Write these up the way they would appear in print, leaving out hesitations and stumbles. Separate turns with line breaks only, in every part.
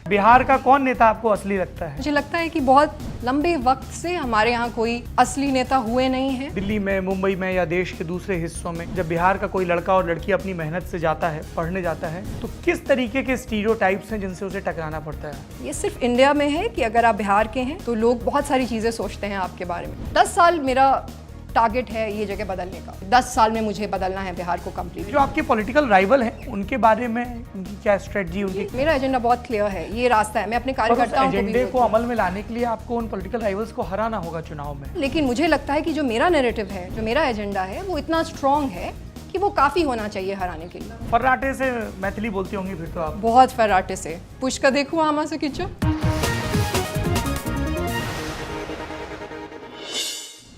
बिहार का कौन नेता आपको असली लगता है?
मुझे लगता है कि बहुत लंबे वक्त से हमारे यहाँ कोई असली नेता हुए नहीं हैं।
दिल्ली में, मुंबई में या देश के दूसरे हिस्सों में जब बिहार का कोई लड़का और लड़की अपनी मेहनत से जाता है, पढ़ने जाता है, तो किस तरीके के स्टीरियोटाइप्स हैं जिनसे उसे टकराना पड़ता है?
ये सिर्फ इंडिया में है कि अगर आप बिहार के हैं तो लोग बहुत सारी चीज़ें सोचते हैं आपके बारे में। 10 साल मेरा टारगेट है ये जगह बदलने का। 10 साल में मुझे बदलना है बिहार को कंप्लीट।
जो आपके पॉलिटिकल राइवल हैं उनके बारे में उनकी क्या स्ट्रेटजी, उनकी
मेरा एजेंडा बहुत क्लियर है, ये रास्ता है। मैं अपने कार्यकर्ताओं को
एजेंडे को अमल में लाने के लिए आपको उन पॉलिटिकल राइवल्स को हराना होगा चुनाव में।
लेकिन मुझे लगता है कि जो मेरा नैरेटिव है, जो मेरा एजेंडा है, वो इतना स्ट्रॉन्ग है कि वो काफ़ी होना चाहिए हराने के लिए।
फर्राटे से मैथिली बोलती होंगी फिर तो आप?
बहुत फर्राटे से। पुष्क का देखो आमा से खींचो।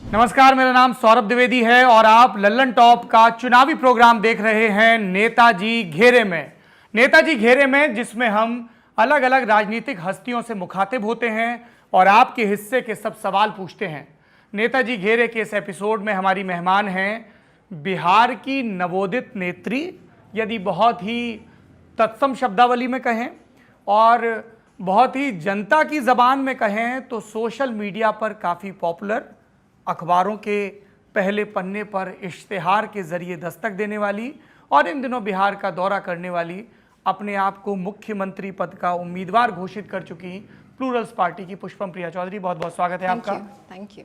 नमस्कार, मेरा नाम सौरभ द्विवेदी है और आप लल्लन टॉप का चुनावी प्रोग्राम देख रहे हैं नेताजी घेरे में। नेताजी घेरे में जिसमें हम अलग अलग राजनीतिक हस्तियों से मुखातिब होते हैं और आपके हिस्से के सब सवाल पूछते हैं। नेताजी घेरे के इस एपिसोड में हमारी मेहमान हैं बिहार की नवोदित नेत्री, यदि बहुत ही तत्सम शब्दावली में कहें और बहुत ही जनता की ज़बान में कहें तो सोशल मीडिया पर काफ़ी पॉपुलर, अखबारों के पहले पन्ने पर इश्तिहार के ज़रिए दस्तक देने वाली और इन दिनों बिहार का दौरा करने वाली, अपने आप को मुख्यमंत्री पद का उम्मीदवार घोषित कर चुकी प्लूरल्स पार्टी की पुष्पम प्रिया चौधरी, बहुत बहुत स्वागत है आपका।
Thank you.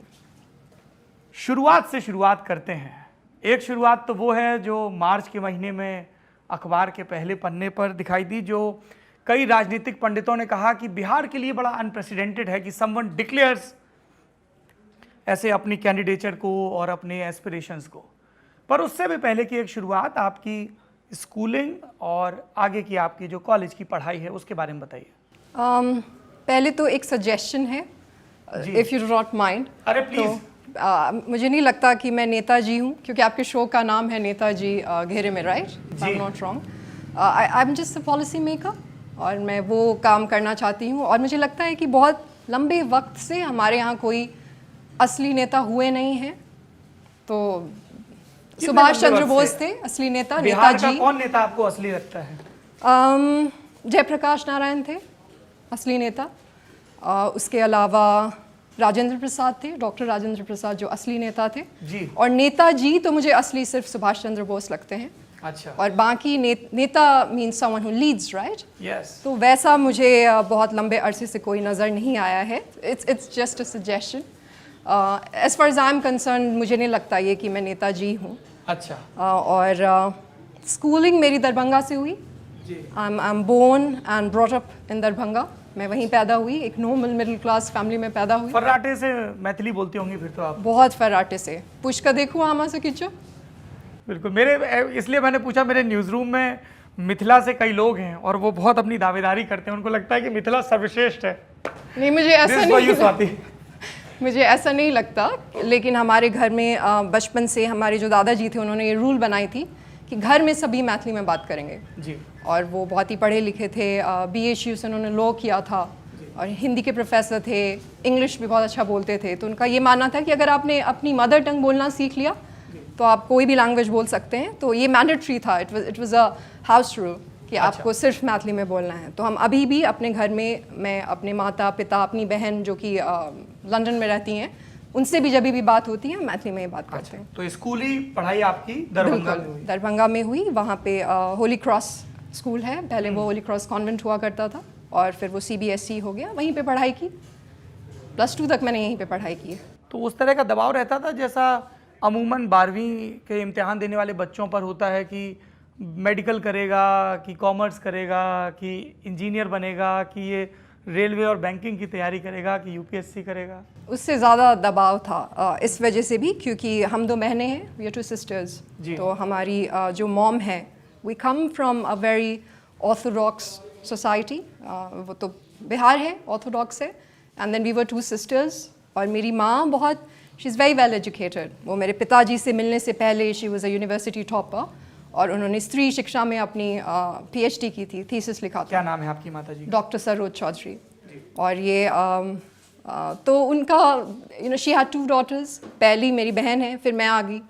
शुरुआत से शुरुआत करते हैं। एक शुरुआत तो वो है जो मार्च के महीने में अखबार के पहले पन्ने पर दिखाई दी, जो कई राजनीतिक पंडितों ने कहा कि बिहार के लिए बड़ा अनप्रेसिडेंटेड है कि समवन डिक्लेयर्स ऐसे अपनी कैंडिडेचर को और अपने एस्पिरेशंस को। पर उससे भी पहले की एक शुरुआत आपकी स्कूलिंग और आगे की आपकी जो कॉलेज की पढ़ाई है उसके बारे में बताइए।
पहले तो एक सजेशन है, if you do not mind.
अरे प्लीज़।
मुझे नहीं लगता कि मैं नेताजी हूँ, क्योंकि आपके शो का नाम है नेताजी घेरे में, right? I am not wrong. I am just a policy maker और मैं वो काम करना चाहती हूँ। और मुझे लगता है कि बहुत लंबे वक्त से हमारे यहाँ कोई असली नेता हुए नहीं हैं। तो सुभाष चंद्र बोस थे असली नेता।
बिहार का कौन नेता आपको असली लगता है?
जयप्रकाश नारायण थे असली नेता। उसके अलावा राजेंद्र प्रसाद थे, डॉक्टर राजेंद्र प्रसाद, जो असली नेता थे
जी।
और नेताजी तो मुझे असली सिर्फ सुभाष चंद्र बोस लगते हैं।
अच्छा।
और बाकी नेता means someone who Leeds, right?
Yes.
तो वैसा मुझे बहुत लंबे अरसे से कोई नज़र नहीं आया है। It's just a suggestion. As far as I am concerned, मुझे नहीं लगता ये कि मैं नेताजी हूँ।
अच्छा।
और स्कूलिंग मेरी दरभंगा से हुई। I am born and brought up in Darbhanga. मैं वहीं पैदा हुई, एक नॉर्मल मिडिल क्लास फैमिली में पैदा हुई।
फर्राटे से मैथिली बोलती होंगी फिर तो आप?
बहुत फर्राटे से। पुष्क का देखो आमा से खींचो।
बिल्कुल। मेरे इसलिए मैंने पूछा, मेरे न्यूज़ रूम में मिथिला से कई लोग हैं और वो बहुत अपनी दावेदारी करते हैं, उनको लगता है कि मिथिला सर्वश्रेष्ठ है।
नहीं, मुझे ऐसा नहीं लगता। लेकिन हमारे घर में बचपन से हमारे जो दादाजी थे उन्होंने ये रूल बनाई थी कि घर में सभी मैथिली में बात करेंगे
जी।
और वो बहुत ही पढ़े लिखे थे। BHU से उन्होंने लॉ किया था और हिंदी के प्रोफेसर थे, इंग्लिश भी बहुत अच्छा बोलते थे। तो उनका ये मानना था कि अगर आपने अपनी मदर टंग बोलना सीख लिया तो आप कोई भी लैंग्वेज बोल सकते हैं। तो ये मैंडेटरी था, it was a house rule कि आपको सिर्फ मैथिली में बोलना है। तो हम अभी भी अपने घर में, मैं अपने माता पिता, अपनी बहन जो कि लंदन में रहती हैं, उनसे भी जब भी बात होती है मैथिली में ही बात करते हैं।
तो स्कूली पढ़ाई आपकी दरभंगा में हुई?
दरभंगा में हुई। वहाँ पे होली क्रॉस स्कूल है, पहले वो होली क्रॉस कॉन्वेंट हुआ करता था और फिर वो CBSE हो गया, वहीं पे पढ़ाई की। +2 तक मैंने यहीं पे पढ़ाई की है।
तो उस तरह का दबाव रहता था जैसा अमूमन 12वीं के इम्तिहान देने वाले बच्चों पर होता है कि मेडिकल करेगा, कि कॉमर्स करेगा, कि इंजीनियर बनेगा, कि ये रेलवे और बैंकिंग की तैयारी करेगा, कि UPSC करेगा?
उससे ज़्यादा दबाव था इस वजह से भी क्योंकि हम 2 बहनें हैं, वी आर 2 सिस्टर्स। तो हमारी जो मॉम है, we come from a very orthodox society. वो तो बिहार है, ऑर्थोडॉक्स है। And then we were 2 sisters. और मेरी माँ बहुत, she is very well educated. वो मेरे पिताजी से मिलने से पहले she was a university topper और उन्होंने स्त्री शिक्षा में अपनी PhD की थी, थीसिस लिखा था।
क्या नाम है आपकी माता जी?
डॉक्टर सरोज चौधरी। और ये तो उनका शी हैड 2 डॉटर्स। पहली मेरी बहन है, फिर मैं आ गई।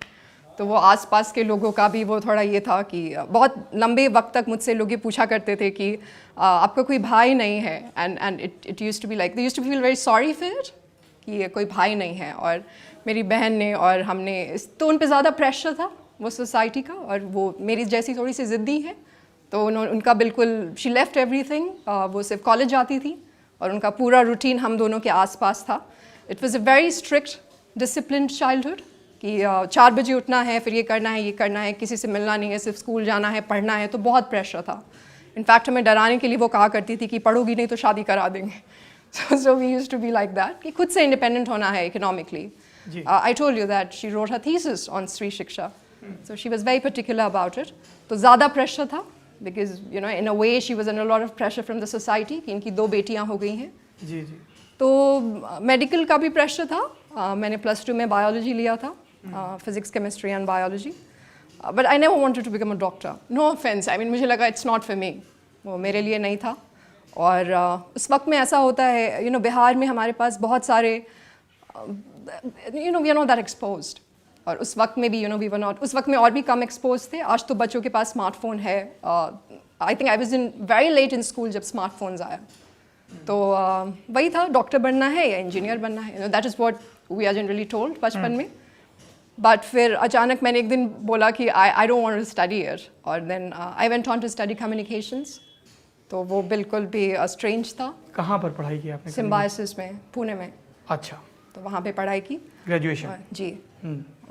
तो वो आसपास के लोगों का भी वो थोड़ा ये था कि बहुत लंबे वक्त तक मुझसे लोग ये पूछा करते थे कि आपका कोई भाई नहीं है, and it used to be like they used to feel very sorry for it कि ये कोई भाई नहीं है। और मेरी बहन ने और हमने तो उन पे ज़्यादा प्रेशर था वो सोसाइटी का, और वो मेरी जैसी थोड़ी सी ज़िद्दी है, तो उनका बिल्कुल शी लेफ्ट एवरीथिंग, वो सिर्फ कॉलेज जाती थी और उनका पूरा रूटीन हम दोनों के आसपास था। It was a very strict disciplined childhood कि 4 बजे उठना है, फिर ये करना है, किसी से मिलना नहीं है, सिर्फ स्कूल जाना है, पढ़ना है, तो बहुत प्रेशर था। इनफैक्ट हमें डराने के लिए वो कहा करती थी कि पढ़ोगी नहीं तो शादी करा देंगे। So we used to be like that कि खुद से इंडिपेंडेंट होना है economically. I told you that she wrote her thesis on स्त्री शिक्षा, so she was very particular about it. तो ज़्यादा प्रेशर था because you know in a way she was under lot of pressure from the society कि इनकी 2 बेटियाँ हो गई हैं।
जी जी।
तो मेडिकल का भी प्रेशर था। मैंने +2 में बायोलॉजी लिया था, physics chemistry and biology, but I never wanted to become a doctor. No offence, I mean मुझे लगा इट्स नॉट फॉर मी, वो मेरे लिए नहीं था। और उस वक्त में ऐसा होता है, यू नो बिहार में हमारे पास बहुत सारे we are not that exposed, और उस वक्त में भी वी वर नॉट, उस वक्त में और भी कम एक्सपोज थे। आज तो बच्चों के पास स्मार्टफोन है। I think I was in very late in school जब स्मार्टफोन्स आया। तो वही था, डॉक्टर बनना है या इंजीनियर बनना है, that is what we are generally told बचपन में। बट फिर अचानक मैंने एक दिन बोला कि I don't want to study here, और then I went on to study communications. तो वो बिल्कुल भी स्ट्रेंज था।
कहाँ पर पढ़ाई की आपने?
सिम्बायोसिस में, पुणे में।
अच्छा।
तो वहाँ पे पढ़ाई की,
ग्रेजुएशन?
जी।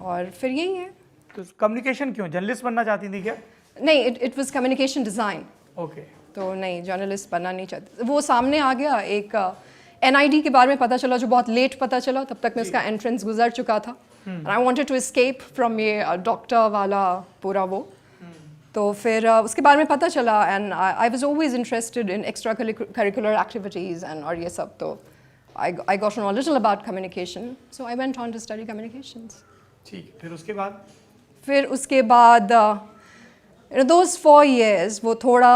और फिर यही है।
तो कम्युनिकेशन क्यों, जर्नलिस्ट बनना चाहती थी क्या?
नहीं, it was communication design.
Okay.
तो नहीं, जर्नलिस्ट बनना नहीं चाहती। वो सामने आ गया, एक NID के बारे में पता चला जो बहुत लेट पता चला, तब तक मैं उसका एंट्रेंस गुजर चुका था। I wanted to escape from ये डॉक्टर वाला पूरा वो। तो फिर उसके बारे में पता चला, and I was always interested in extra curricular activities and और ये सब। तो I got to know a little about communication, so I went on to study communications.
ठीक, फिर उसके बाद?
फिर उसके बाद those 4 years वो थोड़ा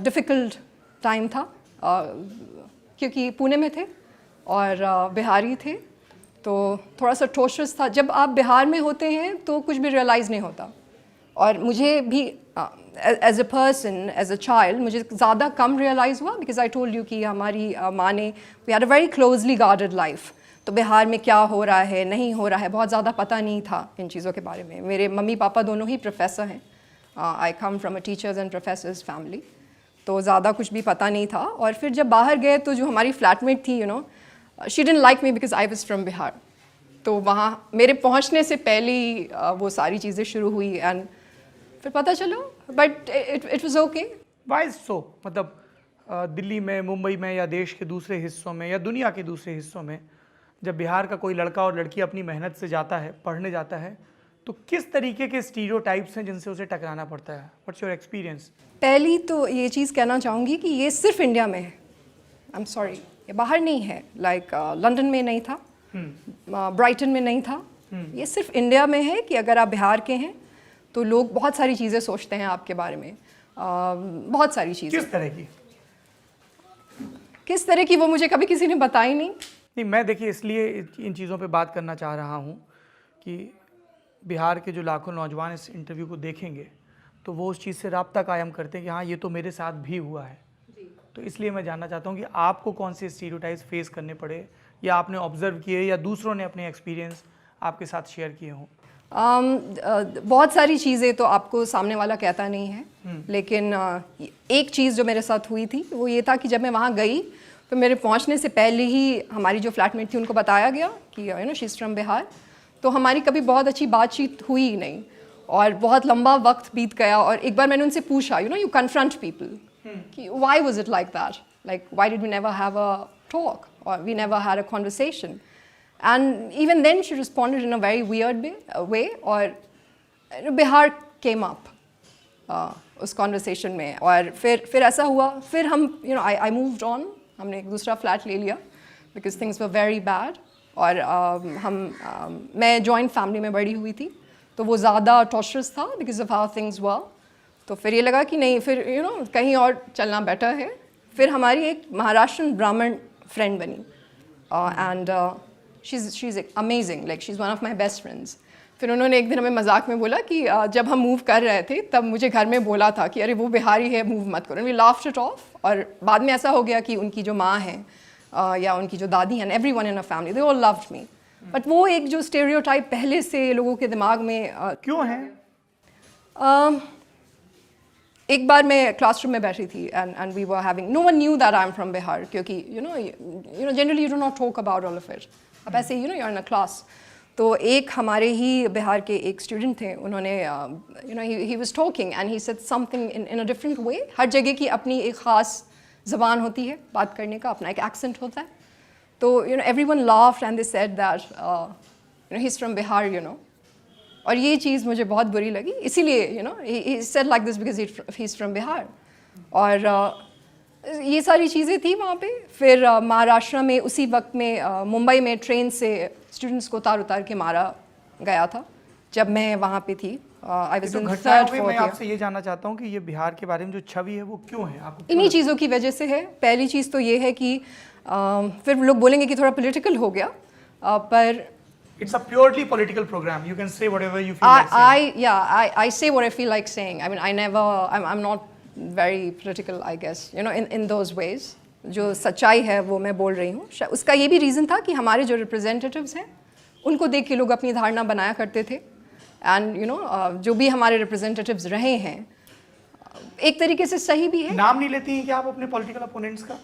difficult time था, क्योंकि पुणे में थे और बिहारी थे, तो थोड़ा सा torturous था। जब आप बिहार में होते हैं तो कुछ भी realize नहीं होता, और मुझे भी as a person, as a child, मुझे ज़्यादा कम रियलाइज़ हुआ बिकॉज आई टोल्ड यू कि हमारी माँ ने, we had a very closely guarded life. तो बिहार में क्या हो रहा है, नहीं हो रहा है, बहुत ज़्यादा पता नहीं था इन चीज़ों के बारे में। मेरे मम्मी पापा दोनों ही प्रोफेसर हैं। I come from a teachers and professors family, तो ज़्यादा कुछ भी पता नहीं था। और फिर जब बाहर गए तो जो हमारी फ्लैटमेट थी, she didn't like me because I was from Bihar. तो वहाँ मेरे पहुँचने से पहले ही वो सारी चीज़ें शुरू हुई, एंड फिर पता चला, but it was okay.
Why so? मतलब दिल्ली में, मुंबई में, या देश के दूसरे हिस्सों में, या दुनिया के दूसरे हिस्सों में, जब बिहार का कोई लड़का और लड़की अपनी मेहनत से जाता है, पढ़ने जाता है, तो किस तरीके के स्टीरियोटाइप्स हैं जिनसे उसे टकराना पड़ता है? What's your experience?
पहली तो ये चीज़ कहना चाहूँगी कि ये सिर्फ इंडिया में है। आई एम सॉरी, ये बाहर नहीं है। लाइक लंदन में नहीं था, ब्राइटन में नहीं था, ये सिर्फ इंडिया में है कि अगर आप बिहार के हैं तो लोग बहुत सारी चीज़ें सोचते हैं आपके बारे में, बहुत सारी चीज़ें।
किस तरह की?
किस तरह की वो मुझे कभी किसी ने बताई नहीं।
मैं देखिए इसलिए इन चीज़ों पे बात करना चाह रहा हूँ कि बिहार के जो लाखों नौजवान इस इंटरव्यू को देखेंगे तो वो उस चीज़ से राब्ता कायम करते हैं कि हाँ, ये तो मेरे साथ भी हुआ है। तो इसलिए मैं जानना चाहता हूँ कि आपको कौन से स्टीरियोटाइप्स फेस करने पड़े, या आपने ऑब्जर्व किए, या दूसरों ने अपने एक्सपीरियंस आपके साथ शेयर किए हों?
बहुत सारी चीज़ें तो आपको सामने वाला कहता नहीं है, लेकिन एक चीज़ जो मेरे साथ हुई थी वो ये था कि जब मैं वहाँ गई तो मेरे पहुँचने से पहले ही हमारी जो फ्लैटमेट थी उनको बताया गया कि शी इज़ फ्रॉम बिहार। तो हमारी कभी बहुत अच्छी बातचीत हुई ही नहीं, और बहुत लंबा वक्त बीत गया। और एक बार मैंने उनसे पूछा, यू कन्फ्रंट पीपल कि why was it like that, like why did we never have a talk और we never had a conversation. And even then she responded in a very weird way, और Bihar came up उस conversation में। और फिर ऐसा हुआ, फिर हम I moved on, हमने एक दूसरा फ्लैट ले लिया because things were very bad। और मैं joint family में बड़ी हुई थी, तो वो ज़्यादा torturous था because of how things were। तो फिर ये लगा कि नहीं, फिर कहीं और चलना बेटर है। फिर हमारी एक महाराष्ट्रन ब्राह्मण फ्रेंड बनी, and she's amazing, like she's one of my best friends। फिर उन्होंने एक दिन हमें मजाक में बोला कि जब हम मूव कर रहे थे तब मुझे घर में बोला था कि अरे वो बिहारी है, मूव मत करो। We laughed it off. और बाद में ऐसा हो गया कि उनकी जो माँ है या उनकी जो दादी हैं, everyone in a family they all loved me. But वो एक जो स्टेरियोटाइप पहले से लोगों के दिमाग में
क्यों है?
एक बार मैं क्लासरूम में बैठी थी and we were having, no one knew that I am from Bihar, क्योंकि you know generally you do not talk about all of it. अब ऐसे you know you are in a class. तो एक हमारे ही बिहार के एक स्टूडेंट थे, उन्होंने you know he was talking and he said something in a different way. हर जगह की अपनी एक ख़ास ज़बान होती है बात करने का, अपना एक एक्सेंट होता है। तो you know everyone laughed and they said that you know he is from Bihar, you know. और ये चीज़ मुझे बहुत बुरी लगी, इसीलिए you know he said like this because he is from Bihar. और ये सारी चीज़ें थी वहाँ पे। फिर महाराष्ट्र में उसी वक्त में मुंबई में ट्रेन से स्टूडेंट्स को उतार के मारा गया था जब मैं वहाँ पे थी। आई वाज इन थर्ड फोर्थ।
मैं आपसे ये जानना चाहता हूँ कि ये बिहार के बारे में जो छवि है वो क्यों है आपको?
इन्हीं चीज़ों की वजह से है। पहली चीज़ तो ये है कि फिर लोग बोलेंगे कि थोड़ा पॉलिटिकल हो गया, पर
It's a purely political program. You can say whatever you feel like saying.
I say what I feel like saying. I mean, I'm not very political, I guess, you know, in those ways. जो सच्चाई है वो मैं बोल रही हूँ। उसका ये भी रीज़न था कि हमारे जो रिप्रेजेंटेटिव्स हैं उनको देख के लोग अपनी धारणा बनाया करते थे। एंड यू नो जो भी हमारे रिप्रेजेंटेटिव्स रहे हैं एक तरीके से सही भी है।
नाम नहीं लेती हैं कि आप अपने पॉलिटिकल अपोनेंट्स का?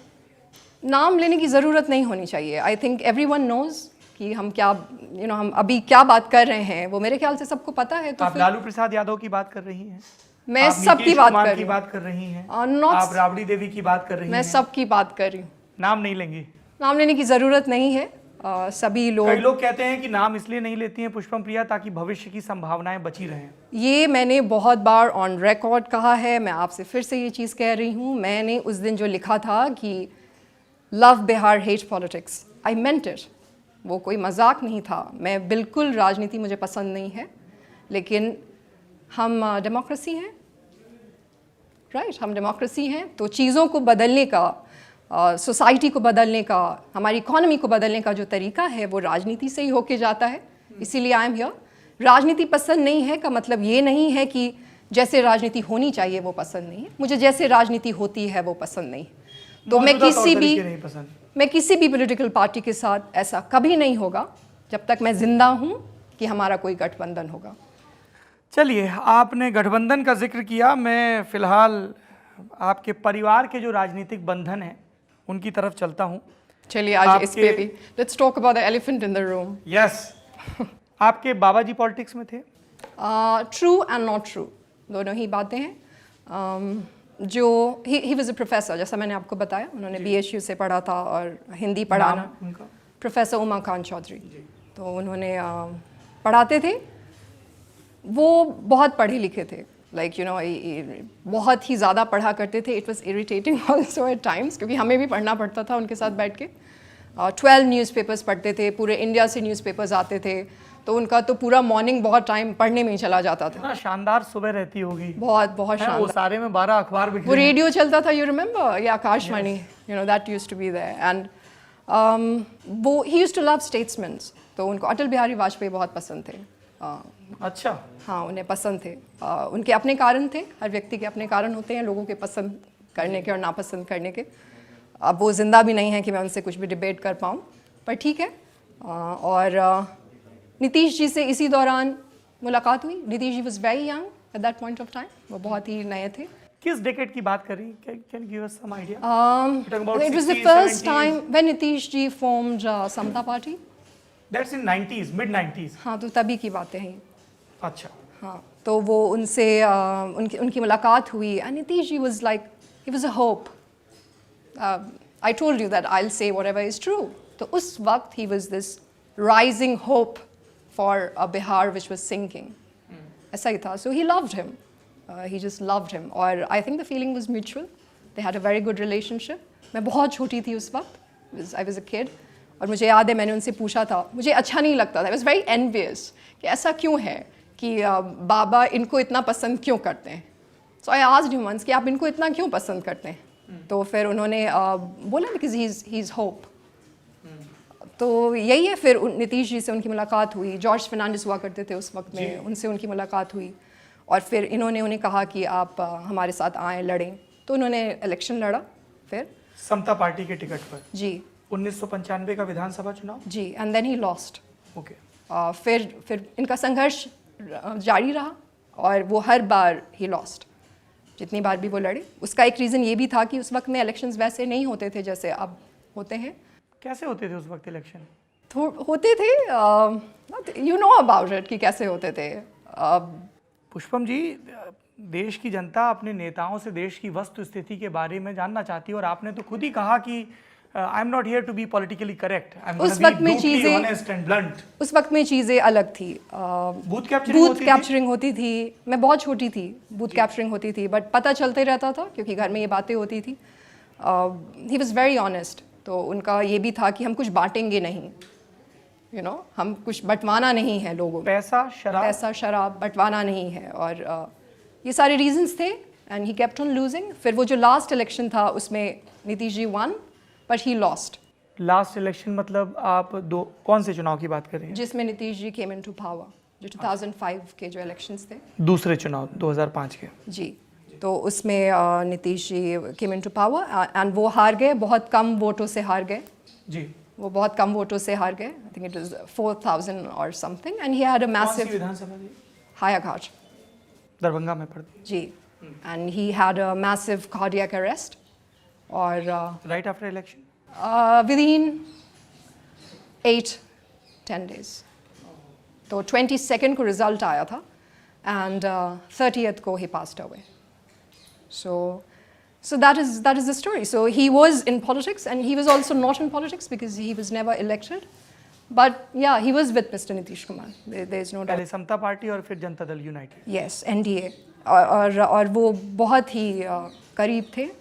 नाम लेने की ज़रूरत नहीं होनी चाहिए। आई थिंक एवरीवन नोज़ कि हम क्या यू नो हम अभी क्या बात कर रहे हैं, वो मेरे ख्याल से सबको पता है। तो
आप लालू प्रसाद यादव की बात कर रही हैं?
मैं सबकी बात कर
रही हैं?
आप
राबड़ी देवी की बात कर रही हैं?
मैं सबकी बात कर रही हूँ।
नाम नहीं लेंगी?
नाम लेने की ज़रूरत नहीं है। सभी लोग,
कई लोग कहते हैं कि नाम इसलिए नहीं लेती हैं पुष्पम प्रिया ताकि भविष्य की संभावनाएं बची रहें।
ये मैंने बहुत बार ऑन रिकॉर्ड कहा है, मैं आपसे फिर से ये चीज़ कह रही हूँ। मैंने उस दिन जो लिखा था कि love Bihar hate politics, I meant it. वो कोई मजाक नहीं था। मैं बिल्कुल, राजनीति मुझे पसंद नहीं है, लेकिन हम डेमोक्रेसी हैं, राइट? हम डेमोक्रेसी हैं तो चीज़ों को बदलने का, सोसाइटी को बदलने का, हमारी इकोनॉमी को बदलने का जो तरीका है वो राजनीति से ही होके जाता है। इसीलिए आई एम हियर। राजनीति पसंद नहीं है का मतलब ये नहीं है कि जैसे राजनीति होनी चाहिए वो पसंद नहीं है। मुझे जैसे राजनीति होती है वो पसंद नहीं। तो मैं किसी भी पॉलिटिकल पार्टी के साथ ऐसा कभी नहीं होगा जब तक मैं जिंदा हूँ कि हमारा कोई गठबंधन होगा।
चलिए, आपने गठबंधन का जिक्र किया। मैं फिलहाल आपके परिवार के जो राजनीतिक बंधन हैं उनकी तरफ चलता हूँ।
चलिए आज इस पे भी let's talk about the elephant in the room.
Yes, आपके बाबा जी पॉलिटिक्स में थे?
ट्रू एंड नॉट ट्रू, दोनों ही बातें हैं। जो ही वाज अ प्रोफेसर, जैसा मैंने आपको बताया, उन्होंने BHU से पढ़ा था और हिंदी पढ़ाना। प्रोफेसर उमाकांत चौधरी, तो उन्होंने पढ़ाते थे। वो बहुत पढ़े लिखे थे, लाइक यू नो बहुत ही ज़्यादा पढ़ा करते थे। It was irritating also eight times, क्योंकि हमें भी पढ़ना पड़ता था उनके साथ बैठ के। 12 न्यूज़पेपर्स पढ़ते थे, पूरे इंडिया से न्यूज़पेपर्स आते थे, तो उनका तो पूरा मॉर्निंग बहुत टाइम पढ़ने में ही चला जाता था।
शानदार सुबह रहती होगी।
बहुत शानदार।
वो सारे में 12 अखबार बिखरे।
वो रेडियो चलता था, यू रिमेंबर, या Akashvani, you know that used to be there. And वो ही यूज्ड टू लव स्टेट्समैन, तो उनको अटल बिहारी वाजपेयी बहुत पसंद थे।
अच्छा,
हाँ, उन्हें पसंद थे। उनके अपने कारण थे, हर व्यक्ति के अपने कारण होते हैं लोगों के पसंद करने के और नापसंद करने के। अब वो जिंदा भी नहीं है कि मैं उनसे कुछ भी डिबेट कर पाऊँ, पर ठीक है। और नीतीश जी से इसी दौरान मुलाकात हुई। Nitish ji was very young at that point of time, वो बहुत ही नए थे।
किस डेकेड की बात कर रही हैं? Can give us some idea?
It was the first time when Nitish ji formed Samta Party.
That's in 90s, mid 90s.
हाँ, तो तभी की बातें हैं।
अच्छा,
हाँ, तो वो उनसे उनकी मुलाकात हुई and Nitish ji was like, he was a hope. I told you that I'll say whatever is true. तो उस वक्त he was this rising hope for a Bihar which was sinking. ऐसा ही था. So he loved him. He just loved him. और I think the feeling was mutual. They had a very good relationship. मैं बहुत छोटी थी उस वक्त. I was a kid. और मुझे याद है मैंने उनसे पूछा था, मुझे अच्छा नहीं लगता था, I was very envious कि ऐसा क्यों है कि बाबा इनको इतना पसंद क्यों करते हैं। So I asked him once कि आप इनको इतना क्यों पसंद करते हैं। तो फिर उन्होंने बोला because he's hope. तो यही है, फिर नीतीश जी से उनकी मुलाकात हुई, जॉर्ज फर्नांडिस हुआ करते थे उस वक्त में, उनसे उनकी मुलाकात हुई और फिर इन्होंने उन्हें कहा कि आप हमारे साथ आएँ लड़ें, तो उन्होंने इलेक्शन लड़ा फिर
समता पार्टी के टिकट पर
जी
1995 का विधानसभा चुनाव।
जी, and then he lost.
Okay.
फिर इनका संघर्ष जारी रहा और वो हर बार ही लॉस्ट, जितनी बार भी वो लड़े। उसका एक रीज़न ये भी था कि उस वक्त में इलेक्शंस वैसे नहीं होते थे जैसे अब होते हैं।
कैसे होते थे उस वक्त इलेक्शन?
होते थे, यू नो अबाउट इट कि कैसे होते थे।
पुष्पम जी, देश की जनता अपने नेताओं से देश की वस्तु स्थिति के बारे में जानना चाहती है और आपने तो खुद ही कहा कि I am not here to be politically correct, I am
उस वक्त में चीजें
ऑनेस्ट एंड ब्लंट।
उस वक्त में चीज़ें अलग थी।
बूथ
कैप्चरिंग होती थी। मैं बहुत छोटी थी, बूथ कैप्चरिंग होती थी, बट पता चलते रहता था क्योंकि घर में ये बातें होती थी। He was very honest. तो उनका ये भी था कि हम कुछ बांटेंगे नहीं, यू नो, हम कुछ बंटवाना नहीं है लोगों में, पैसा शराब बंटवाना नहीं है। और ये सारे रीजंस थे and he kept on losing. फिर वो जो लास्ट इलेक्शन था उसमें Nitish ji won but he lost.
Last election मतलब आप कौन से चुनाव की बात कर रहे हैं?
जिसमें Nitish ji came into power, जो 2005 के जो इलेक्शंस थे,
दूसरे चुनाव 2005 के।
जी, तो उसमें नीतीश जी केम इनटू पावर एंड वो हार गए, बहुत कम वोटों से हार गए जी। वो बहुत कम वोटों से हार गए, आई थिंक इट वाज 4000 और something, and he had a massive
विधानसभा जी?
हायाघाट,
दरभंगा में पड़ती
जी। And he had a massive cardiac arrest और
right after election
within 8-10 days। तो 22nd को रिजल्ट आया था एंड 30th को he passed away। So that is the story। So he was in politics and he was also not in politics because he was never elected, but yeah, he was with Mr. Nitish Kumar, there is no doubt।
पहले समता party और फिर Janata Dal United.
yes, NDA। और वो बहुत ही करीब थे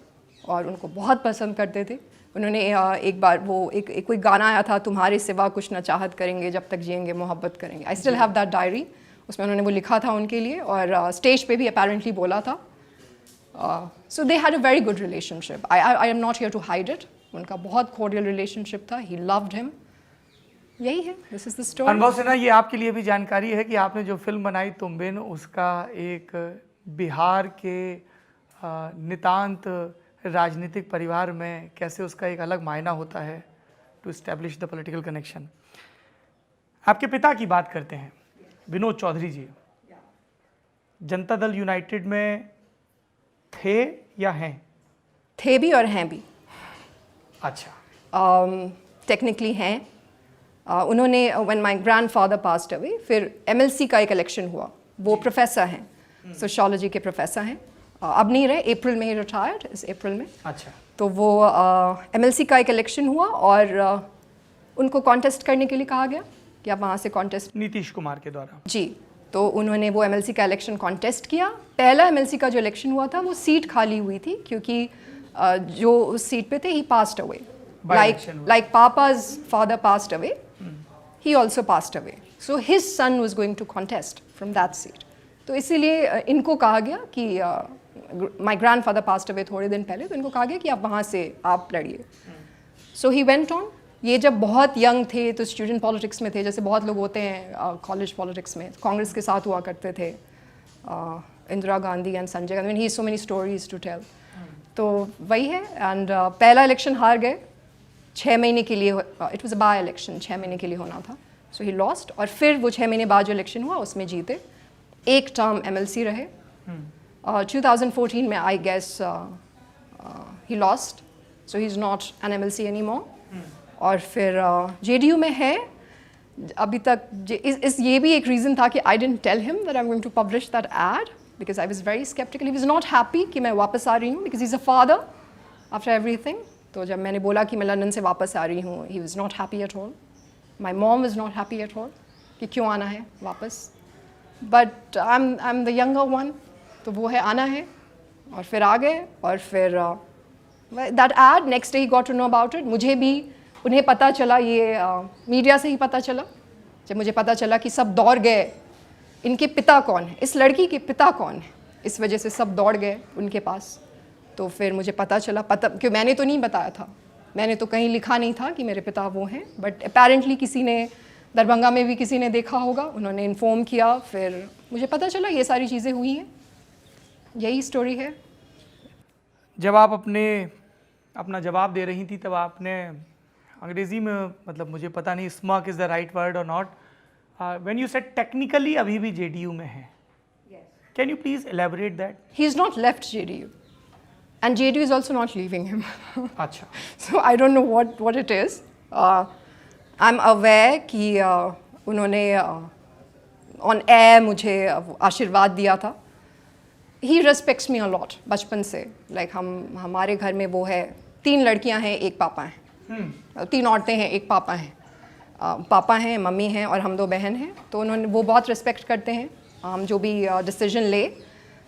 और उनको बहुत पसंद करते थे। उन्होंने एक बार वो एक कोई गाना आया था, तुम्हारे सिवा कुछ न चाहत करेंगे, जब तक जिएंगे मोहब्बत करेंगे। I still have that diary, उसमें उन्होंने वो लिखा था उनके लिए और स्टेज पे भी अपेरेंटली बोला था। So they had a very good relationship. I am not here to hide it. उनका बहुत कोर्डियल रिलेशनशिप था, ही लव्ड हिम। यही है, दिस इज द स्टोरी।
अनुभव सिन्हा, ये आपके लिए भी जानकारी है कि आपने जो फिल्म बनाई तुम बिन, उसका एक बिहार के नितांत राजनीतिक परिवार में कैसे उसका एक अलग मायना होता है to establish the political connection. आपके पिता की बात करते हैं, विनोद चौधरी जी, जनता दल यूनाइटेड में थे या हैं?
थे भी और हैं भी।
अच्छा।
टेक्निकली हैं। उन्होंने when my grandfather passed away, फिर MLC का एक इलेक्शन हुआ। वो प्रोफेसर हैं, सोशियोलॉजी के प्रोफेसर हैं, अब नहीं रहे, अप्रैल में ही रिटायर्ड, इस अप्रैल में।
अच्छा।
तो वो MLC का एक इलेक्शन हुआ और उनको कॉन्टेस्ट करने के लिए कहा गया कि आप वहाँ से कॉन्टेस्ट,
नीतीश कुमार के द्वारा जी।
तो उन्होंने वो MLC का इलेक्शन कॉन्टेस्ट किया। पहला MLC का जो इलेक्शन हुआ था वो सीट खाली हुई थी क्योंकि जो उस सीट पे थे he passed away, like Papa's father passed away, he also passed away, so his son was going to contest from that seat। तो इसीलिए इनको कहा गया कि my grandfather passed away थोड़े दिन पहले, तो इनको कहा गया कि आप वहाँ से आप लड़िए। so he went on। ये जब बहुत यंग थे तो स्टूडेंट पॉलिटिक्स में थे, जैसे बहुत लोग होते हैं कॉलेज पॉलिटिक्स में, कांग्रेस के साथ हुआ करते थे, Indira Gandhi and Sanjay Gandhi, he so many stories to tell. तो वही है। एंड पहला इलेक्शन हार गए 6 महीने के लिए, it was a by election, 6 महीने के लिए होना था, सो ही लॉस्ट। और फिर वो 6 महीने बाद जो इलेक्शन हुआ उसमें जीते, एक टर्म MLC रहे। 2014 में I guess he lost, so he is not an MLC any more. और फिर JDU में है अभी तक। ये भी एक रीज़न था कि I didn't tell him that I am going to publish that ad because I was very sceptical. He was not happy कि मैं वापस आ रही हूँ because he is a father after everything. तो जब मैंने बोला कि मैं लंदन से वापस आ रही हूँ, ही was not happy at all. My mom was not happy at all कि क्यों आना है वापस, but I am the younger one, तो वो है आना है। और फिर आ गए और फिर that ad next day he got to know about it. मुझे भी उन्हें पता चला, ये मीडिया से ही पता चला। जब मुझे पता चला कि सब दौड़ गए, इनके पिता कौन है, इस लड़की के पिता कौन है, इस वजह से सब दौड़ गए उनके पास। तो फिर मुझे पता चला, क्यों मैंने तो नहीं बताया था मैंने तो कहीं लिखा नहीं था कि मेरे पिता वो हैं, बट अपेरेंटली किसी ने दरभंगा में भी किसी ने देखा होगा, उन्होंने इन्फॉर्म किया, फिर मुझे पता चला ये सारी चीज़ें हुई हैं। यही स्टोरी है।
जब आप अपना जवाब दे रही थी तब आपने अंग्रेज़ी में, मतलब मुझे पता नहीं smug is the right word और not, when you said technically अभी भी जेडीयू में है, can you please elaborate that?
He is not left JDU and JDU is also not leaving him.
अच्छा,
so I don't know what it is. I am aware कि उन्होंने on air मुझे आशीर्वाद दिया था। He respects me a lot बचपन से। Like हमारे घर में वो है, 3 लड़कियां हैं, 1 पापा हैं। 3 औरतें हैं, 1 पापा हैं। पापा हैं, मम्मी हैं और हम 2 बहन हैं। तो वो बहुत रिस्पेक्ट करते हैं। हम जो भी डिसीजन ले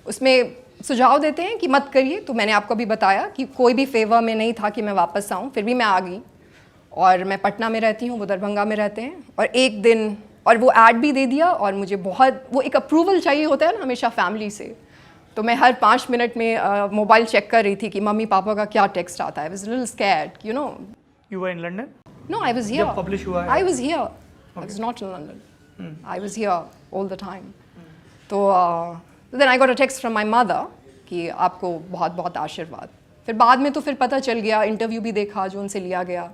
उसमें सुझाव देते हैं कि मत करिए। तो मैंने आपको भी बताया कि कोई भी फेवर में नहीं था कि मैं वापस आऊँ, फिर भी मैं आ गई। और मैं पटना में रहती हूँ, वो दरभंगा में रहते हैं। और एक दिन और वो ऐड भी दे दिया, और मुझे बहुत वो एक अप्रूवल चाहिए होता है ना हमेशा फैमिली से। तो मैं हर 5 मिनट में मोबाइल चेक कर रही थी कि मम्मी पापा का क्या टेक्स्ट आता है। I was little scared, you know.
You were in London?
No, I was here.
जब publish हुआ है?
I was here. I was not in London. I was here all the time. तो then I got a text from my mother कि आपको बहुत बहुत आशीर्वाद। फिर बाद में तो फिर पता चल गया, इंटरव्यू भी देखा जो उनसे लिया गया।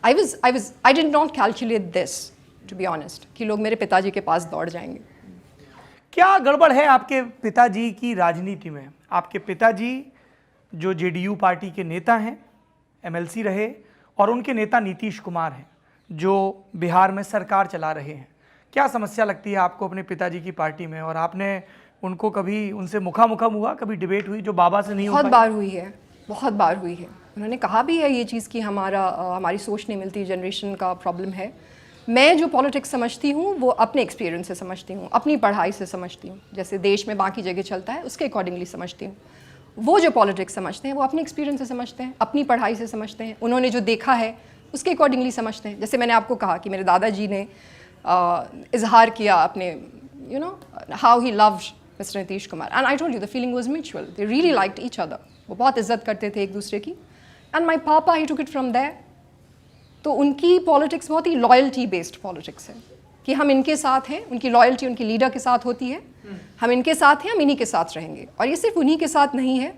I did not calculate this, to be honest, कि लोग मेरे पिताजी के पास दौड़ जाएंगे।
क्या गड़बड़ है आपके पिताजी की राजनीति में? आपके पिताजी जो जेडीयू पार्टी के नेता हैं, एमएलसी रहे, और उनके नेता नीतीश कुमार हैं जो बिहार में सरकार चला रहे हैं। क्या समस्या लगती है आपको अपने पिताजी की पार्टी में? और आपने उनको कभी उनसे मुखामुखम हुआ, कभी डिबेट हुई जो बाबा से नहीं हो
बहुत
पाई?
बार हुई है, बहुत बार हुई है। उन्होंने कहा भी है ये चीज़ कि हमारी सोच नहीं मिलती, जनरेशन का प्रॉब्लम है। मैं जो पॉलिटिक्स समझती हूँ वो अपने एक्सपीरियंस से समझती हूँ, अपनी पढ़ाई से समझती हूँ। जैसे देश में बाकी जगह चलता है उसके अकॉर्डिंगली समझती हूँ। वो जो पॉलिटिक्स समझते हैं वो अपने एक्सपीरियंस से समझते हैं, अपनी पढ़ाई से समझते हैं, उन्होंने जो देखा है उसके अकॉर्डिंगली समझते हैं। जैसे मैंने आपको कहा कि मेरे दादाजी ने इजहार किया अपने, you know, how he loved mister Nitish Kumar, and I told you the feeling was mutual. They really liked each other. वो बहुत इज्जत करते थे एक दूसरे की। एंड माई पापा, ही टुक इट फ्रॉम देयर। तो उनकी पॉलिटिक्स बहुत ही लॉयल्टी बेस्ड पॉलिटिक्स है कि हम इनके साथ हैं, उनकी लॉयल्टी उनकी लीडर के साथ होती है। हम इनके साथ हैं, हम इन्हीं के साथ रहेंगे। और ये सिर्फ उन्हीं के साथ नहीं है,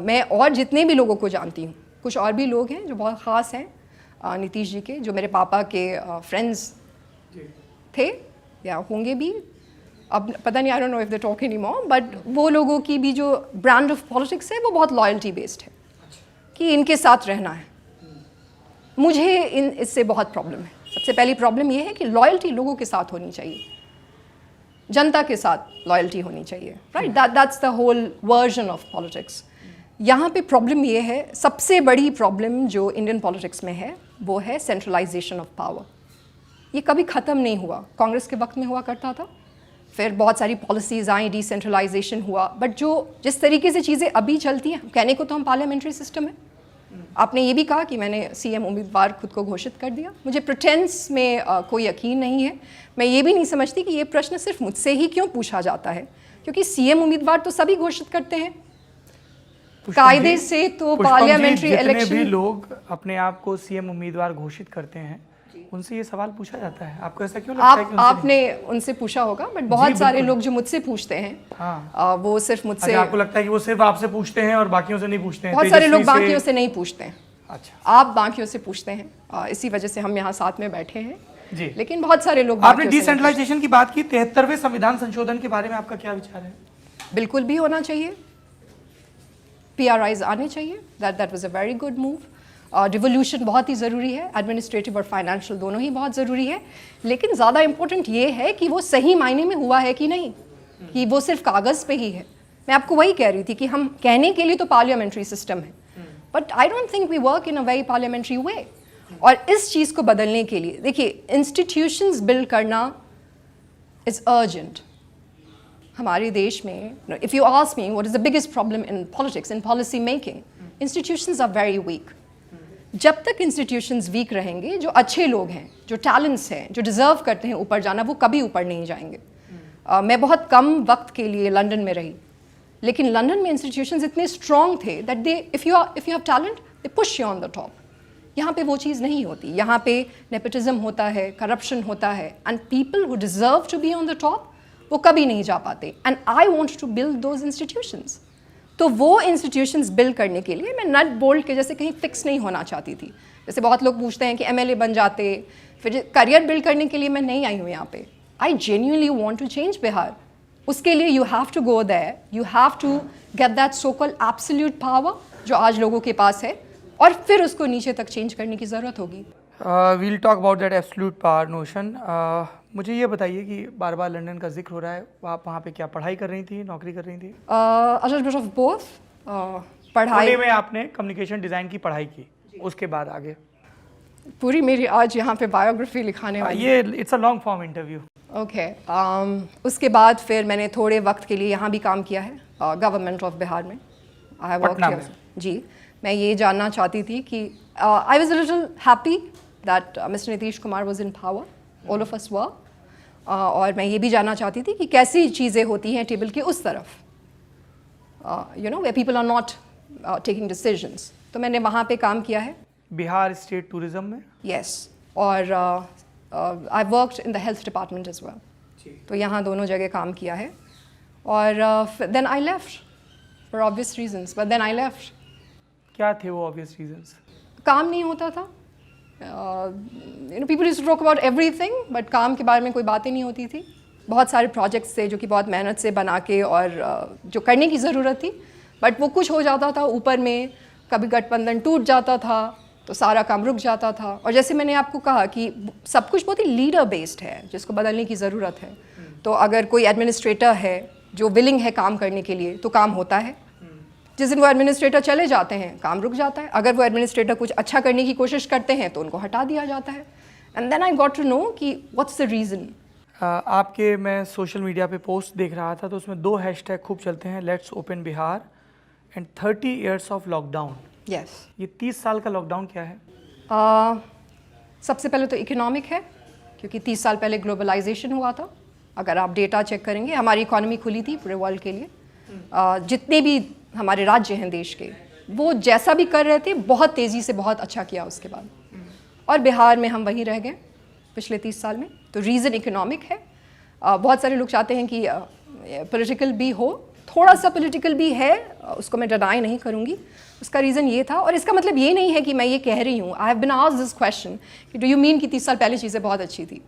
मैं और जितने भी लोगों को जानती हूँ, कुछ और भी लोग हैं जो बहुत ख़ास हैं नीतीश जी के, जो मेरे पापा के फ्रेंड्स थे या होंगे भी, अब पता नहीं, आई don't know if they talk any more, but वो लोगों की भी जो ब्रांड ऑफ पॉलिटिक्स है वो बहुत लॉयल्टी बेस्ड है कि इनके साथ रहना है। मुझे इससे बहुत प्रॉब्लम है। सबसे पहली प्रॉब्लम ये है कि लॉयल्टी लोगों के साथ होनी चाहिए, जनता के साथ लॉयल्टी होनी चाहिए, right? That's the whole version of politics. यहाँ पे प्रॉब्लम ये है, सबसे बड़ी प्रॉब्लम जो इंडियन पॉलिटिक्स में है वो है सेंट्रलाइजेशन ऑफ पावर। ये कभी ख़त्म नहीं हुआ। कांग्रेस के वक्त में हुआ करता था, फिर बहुत सारी पॉलिसीज़ आई, डिसेंट्रलाइजेशन हुआ, बट जिस तरीके से चीज़ें अभी चलती हैं, कहने को तो हम पार्लियामेंट्री सिस्टम है। आपने ये भी कहा कि मैंने सीएम उम्मीदवार खुद को घोषित कर दिया। मुझे प्रिटेंस में कोई यकीन नहीं है। मैं ये भी नहीं समझती कि ये प्रश्न सिर्फ मुझसे ही क्यों पूछा जाता है, क्योंकि सीएम उम्मीदवार तो सभी घोषित करते हैं कायदे से। तो पार्लियामेंट्री इलेक्शन
भी लोग अपने आप को सीएम उम्मीदवार घोषित करते हैं, उनसे ये सवाल पूछा जाता है। आपको ऐसा क्यों लगता है कि
आपने उनसे पूछा होगा, बट बहुत सारे लोग जो मुझसे पूछते हैं,
हाँ,
वो सिर्फ मुझसे।
आपको लगता है कि वो सिर्फ आपसे पूछते हैं और बाकियों से नहीं पूछते हैं?
बहुत सारे लोग बाकियों से नहीं पूछते हैं।
अच्छा,
आप बाकियों से पूछते हैं, इसी वजह से हम यहाँ साथ में बैठे हैं
जी।
लेकिन बहुत सारे लोग।
आपने डिसेंट्रलाइजेशन की बात की, 73वें संविधान संशोधन के बारे में आपका क्या विचार है?
बिल्कुल भी होना चाहिए, PRIs आने चाहिए। That was a very good move. Devolution बहुत ही ज़रूरी है, एडमिनिस्ट्रेटिव और फाइनेंशियल दोनों ही बहुत ज़रूरी है, लेकिन ज़्यादा इम्पोर्टेंट ये है कि वो सही मायने में हुआ है कि नहीं, कि वो सिर्फ कागज़ पे ही है। मैं आपको वही कह रही थी कि हम कहने के लिए तो पार्लियामेंट्री सिस्टम है, but I don't think we work in a very parliamentary way. और इस चीज़ को बदलने के लिए देखिए, इंस्टीट्यूशंस बिल्ड करना इज़ अर्जेंट हमारे देश में। If you ask me what is the biggest problem in politics, in policy making, institutions are very weak. जब तक इंस्टीट्यूशंस वीक रहेंगे, जो अच्छे लोग हैं, जो टैलेंट्स हैं, जो डिज़र्व करते हैं ऊपर जाना, वो कभी ऊपर नहीं जाएंगे। मैं बहुत कम वक्त के लिए लंदन में रही, लेकिन लंदन में इंस्टीट्यूशंस इतने स्ट्रॉन्ग थे that they if you have talent, they push you on the top. यहाँ पे वो चीज़ नहीं होती, यहाँ पे नेपोटिज्म होता है, करप्शन होता है, and people who deserve to be on the top वो कभी नहीं जा पाते। And I want to build those institutions. तो वो इंस्टीट्यूशंस बिल्ड करने के लिए मैं नट बोल्ट के जैसे कहीं फिक्स नहीं होना चाहती थी। जैसे बहुत लोग पूछते हैं कि एमएलए बन जाते, फिर करियर बिल्ड करने के लिए मैं नहीं आई हूँ यहाँ पे। I genuinely want to change Bihar. उसके लिए you have to go there, you have to get that so called absolute power जो आज लोगों के पास है, और फिर उसको नीचे तक चेंज करने की ज़रूरत होगी।
We'll talk about that absolute power notion. मुझे ये बताइए कि बार बार लंदन का जिक्र हो रहा है, आप वहाँ पे क्या पढ़ाई कर रही थी, नौकरी कर रही थी?
A little bit of both. पढ़ाई
पुणे में आपने कम्युनिकेशन डिज़ाइन की पढ़ाई की, उसके बाद आगे
पूरी मेरी आज यहाँ पे बायोग्राफी लिखाने वाली।
ये it's a long form interview.
Okay उसके बाद फिर मैंने थोड़े वक्त के लिए यहाँ भी काम किया है, गवर्नमेंट ऑफ बिहार में। आई हैव
पटना
वर्कड
में।
जी। मैं ये जानना चाहती थी कि I was a little happy that Mister Nitish Kumar was in power, all of us were, और मैं ये भी जानना चाहती थी कि कैसी चीज़ें होती हैं टेबल के उस तरफ, यू नो, वे people are not taking decisions. तो मैंने वहाँ पे काम किया है।
बिहार स्टेट टूरिज्म में?
यस, और I worked in the health department as well. तो यहाँ दोनों जगह काम किया है, और then I left for obvious reasons, but then I left.
क्या थे वो ऑब्वियस रीजंस?
काम नहीं होता था। You know, people used to talk about everything, but काम के बारे में कोई बातें नहीं होती थी। बहुत सारे प्रोजेक्ट्स थे जो कि बहुत मेहनत से बना के और जो करने की ज़रूरत थी, बट वो कुछ हो जाता था ऊपर में, कभी गठबंधन टूट जाता था तो सारा काम रुक जाता था। और जैसे मैंने आपको कहा कि सब कुछ बहुत ही लीडर बेस्ड है जिसको बदलने की ज़रूरत है। तो अगर कोई एडमिनिस्ट्रेटर है जो विलिंग है काम करने के लिए तो काम होता है। जिस दिन वो एडमिनिस्ट्रेटर चले जाते हैं काम रुक जाता है। अगर वो एडमिनिस्ट्रेटर कुछ अच्छा करने की कोशिश करते हैं तो उनको हटा दिया जाता है। And then I got to know कि व्हाट्स द रीज़न।
आपके मैं सोशल मीडिया पे पोस्ट देख रहा था तो उसमें 2 हैशटैग खूब चलते हैं, let's open Bihar and 30 years of lockdown.
Yes.
ये 30 साल का लॉकडाउन क्या है?
सबसे पहले तो इकोनॉमिक है, क्योंकि 30 साल पहले ग्लोबलाइजेशन हुआ था। अगर आप डेटा चेक करेंगे हमारी इकोनॉमी खुली थी पूरे वर्ल्ड के लिए। जितने भी हमारे राज्य हैं देश के, वो जैसा भी कर रहे थे बहुत तेज़ी से बहुत अच्छा किया उसके बाद। और बिहार में हम वहीं रह गए पिछले 30 साल में। तो रीज़न इकोनॉमिक है। बहुत सारे लोग चाहते हैं कि पॉलिटिकल भी हो, थोड़ा सा पॉलिटिकल भी है, उसको मैं डिनाई नहीं करूँगी। उसका रीज़न ये था, और इसका मतलब ये नहीं है कि मैं ये कह रही हूँ। I have been asked this question कि डू यू मीन कि 30 साल पहले चीज़ें बहुत अच्छी थी?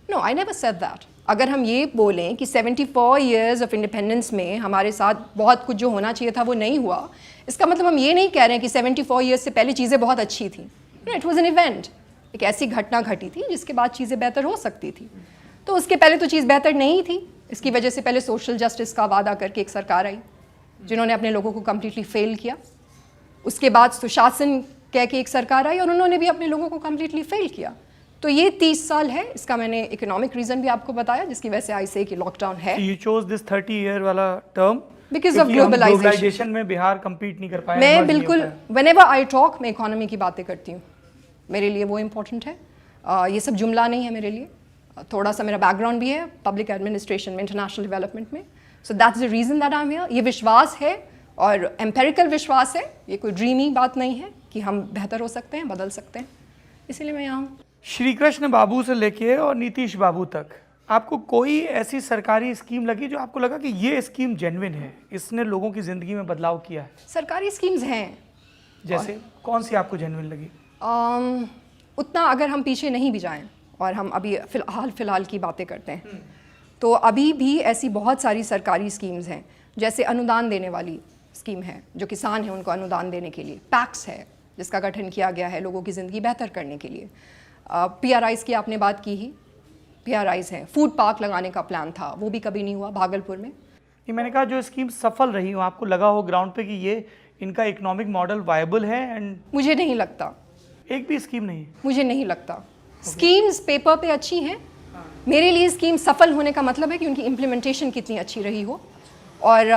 No, I never said that. अगर हम ये बोलें कि 74 ईयर्स ऑफ इंडिपेंडेंस में हमारे साथ बहुत कुछ जो होना चाहिए था वो नहीं हुआ, इसका मतलब हम ये नहीं कह रहे हैं कि 74 ईयर्स से पहले चीज़ें बहुत अच्छी थी। इट वॉज एन इवेंट, एक ऐसी घटना घटी थी जिसके बाद चीज़ें बेहतर हो सकती थी। तो उसके पहले तो चीज़ बेहतर नहीं थी। इसकी वजह से पहले सोशल जस्टिस का वादा करके एक सरकार आई जिन्होंने अपने लोगों को कम्प्लीटली फेल किया। उसके बाद सुशासन कह के एक सरकार आई और उन्होंने भी अपने लोगों को कम्प्लीटली फेल किया। तो ये 30 साल है। इसका मैंने इकोनॉमिक रीज़न भी आपको बताया जिसकी वजह से आई से कि लॉकडाउन है।
यू चोज दिस 30 ईयर वाला टर्म
बिकॉज ऑफ ग्लोबलाइजेशन
में बिहार compete नहीं कर पाया।
मैं बिल्कुल व्हेनेवर आई टॉक मैं इकोनॉमी की बातें करती हूँ। मेरे लिए वो इम्पोर्टेंट है। ये सब जुमला नहीं है मेरे लिए। थोड़ा सा मेरा बैकग्राउंड भी है पब्लिक एडमिनिस्ट्रेशन में, इंटरनेशनल डेवलपमेंट में। So that's the reason that I am here. ये विश्वास है और एम्पेरिकल विश्वास है, ये कोई ड्रीमी बात नहीं है कि हम बेहतर हो सकते हैं, बदल सकते हैं। इसीलिए मैं यहाँ हूँ।
श्री कृष्ण बाबू से लेके और नीतीश बाबू तक आपको कोई ऐसी सरकारी स्कीम लगी जो आपको लगा कि ये स्कीम जेन्युइन है, इसने लोगों की ज़िंदगी में बदलाव किया है?
सरकारी स्कीम्स हैं।
जैसे कौन सी आपको जेन्युइन लगी?
उतना अगर हम पीछे नहीं भी जाएं और हम अभी फ़िलहाल की बातें करते हैं तो अभी भी ऐसी बहुत सारी सरकारी स्कीम्स हैं। जैसे अनुदान देने वाली स्कीम है जो किसान हैं उनको अनुदान देने के लिए। पैक्स है जिसका गठन किया गया है लोगों की ज़िंदगी बेहतर करने के लिए। PRIs की आपने बात की ही, PRIs हैं। फूड पार्क लगाने का प्लान था, वो भी कभी नहीं हुआ भागलपुर में।
ये मैंने कहा जो स्कीम सफल रही हो, आपको लगा हो ग्राउंड पे कि ये इनका इकोनॉमिक मॉडल वायबल है? एंड
मुझे नहीं लगता,
एक भी स्कीम नहीं?
मुझे नहीं लगता। स्कीम्स पेपर पे अच्छी हैं। मेरे लिए स्कीम सफल होने का मतलब है कि उनकी इम्प्लीमेंटेशन कितनी अच्छी रही हो। और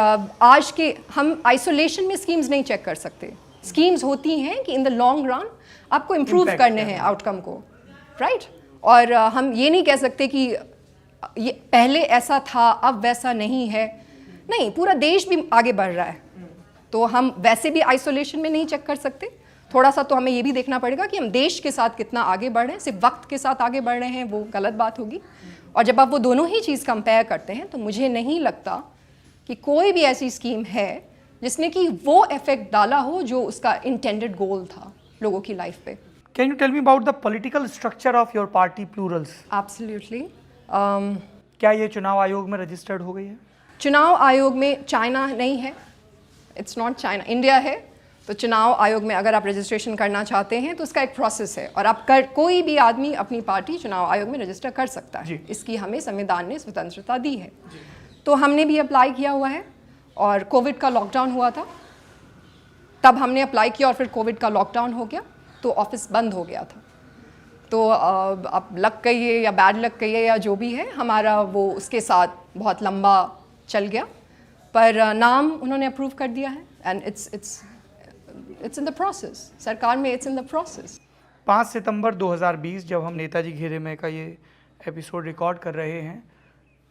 आज के हम आइसोलेशन में स्कीम्स नहीं चेक कर सकते। स्कीम्स होती हैं कि इन द लॉन्ग रन आपको इम्प्रूव करने हैं आउटकम को, राइट? और हम ये नहीं कह सकते कि ये पहले ऐसा था अब वैसा नहीं है। नहीं, पूरा देश भी आगे बढ़ रहा है तो हम वैसे भी आइसोलेशन में नहीं चेक कर सकते। थोड़ा सा तो हमें ये भी देखना पड़ेगा कि हम देश के साथ कितना आगे बढ़ रहे हैं। सिर्फ वक्त के साथ आगे बढ़ रहे हैं वो गलत बात होगी। और जब आप वो दोनों ही चीज़ कंपेयर करते हैं तो मुझे नहीं लगता कि कोई भी ऐसी स्कीम है जिसने कि वो इफेक्ट डाला हो जो उसका इंटेंडेड गोल था लोगों की लाइफ पे।
Can you tell me about the political structure of your party Plurals?
Absolutely.
क्या ये चुनाव आयोग में रजिस्टर्ड हो गई है?
चुनाव आयोग में चाइना नहीं है, इट्स नॉट चाइना, इंडिया है। तो चुनाव आयोग में अगर आप रजिस्ट्रेशन करना चाहते हैं तो उसका एक प्रोसेस है और आप कोई भी आदमी अपनी पार्टी चुनाव आयोग में रजिस्टर कर सकता है। इसकी हमें संविधान ने स्वतंत्रता दी है। तो हमने भी अप्लाई किया हुआ है और कोविड का लॉकडाउन हुआ था तब हमने अप्लाई किया और फिर कोविड का लॉकडाउन हो गया तो ऑफिस बंद हो गया था। तो अब लक कहिए या बैड लक कहिए या जो भी है, हमारा वो उसके साथ बहुत लंबा चल गया, पर नाम उन्होंने अप्रूव कर दिया है and it's in the process. सरकार में इट्स इन द प्रोसेस।
5 सितंबर 2020 जब हम नेताजी घेरे में का ये एपिसोड रिकॉर्ड कर रहे हैं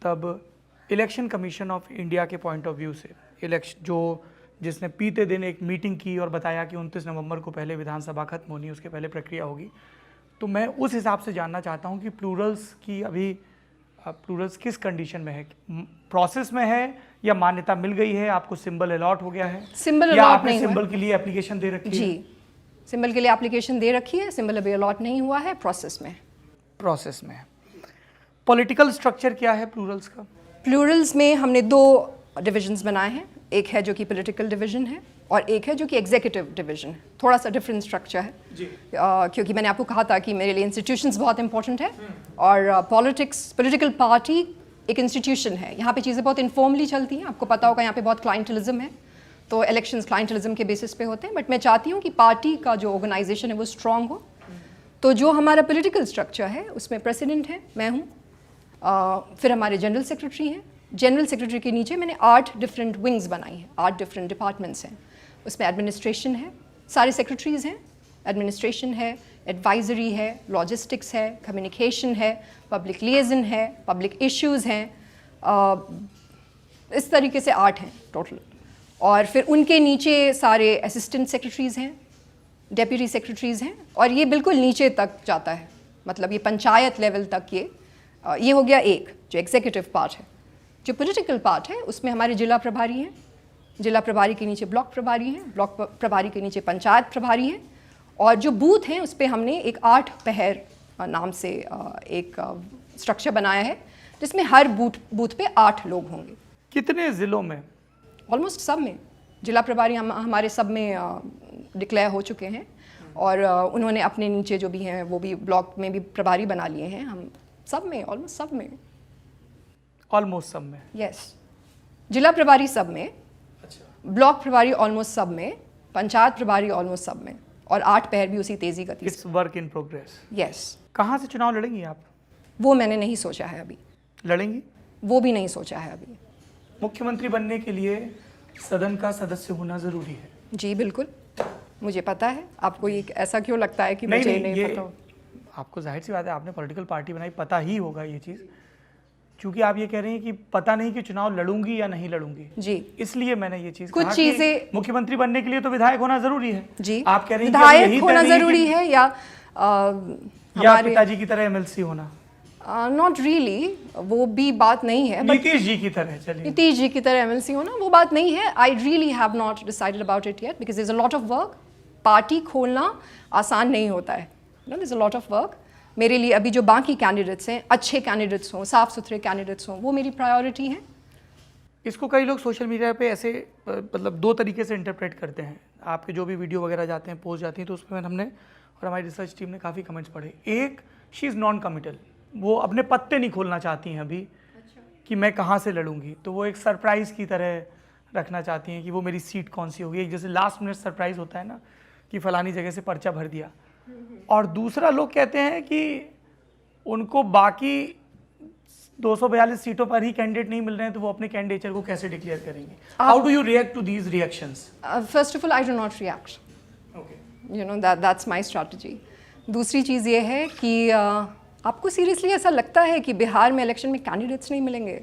तब इलेक्शन कमीशन ऑफ इंडिया के पॉइंट ऑफ व्यू से इलेक्शन जिसने बीते दिन एक मीटिंग की और बताया कि 29 नवंबर को पहले विधानसभा खत्म होनी है, उसके पहले प्रक्रिया होगी। तो मैं उस हिसाब से जानना चाहता हूं कि प्लूरल्स किस कंडीशन में है, प्रोसेस में है या मान्यता मिल गई है, आपको सिंबल अलॉट हो गया है?
सिंबल
या
अलॉट
आपने
नहीं
सिंबल के लिए एप्लीकेशन दे रखी है?
जी, सिंबल के लिए एप्लीकेशन दे रखी है, सिंबल अभी अलॉट नहीं हुआ है, प्रोसेस में। पॉलिटिकल स्ट्रक्चर क्या है प्लूरल्स का? प्लूरल्स में हमने 2 डिविजन्स बनाए हैं, एक है जो कि पॉलिटिकल डिवीजन है और एक है जो कि एग्जीक्यूटिव डिवीजन है। थोड़ा सा डिफरेंट स्ट्रक्चर है जी। क्योंकि मैंने आपको कहा था कि मेरे लिए इंस्टीट्यूशंस बहुत इंपॉर्टेंट है और पॉलिटिकल पार्टी एक इंस्टीट्यूशन है। यहाँ पे चीज़ें बहुत इनफॉर्मली चलती हैं, आपको पता होगा यहाँ पे बहुत क्लाइंटलिज्म है, तो इलेक्शंस क्लाइंटलिज्म के बेसिस पे होते हैं। बट मैं चाहती हूँ कि पार्टी का जो ऑर्गेनाइजेशन है वो स्ट्रॉन्ग हो। तो जो हमारा पॉलिटिकल स्ट्रक्चर है उसमें प्रेसिडेंट है, मैं हूँ, फिर हमारे जनरल सेक्रेटरी हैं। जनरल सेक्रेटरी के नीचे मैंने 8 डिफरेंट विंग्स बनाई हैं, 8 डिफरेंट डिपार्टमेंट्स हैं। उसमें एडमिनिस्ट्रेशन है, सारे सेक्रेटरीज हैं, एडमिनिस्ट्रेशन है, एडवाइजरी है, लॉजिस्टिक्स है, कम्युनिकेशन है, पब्लिक लिएजन है, पब्लिक इश्यूज़ हैं, इस तरीके से 8 हैं टोटल। और फिर उनके नीचे सारे असिस्टेंट सेक्रेटरीज़ हैं, डेप्यूटी सेक्रेटरीज़ हैं और ये बिल्कुल नीचे तक जाता है, मतलब ये पंचायत लेवल तक ये हो गया एक जो एग्जीक्यूटिव पार्ट है। जो पॉलिटिकल पार्ट है उसमें हमारे जिला प्रभारी हैं, जिला प्रभारी के नीचे ब्लॉक प्रभारी हैं, ब्लॉक प्रभारी के नीचे पंचायत प्रभारी हैं और जो बूथ हैं उस पर हमने एक 8 पहर नाम से एक स्ट्रक्चर बनाया है जिसमें हर बूथ पे 8 लोग होंगे।
कितने ज़िलों में?
ऑलमोस्ट सब में जिला प्रभारी हमारे सब में डिक्लेयर हो चुके हैं और उन्होंने अपने नीचे जो भी हैं वो भी ब्लॉक में भी प्रभारी बना लिए हैं। हम सब में, ऑलमोस्ट सब में यस। जिला प्रभारी सब में, ब्लॉक प्रभारी ऑलमोस्ट सब में, पंचायत प्रभारी ऑलमोस्ट सब में और 8 पहर भी उसी तेजी गति से।
It's work in progress.
Yes.
कहाँ से चुनाव लड़ेंगी आप?
वो मैंने नहीं सोचा है अभी।
लड़ेंगी?
वो भी नहीं सोचा है अभी।
मुख्यमंत्री बनने के लिए सदन का सदस्य होना जरूरी है? जी
बिल्कुल, मुझे पता है। आपको ये ऐसा क्यों लगता है कि मुझे नहीं पता हो?
आपको जाहिर सी बात है, आपने पॉलिटिकल पार्टी बनाई, पता ही होगा ये चीज़। क्योंकि आप ये कह रहे हैं कि पता नहीं कि चुनाव लड़ूंगी या नहीं लड़ूंगी जी, इसलिए मैंने ये चीज़
कुछ चीज़ें,
मुख्यमंत्री बनने के लिए तो विधायक होना जरूरी है जी। आप कह रहे हैं
विधायक होना जरूरी है या
पिताजी की तरह एमएलसी होना?
नॉट रियली, वो भी बात नहीं है।
नीतीश जी की तरह, चलिए
नीतीश जी की तरह एमएलसी होना वो बात नहीं है। I really have not decided about it yet because there is a lot of work. Party खोलना आसान नहीं होता है, there is a lot of work. मेरे लिए अभी जो बाकी कैंडिडेट्स हैं, अच्छे कैंडिडेट्स हों, साफ सुथरे कैंडिडेट्स हों, वो मेरी प्रायोरिटी है।
इसको कई लोग सोशल मीडिया पे ऐसे मतलब 2 तरीके से इंटरप्रेट करते हैं। आपके जो भी वीडियो वगैरह जाते हैं, पोस्ट जाती हैं, तो उसमें हमने और हमारी रिसर्च टीम ने काफ़ी कमेंट्स पढ़े। एक, शी इज़ नॉन कमिटल, वो अपने पत्ते नहीं खोलना चाहती हैं अभी कि मैं कहाँ से लड़ूंगी, तो वो एक सरप्राइज़ की तरह रखना चाहती हैं कि वो मेरी सीट कौन सी होगी। एक जैसे लास्ट मिनट सरप्राइज़ होता है ना कि फ़लानी जगह से पर्चा भर दिया। और दूसरा, लोग कहते हैं कि उनको बाकी 242 सीटों पर ही कैंडिडेट नहीं मिल रहे हैं, तो वो अपने कैंडिडेचर को कैसे डिक्लेयर करेंगे? How do you react to these reactions?
First of all, I do not react, you know, that's my strategy. दूसरी चीज़ ये है कि आपको सीरियसली ऐसा लगता है कि बिहार में इलेक्शन में कैंडिडेट्स नहीं मिलेंगे?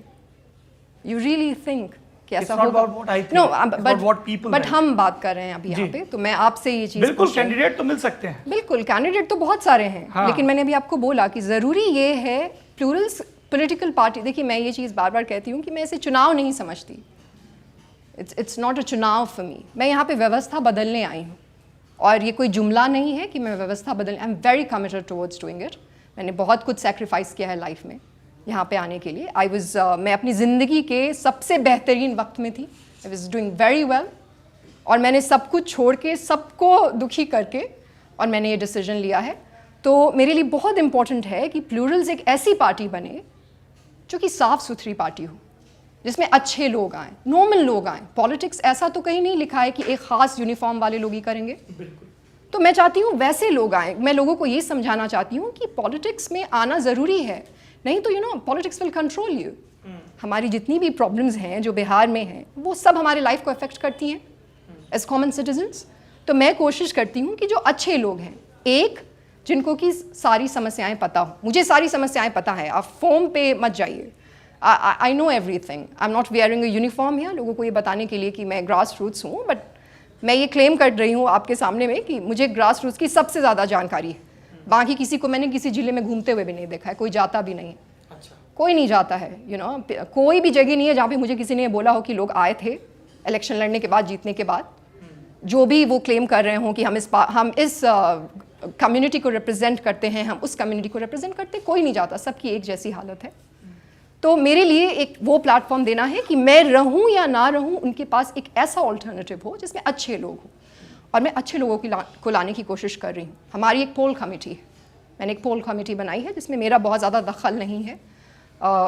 यू रियली थिंक कि ऐसा
It's not
होगा।
about what I think,
No,
it's about what people
but
write.
हम बात कर रहे हैं अभी यहाँ पे, तो मैं आपसे ये चीज़
बिल्कुल,
पूछ रही हूँ।
कैंडिडेट तो मिल सकते हैं।
बिल्कुल, कैंडिडेट तो बहुत सारे हैं,
हाँ।
लेकिन मैंने अभी आपको बोला कि ज़रूरी ये है प्लूरल्स पॉलिटिकल पार्टी। देखिए, मैं ये चीज़ बार बार कहती हूँ कि मैं इसे चुनाव नहीं समझती। इट्स नॉट अ चुनाव फॉर मी। मैं यहाँ पे व्यवस्था बदलने आई हूँ, और ये कोई जुमला नहीं है कि मैं व्यवस्था बदलने। I am very committed towards doing it. मैंने बहुत कुछ सेक्रीफाइस किया है लाइफ में यहाँ पे आने के लिए। मैं अपनी ज़िंदगी के सबसे बेहतरीन वक्त में थी। I was doing very well, और मैंने सब कुछ छोड़ के, सबको दुखी करके, और मैंने ये डिसीजन लिया है। तो मेरे लिए बहुत इंपॉर्टेंट है कि प्लूरल्स एक ऐसी पार्टी बने जो कि साफ़ सुथरी पार्टी हो, जिसमें अच्छे लोग आएँ, नॉर्मल लोग आएँ। पॉलिटिक्स ऐसा तो कहीं नहीं लिखा है कि एक ख़ास यूनिफॉर्म वाले लोग ही करेंगे। तो मैं चाहती हूँ वैसे लोग आएँ। मैं लोगों को ये समझाना चाहती हूँ कि पॉलिटिक्स में आना ज़रूरी है, नहीं तो पॉलिटिक्स विल कंट्रोल यू। हमारी जितनी भी प्रॉब्लम्स हैं जो बिहार में हैं, वो सब हमारे लाइफ को अफेक्ट करती हैं एज कॉमन सिटीजन्स। तो मैं कोशिश करती हूँ कि जो अच्छे लोग हैं, एक जिनको कि सारी समस्याएं पता हो। मुझे सारी समस्याएं पता है, आप फॉर्म पे मत जाइए। I know everything. I am not wearing a uniform here लोगों को ये बताने के लिए कि मैं ग्रास रूट्स हूँ, बट मैं ये क्लेम कर रही हूँ आपके सामने में कि मुझे ग्रास रूट्स की सबसे ज़्यादा जानकारी है। बाकी किसी को मैंने किसी ज़िले में घूमते हुए भी नहीं देखा है, कोई जाता भी नहीं है।
अच्छा।
कोई नहीं जाता है, कोई भी जगह नहीं है जहाँ पे मुझे किसी ने बोला हो कि लोग आए थे इलेक्शन लड़ने के बाद, जीतने के बाद, जो भी वो क्लेम कर रहे हों कि हम इस कम्युनिटी को रिप्रेजेंट करते हैं, हम उस कम्युनिटी को रिप्रेजेंट करते हैं। कोई नहीं जाता, सबकी एक जैसी हालत है। तो मेरे लिए एक वो प्लेटफॉर्म देना है कि मैं रहूं या ना रहूं, उनके पास एक ऐसा ऑल्टरनेटिव हो जिसमें अच्छे लोग हों, और मैं अच्छे लोगों को लाने की कोशिश कर रही हूँ। हमारी एक पोल कमेटी है, मैंने एक पोल कमेटी बनाई है जिसमें मेरा बहुत ज़्यादा दखल नहीं है।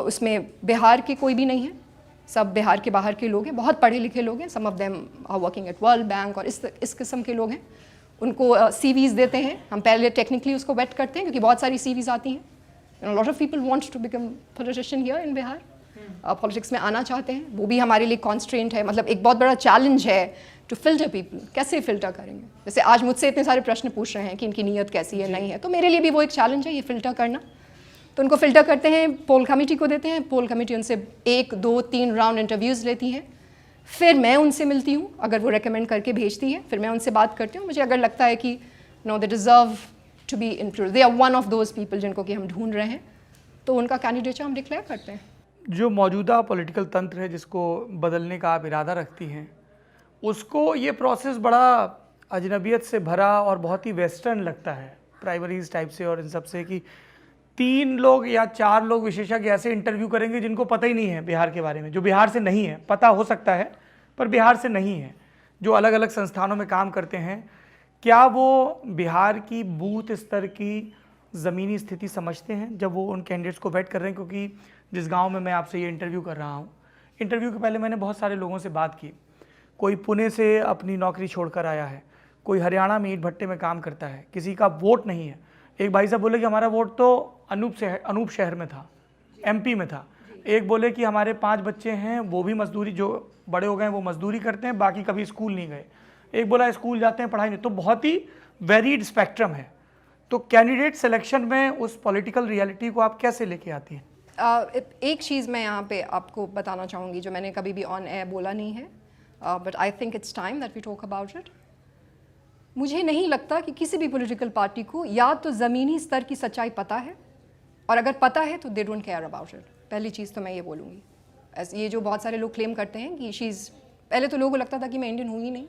उसमें बिहार के कोई भी नहीं है, सब बिहार के बाहर के लोग हैं, बहुत पढ़े लिखे लोग हैं। Some of them are working at World Bank और इस किस्म के लोग हैं। उनको CVs देते हैं, हम पहले टेक्निकली उसको वेट करते हैं, क्योंकि बहुत सारी CVs आती हैं। Lot of people want to become politician here in Bihar, politics में आना चाहते हैं। वो भी हमारे लिए कॉन्स्ट्रेंट है, मतलब एक बहुत बड़ा चैलेंज है टू फिल्टर पीपल। कैसे फिल्टर करेंगे? जैसे आज मुझसे इतने सारे प्रश्न पूछ रहे हैं कि इनकी नीयत कैसी है, नहीं है, तो मेरे लिए भी वो एक चैलेंज है ये फिल्टर करना। तो उनको फिल्टर करते हैं, पोल कमेटी को देते हैं, पोल कमेटी उनसे 1, 2, 3 राउंड इंटरव्यूज़ लेती हैं, फिर मैं उनसे मिलती हूँ, अगर वो रेकमेंड करके भेजती है, फिर मैं उनसे बात करती हूँ। मुझे अगर लगता है कि no they deserve to be included, they are one of those people जिनको कि हम ढूंढ रहे हैं, तो उनका कैंडिडेचर हम डिक्लेयर करते हैं।
जो मौजूदा पॉलिटिकल तंत्र है जिसको बदलने का आप इरादा रखती हैं, उसको ये प्रोसेस बड़ा अजनबियत से भरा और बहुत ही वेस्टर्न लगता है, प्राइमरीज टाइप से और इन सब से, कि 3 लोग या 4 लोग विशेषज्ञ ऐसे इंटरव्यू करेंगे जिनको पता ही नहीं है बिहार के बारे में, जो बिहार से नहीं है, पता हो सकता है पर बिहार से नहीं है, जो अलग अलग संस्थानों में काम करते हैं। क्या वो बिहार की बूथ स्तर की ज़मीनी स्थिति समझते हैं जब वो उन कैंडिडेट्स को वेट कर रहे हैं? क्योंकि जिस गांव में मैं आपसे ये इंटरव्यू कर रहा हूँ, इंटरव्यू के पहले मैंने बहुत सारे लोगों से बात की। कोई पुणे से अपनी नौकरी छोड़कर आया है, कोई हरियाणा में ईंट भट्टे में काम करता है, किसी का वोट नहीं है। एक भाई साहब बोले कि हमारा वोट तो अनूप शहर में था, MP में था। एक बोले कि हमारे 5 बच्चे हैं, वो भी मजदूरी, जो बड़े हो गए हैं वो मजदूरी करते हैं, बाकी कभी स्कूल नहीं गए। एक बोला स्कूल जाते हैं, पढ़ाई नहीं। तो बहुत ही वेरीड स्पेक्ट्रम है। तो कैंडिडेट सिलेक्शन में उस पॉलिटिकल रियलिटी को आप कैसे लेके आती हैं?
एक चीज़ मैं यहाँ पे आपको बताना चाहूँगी जो मैंने कभी भी ऑन एयर बोला नहीं है, but I think it's time that we talk about it. मुझे नहीं लगता कि किसी भी पॉलिटिकल पार्टी को या तो ज़मीनी स्तर की सच्चाई पता है, और अगर पता है तो they don't care about it. पहली चीज़ तो मैं ये बोलूँगी। ऐसे ये जो बहुत सारे लोग क्लेम करते हैं कि पहले तो लोगों को लगता था कि मैं इंडियन हूँ ही नहीं,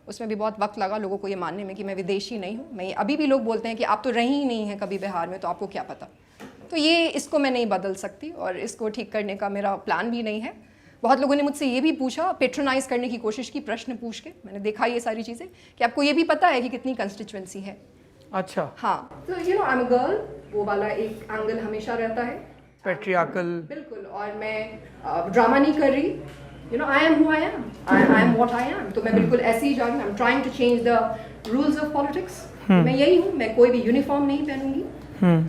उसमें भी बहुत वक्त लगा लोगों को ये मानने में कि मैं विदेशी नहीं हूँ। मैं अभी भी लोग बोलते हैं कि आप तो रही ही नहीं हैं कभी बिहार में, तो आपको क्या पता। तो इसको मैं नहीं बदल सकती, और इसको ठीक करने का मेरा प्लान भी नहीं है। बहुत लोगों ने मुझसे ये भी पूछा, पेट्रोनाइज करने की कोशिश की प्रश्न पूछ के। मैंने देखा ये सारी चीज़ें कि आपको ये भी पता है कि कितनी कंस्टिट्यूएंसी है।
अच्छा,
हाँ, तो आई एम अ गर्ल, वो वाला एक एंगल हमेशा रहता है,
पैट्रियार्कल।
बिल्कुल। और मैं ड्रामा नहीं कर रही, I am who I am, I am what I am. तो मैं बिल्कुल ऐसे ही जा रही हूँ। I am trying to change the rules of politics. मैं यही हूँ, मैं कोई भी यूनिफॉर्म नहीं पहनूंगी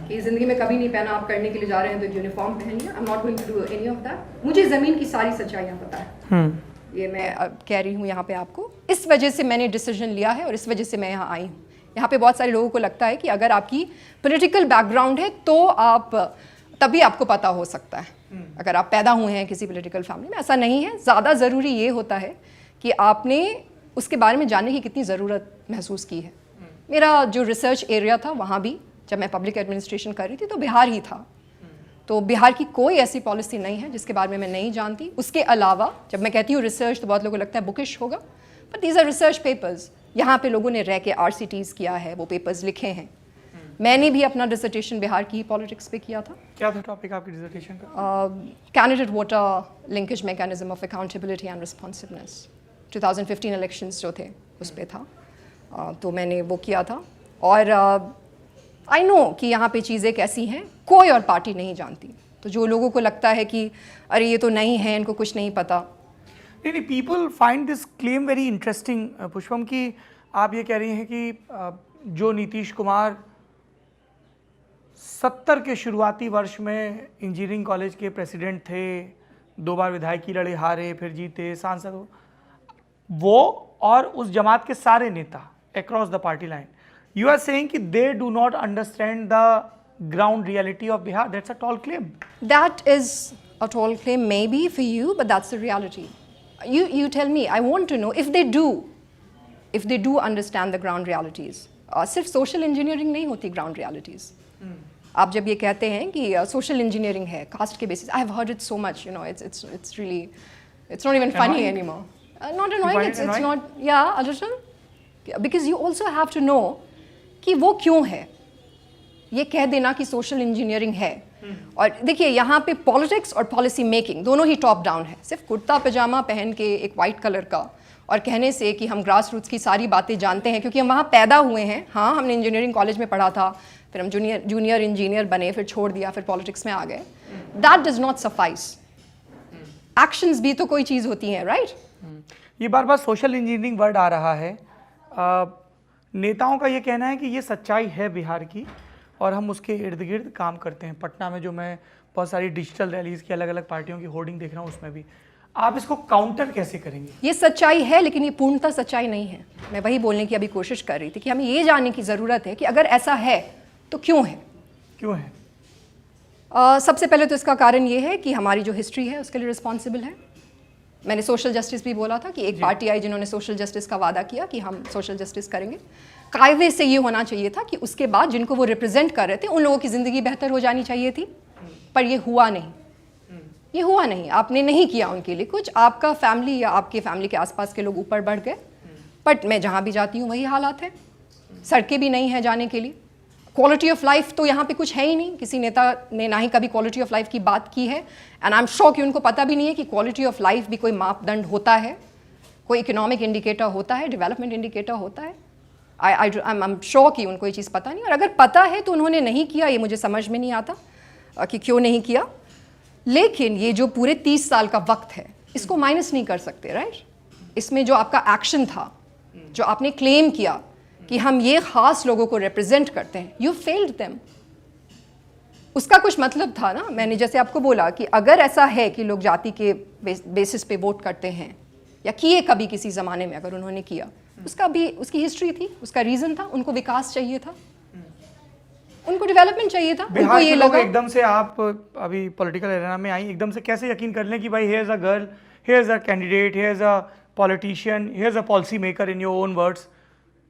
कि ज़िंदगी में कभी नहीं पहना। आप करने के लिए जा रहे हैं तो एक यूनिफॉर्म पहनिए। I am not going to do any of that. मुझे ज़मीन की सारी सच्चाइयाँ पता है। ये मैं कह रही हूँ यहाँ पे आपको। इस वजह से मैंने डिसीजन लिया है और इस वजह से मैं यहाँ आई हूँ। यहाँ पे बहुत सारे लोगों को लगता है कि अगर आपकी पॉलिटिकल बैकग्राउंड है तो आप तभी आपको पता हो सकता है अगर आप पैदा हुए हैं किसी पॉलिटिकल फैमिली में। ऐसा नहीं है, ज़्यादा ज़रूरी ये होता है कि आपने उसके बारे में जानने की कितनी ज़रूरत महसूस की है। मेरा जो रिसर्च एरिया था वहाँ भी जब मैं पब्लिक एडमिनिस्ट्रेशन कर रही थी तो बिहार ही था। तो बिहार की कोई ऐसी पॉलिसी नहीं है जिसके बारे में मैं नहीं जानती। उसके अलावा जब मैं कहती हूँ रिसर्च तो बहुत लोगों को लगता है बुकिश होगा, but these are research papers. यहाँ पे लोगों ने रह के RCTs किया है, वो पेपर्स लिखे हैं। मैंने भी अपना डिसर्टेशन बिहार की पॉलिटिक्स पे किया था।
क्या था टॉपिक आपकी डिसर्टेशन का?
Candidate voter linkage mechanism of accountability and responsiveness. 2015 elections जो थे उस पे था। तो मैंने वो किया था। और आई नो कि यहाँ पे चीज़ें कैसी हैं, कोई और पार्टी नहीं जानती। तो जो लोगों को लगता है कि अरे ये तो नहीं है, इनको कुछ नहीं पता।
नहीं, people find this claim very interesting Pushpam, कि आप ये कह रही हैं कि जो नीतीश कुमार 70 के शुरुआती वर्ष में इंजीनियरिंग कॉलेज के प्रेसिडेंट थे, 2 बार विधायकी लड़े, हारे, फिर जीते, सांसद हो, वो और उस जमात के सारे नेता across the party line, you are saying कि they do not understand the ground reality of Bihar. That's a tall claim.
That is a tall claim maybe for you, but that's the reality. You tell me, I want to know if they do understand the ground realities. सिर्फ social engineering नहीं होती ground realities. आप जब ये कहते हैं कि social engineering है caste के basis, I have heard it so much, you know, it's really, it's not even funny anymore. Not annoying, it's not, yeah, a little. Because you also have to know कि वो क्यों है। ये कह देना कि सोशल इंजीनियरिंग है, और देखिए यहाँ पे पॉलिटिक्स और पॉलिसी मेकिंग दोनों ही टॉप डाउन है। सिर्फ कुर्ता पजामा पहन के एक वाइट कलर का और कहने से कि हम ग्रास रूट्स की सारी बातें जानते हैं क्योंकि हम वहाँ पैदा हुए हैं। हाँ, हमने इंजीनियरिंग कॉलेज में पढ़ा था, फिर हम जूनियर इंजीनियर बने, फिर छोड़ दिया, फिर पॉलिटिक्स में आ गए। That does not suffice. Actions भी तो कोई चीज़ होती हैं, राइट?
ये बार बार सोशल इंजीनियरिंग वर्ड आ रहा है। नेताओं का ये कहना है कि ये सच्चाई है बिहार की और हम उसके इर्द गिर्द काम करते हैं। पटना में जो मैं बहुत सारी डिजिटल रैलीज की अलग अलग पार्टियों की होर्डिंग देख रहा हूँ, उसमें भी आप इसको काउंटर कैसे करेंगे?
ये सच्चाई है, लेकिन ये पूर्णतः सच्चाई नहीं है। मैं वही बोलने की अभी कोशिश कर रही थी कि हमें ये जानने की ज़रूरत है कि अगर ऐसा है तो क्यों है।
क्यों है?
सबसे पहले तो इसका कारण ये है कि हमारी जो हिस्ट्री है उसके लिए रिस्पॉन्सिबल है। मैंने सोशल जस्टिस भी बोला था कि एक पार्टी आई जिन्होंने सोशल जस्टिस का वादा किया कि हम सोशल जस्टिस करेंगे। कायदे से ये होना चाहिए था कि उसके बाद जिनको वो रिप्रेजेंट कर रहे थे उन लोगों की ज़िंदगी बेहतर हो जानी चाहिए थी, पर ये हुआ नहीं। ये हुआ नहीं, आपने नहीं किया उनके लिए कुछ। आपका फैमिली या आपके फैमिली के आसपास के लोग ऊपर बढ़ गए, बट मैं जहाँ भी जाती हूँ वही हालात है। सड़कें भी नहीं हैं जाने के लिए। क्वालिटी ऑफ लाइफ तो यहाँ पे कुछ है ही नहीं। किसी नेता ने ना ही कभी क्वालिटी ऑफ लाइफ की बात की है, एंड आई एम श्योर कि उनको पता भी नहीं है कि क्वालिटी ऑफ लाइफ भी कोई मापदंड होता है, कोई इकोनॉमिक इंडिकेटर होता है, डेवलपमेंट इंडिकेटर होता है। आई एम श्योर कि उनको ये चीज़ पता नहीं, और अगर पता है तो उन्होंने नहीं किया। ये मुझे समझ में नहीं आता कि क्यों नहीं किया। लेकिन ये जो पूरे 30 साल का वक्त है, इसको माइनस नहीं कर सकते, राइट? इसमें जो आपका एक्शन था, जो आपने क्लेम किया कि हम ये खास लोगों को रिप्रेजेंट करते हैं, यू फेल्ड देम। उसका कुछ मतलब था ना। मैंने जैसे आपको बोला कि अगर ऐसा है कि लोग जाति के बेसिस पे वोट करते हैं, या किए कभी किसी ज़माने में, अगर उन्होंने किया, उसका भी उसकी हिस्ट्री थी, उसका रीज़न था। उनको विकास चाहिए था, उनको डेवलपमेंट चाहिए था। उनको ये लगा
एकदम से आप अभी पॉलिटिकल एरिना में आई, एकदम से कैसे यकीन कर लें कि भाई here is a girl, here is a candidate, here is a politician, here is a policy maker in your own words,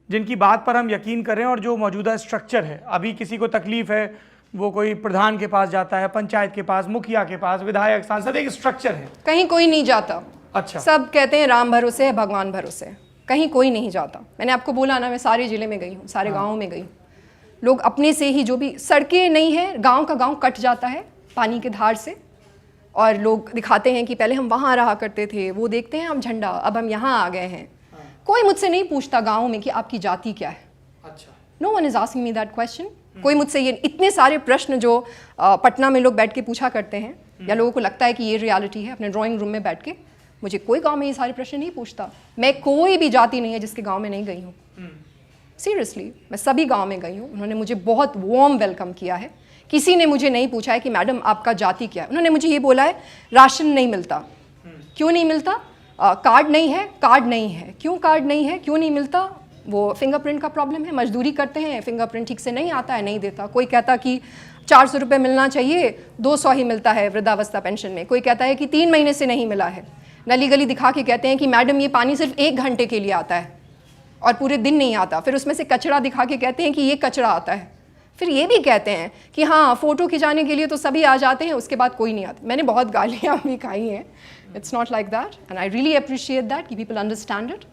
जिनकी बात पर हम यकीन करें, और जो मौजूदा स्ट्रक्चर है, अभी किसी को तकलीफ है वो कोई प्रधान के पास जाता है, पंचायत के पास, मुखिया के पास, विधायक, सांसद, एक स्ट्रक्चर है।
कहीं कोई नहीं जाता।
अच्छा,
सब कहते हैं राम भरोसे है, भगवान भरोसे है, कहीं कोई नहीं जाता। मैंने आपको बोला ना, मैं सारे जिले में गई हूँ, सारे गाँव में गई हूँ। लोग अपने से ही, जो भी सड़कें नहीं है, गांव का गांव कट जाता है पानी के धार से, और लोग दिखाते हैं कि पहले हम वहाँ रहा करते थे, वो देखते हैं हम झंडा, अब हम यहाँ आ गए हैं। कोई मुझसे नहीं पूछता गांव में कि आपकी जाति क्या है।
अच्छा,
no one is asking me that question. कोई मुझसे ये इतने सारे प्रश्न जो पटना में लोग बैठ के पूछा करते हैं, या लोगों को लगता है कि ये रियलिटी है अपने ड्राइंग रूम में बैठ के, मुझे कोई गाँव में ये सारे प्रश्न नहीं पूछता। मैं कोई भी जाति नहीं है जिसके गाँव में नहीं गई हूँ। सीरियसली, मैं सभी गांव में गई हूँ। उन्होंने मुझे बहुत वार्म वेलकम किया है। किसी ने मुझे नहीं पूछा है कि मैडम आपका जाति क्या है। उन्होंने मुझे ये बोला है राशन नहीं मिलता। क्यों नहीं मिलता? कार्ड नहीं है, कार्ड नहीं है। क्यों कार्ड नहीं है, क्यों नहीं मिलता? वो फिंगरप्रिंट का प्रॉब्लम है, मजदूरी करते हैं, फिंगरप्रिंट ठीक से नहीं आता है, नहीं देता। कोई कहता कि 400 रुपये मिलना चाहिए, 200 ही मिलता है वृद्धावस्था पेंशन में। कोई कहता है कि 3 महीने से नहीं मिला है। नली गली दिखा के कहते हैं कि मैडम ये पानी सिर्फ 1 घंटे के लिए आता है और पूरे दिन नहीं आता। फिर उसमें से कचरा दिखा के कहते हैं कि ये कचरा आता है। फिर ये भी कहते हैं कि हाँ फ़ोटो खिंचाने के लिए तो सभी आ जाते हैं, उसके बाद कोई नहीं आता। मैंने बहुत गालियाँ भी खाई हैं, it's not like that and I really appreciate that कि पीपल अंडरस्टैंड इट।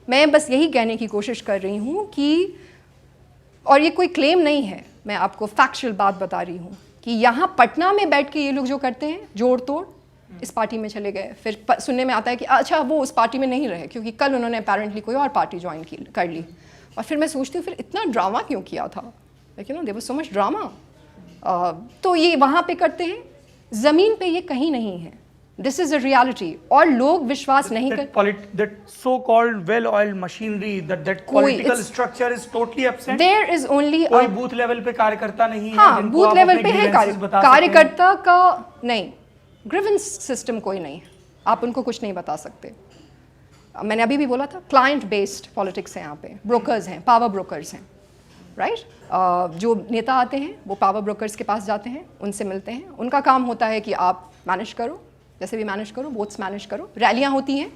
मैं बस यही कहने की कोशिश कर रही हूँ कि, और ये कोई क्लेम नहीं है, मैं आपको फैक्चुअल बात बता रही हूँ कि यहाँ पटना में बैठ के ये लोग जो करते हैं जोड़ तोड़, इस पार्टी में चले गए, फिर सुनने में आता है कि अच्छा वो उस पार्टी में नहीं रहे क्योंकि कल उन्होंने अपेरेंटली कोई और पार्टी ज्वाइन कर ली। और फिर मैं सोचती हूँ फिर इतना ड्रामा क्यों किया था, like you know there was so much drama. तो ये वहाँ पे करते हैं, ज़मीन पे ये कहीं नहीं है। दिस इज अ रियलिटी और लोग विश्वास नहीं कर।
That so-called well-oiled machinery, that political structure is totally absent.
There is only
कोई बूथ लेवल पे कार्यकर्ता नहीं है
हाँ
जिनको
बूथ
आप
लेवल
अपने
पे है
grievances बता सकते हैं।
कार्यकर्ता का नहीं, ग्रीवेंस सिस्टम कोई नहीं है, आप उनको कुछ नहीं बता सकते। मैंने अभी भी बोला था क्लाइंट बेस्ड पॉलिटिक्स है यहाँ पे, ब्रोकर्स हैं, पावर ब्रोकर्स हैं, राइट। जो नेता आते हैं वो पावर ब्रोकर्स के पास जाते हैं, उनसे मिलते हैं, उनका काम होता है कि आप मैनेज करो, जैसे भी मैनेज करो, वोट्स मैनेज करो। रैलियाँ होती हैं,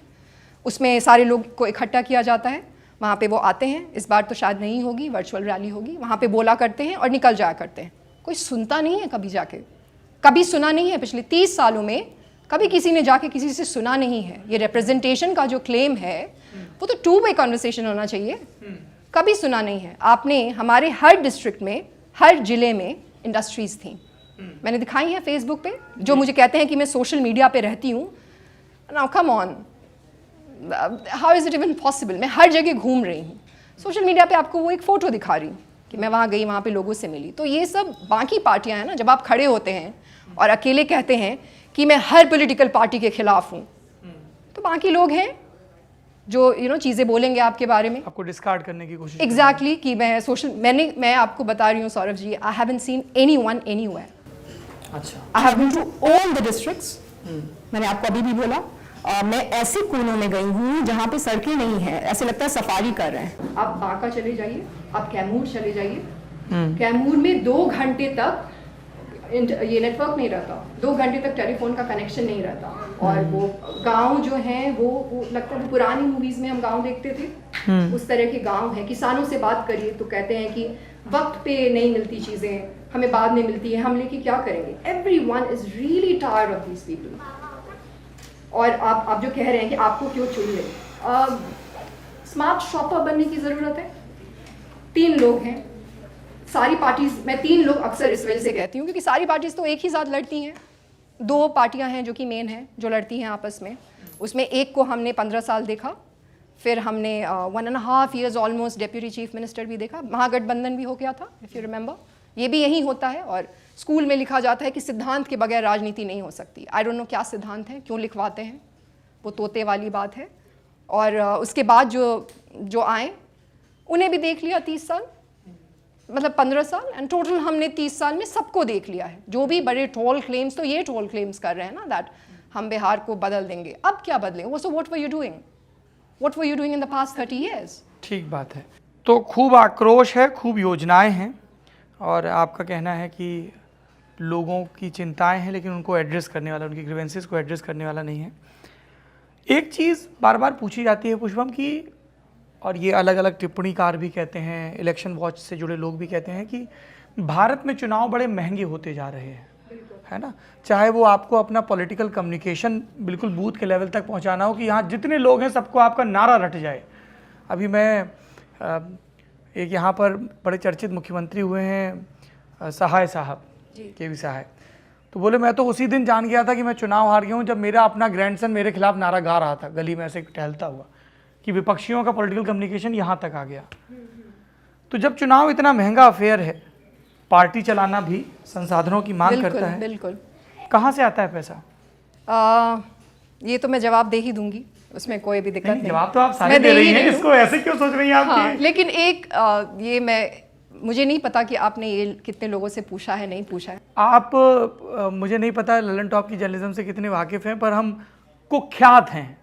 उसमें सारे लोग को इकट्ठा किया जाता है, वहाँ पे वो आते हैं। इस बार तो शायद नहीं होगी, वर्चुअल रैली होगी, वहाँ पे बोला करते हैं और निकल जाया करते हैं। कोई सुनता नहीं है कभी जाके, कभी सुना नहीं है। पिछले 30 सालों में कभी किसी ने जाके किसी से सुना नहीं है। ये रिप्रेजेंटेशन का जो क्लेम है वो तो 2-way कॉन्वर्सेशन होना चाहिए, कभी सुना नहीं है आपने। हमारे हर डिस्ट्रिक्ट में, हर जिले में इंडस्ट्रीज़ थी, मैंने दिखाई है फेसबुक पे। जो मुझे कहते हैं कि मैं सोशल मीडिया पे रहती हूँ, now come on, how is it even possible? मैं हर जगह घूम रही हूँ, सोशल मीडिया पे आपको वो एक फ़ोटो दिखा रही हूँ कि मैं वहाँ गई, वहाँ पे लोगों से मिली। तो ये सब बाकी पार्टियाँ हैं ना, जब आप खड़े होते हैं और अकेले कहते हैं कि मैं हर पॉलिटिकल पार्टी के खिलाफ हूँ, तो बाकी लोग हैं जो यू नो चीज़ें बोलेंगे आपके बारे में,
आपको डिस्कार्ड करने की कोशिश।
एग्जैक्टली कि मैं आपको बता रही हूँ Saurabh ji, I haven't seen anyone anywhere.
अच्छा,
I have been to all the districts. मैंने आपको अभी भी बोला, मैं ऐसे कोनों में गई हूँ जहाँ पे सड़कें नहीं हैं, ऐसे लगता है सफारी कर रहे हैं। आप बांका चले जाइए, आप कैमूर चले जाइए, कैमूर में 2 घंटे तक ये नेटवर्क नहीं रहता, 2 घंटे तक टेलीफोन का कनेक्शन नहीं रहता। और वो गांव जो हैं वो लगता है पुरानी मूवीज में हम गांव देखते थे, उस तरह के गांव हैं। किसानों से बात करिए तो कहते हैं कि वक्त पे नहीं मिलती चीज़ें, हमें बाद में मिलती है, हम लेके क्या करेंगे? Everyone is really tired of these people. और आप जो कह रहे हैं कि आपको क्यों चुन ले, स्मार्ट शॉपर बनने की ज़रूरत है। 3 लोग हैं, सारी पार्टीज, मैं 3 लोग अक्सर इस वजह से कहती हूँ क्योंकि सारी पार्टीज तो एक ही साथ लड़ती हैं। 2 पार्टियाँ हैं जो कि मेन हैं, जो लड़ती हैं आपस में। उसमें एक को हमने 15 साल देखा, फिर हमने 1.5 years almost deputy chief minister भी देखा, महागठबंधन भी हो गया था, इफ़ यू रिमेंबर। ये भी यही होता है और स्कूल में लिखा जाता है कि सिद्धांत के बगैर राजनीति नहीं हो सकती। आई डोंट नो क्या सिद्धांत है, क्यों लिखवाते हैं, वो तोते वाली बात है। और उसके बाद जो आए उन्हें भी देख लिया 30 साल, मतलब 15 साल, एंड टोटल हमने 30 साल में सबको देख लिया है। जो भी बड़े टॉल क्लेम्स, तो ये टॉल क्लेम्स कर रहे हैं ना दैट हम बिहार को बदल देंगे। अब क्या बदलेंगे? So what were you doing, what were you doing in the past 30 years?
ठीक बात है। तो खूब आक्रोश है, खूब योजनाएं हैं और आपका कहना है कि लोगों की चिंताएं हैं लेकिन उनको एड्रेस करने वाला, उनकी ग्रीवेंसेस को एड्रेस करने वाला नहीं है। एक चीज़ बार बार पूछी जाती है पुष्पम की, और ये अलग अलग टिप्पणीकार भी कहते हैं, इलेक्शन वॉच से जुड़े लोग भी कहते हैं कि भारत में चुनाव बड़े महंगे होते जा रहे हैं, है ना। चाहे वो आपको अपना पॉलिटिकल कम्युनिकेशन बिल्कुल बूथ के लेवल तक पहुंचाना हो कि यहाँ जितने लोग हैं सबको आपका नारा रट जाए। अभी मैं एक यहाँ पर बड़े चर्चित मुख्यमंत्री हुए हैं सहाय साहब, केवी सहाय, तो बोले मैं तो उसी दिन जान गया था कि मैं चुनाव हार गया हूँ जब मेरा अपना ग्रैंडसन मेरे खिलाफ नारा गा रहा था गली में ऐसे टहलता हुआ, कि विपक्षियों का पॉलिटिकल कम्युनिकेशन यहाँ तक आ गया। तो जब चुनाव इतना महंगा अफेयर है, पार्टी चलाना भी संसाधनों की मांग करता है,
बिल्कुल।
कहाँ से आता है पैसा?
ये तो मैं जवाब दे ही दूंगी, उसमें कोई भी दिक्कत नहीं।
जवाब तो आप सारे दे रही हैं, इसको ऐसे क्यों सोच रही हैं आप?
हाँ, लेकिन एक ये मुझे नहीं पता कि आपने ये कितने लोगों से पूछा है, नहीं पूछा है। आप
मुझे नहीं पता ललन टॉप की जर्नलिज्म से कितने वाकिफ हैं, पर हम कुख्यात हैं।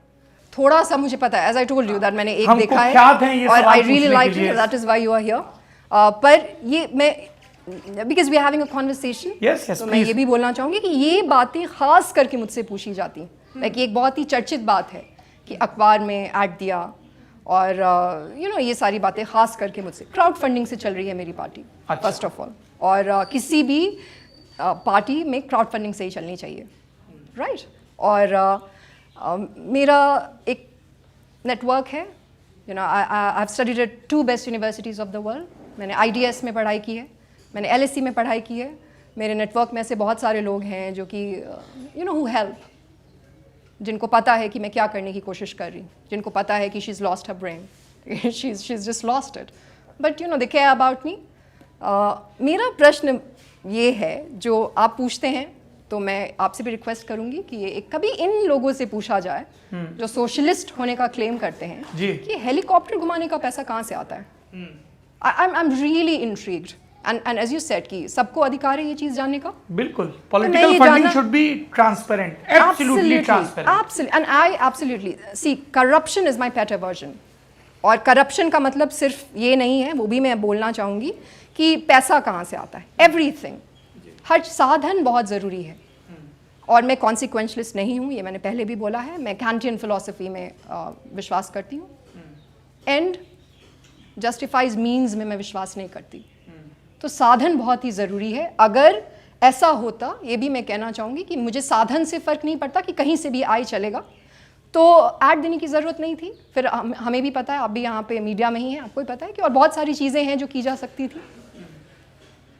थोड़ा सा मुझे पता है, as I told you that मैंने एक देखा है
हैं ये
और I really like it, that is why you are here. पर ये मैं because we are having a conversation,
Yes, yes,
तो मैं
please.
ये भी बोलना चाहूँगी कि ये बातें खास करके मुझसे पूछी जाती हैं। लाइक एक बहुत ही चर्चित बात है कि अखबार में ऐड दिया और ये सारी बातें खास करके मुझसे क्राउड फंडिंग से चल रही है मेरी पार्टी,
अच्छा।
First of all. और किसी भी पार्टी में क्राउड फंडिंग से ही चलनी चाहिए, राइट? और मेरा एक नेटवर्क है, I have studied at 2 best universities of the world. मैंने IDS में पढ़ाई की है, मैंने LSE में पढ़ाई की है। मेरे नेटवर्क में ऐसे बहुत सारे लोग हैं जो कि हु हेल्प, जिनको पता है कि मैं क्या करने की कोशिश कर रही हूँ, जिनको पता है कि she is lost her brain, she is just lost it, but they care about me. मेरा प्रश्न ये है जो आप पूछते हैं, तो मैं आपसे भी रिक्वेस्ट करूंगी कि ये कभी इन लोगों से पूछा जाए जो सोशलिस्ट होने का क्लेम करते हैं कि हेलीकॉप्टर घुमाने का पैसा कहाँ से आता है। I am really intrigued and as you said कि सबको अधिकार है ये चीज जानने का।
बिल्कुल, political funding should be transparent, absolutely transparent.
Absolutely, and I absolutely see corruption is my pet aversion. और करप्शन का मतलब सिर्फ ये नहीं है, वो भी मैं बोलना चाहूँगी कि पैसा कहाँ से आता है, एवरीथिंग, हर साधन बहुत ज़रूरी है। और मैं कॉन्सिक्वेंशलिस्ट नहीं हूँ, ये मैंने पहले भी बोला है। मैं कैंटियन फिलॉसफी में विश्वास करती हूँ। एंड जस्टिफाइज मीन्स में मैं विश्वास नहीं करती। तो साधन बहुत ही ज़रूरी है। अगर ऐसा होता, ये भी मैं कहना चाहूँगी कि मुझे साधन से फ़र्क नहीं पड़ता कि कहीं से भी आय चलेगा, तो ऐड देने की ज़रूरत नहीं थी। फिर हमें भी पता है, आप भी यहाँ पे मीडिया में ही हैं, आपको भी पता है कि और बहुत सारी चीज़ें हैं जो की जा सकती थी।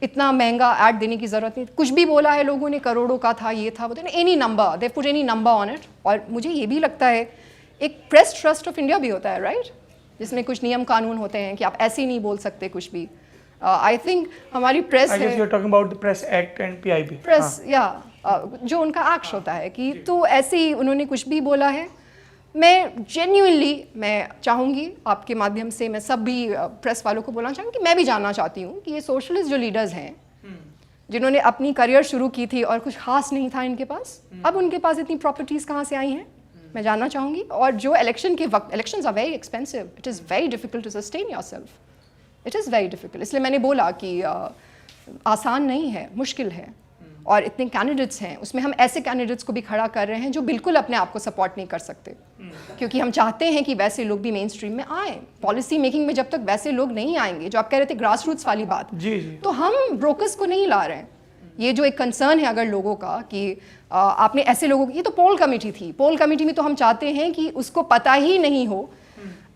इतना महंगा ऐड देने की ज़रूरत नहीं थी। कुछ भी बोला है लोगों ने, करोड़ों का था, ये था, वो था, any number, they put any number on it. और मुझे ये भी लगता है एक प्रेस ट्रस्ट ऑफ इंडिया भी होता है, राइट, जिसमें कुछ नियम कानून होते हैं कि आप ऐसे नहीं बोल सकते कुछ भी। आई थिंक हमारी प्रेस है,
you are talking about the press act and PIB,
press जो उनका एक्ट होता है कि तो ऐसे ही उन्होंने कुछ भी बोला है। मैं जेन्युइनली मैं चाहूँगी आपके माध्यम से मैं सब भी प्रेस वालों को बोलना चाहूँगी कि मैं भी जानना चाहती हूँ कि ये सोशलिस्ट जो लीडर्स हैं जिन्होंने अपनी करियर शुरू की थी और कुछ खास नहीं था इनके पास, अब उनके पास इतनी प्रॉपर्टीज़ कहाँ से आई हैं, मैं जानना चाहूँगी। और जो इलेक्शन के वक्त, elections are very expensive, it is very difficult to sustain yourself, it is very difficult. इसलिए मैंने बोला कि आसान नहीं है, मुश्किल है। और इतने कैंडिडेट्स हैं, उसमें हम ऐसे कैंडिडेट्स को भी खड़ा कर रहे हैं जो बिल्कुल अपने आप को सपोर्ट नहीं कर सकते, क्योंकि हम चाहते हैं कि वैसे लोग भी मेन स्ट्रीम में आए। पॉलिसी मेकिंग में जब तक वैसे लोग नहीं आएंगे, जो आप कह रहे थे ग्रास रूट्स वाली बात,
जी।
तो हम ब्रोकर्स को नहीं ला रहे हैं। ये जो एक कंसर्न है अगर लोगों का कि आपने ऐसे लोगों की, ये तो पोल कमेटी थी, पोल कमेटी में तो हम चाहते हैं कि उसको पता ही नहीं हो।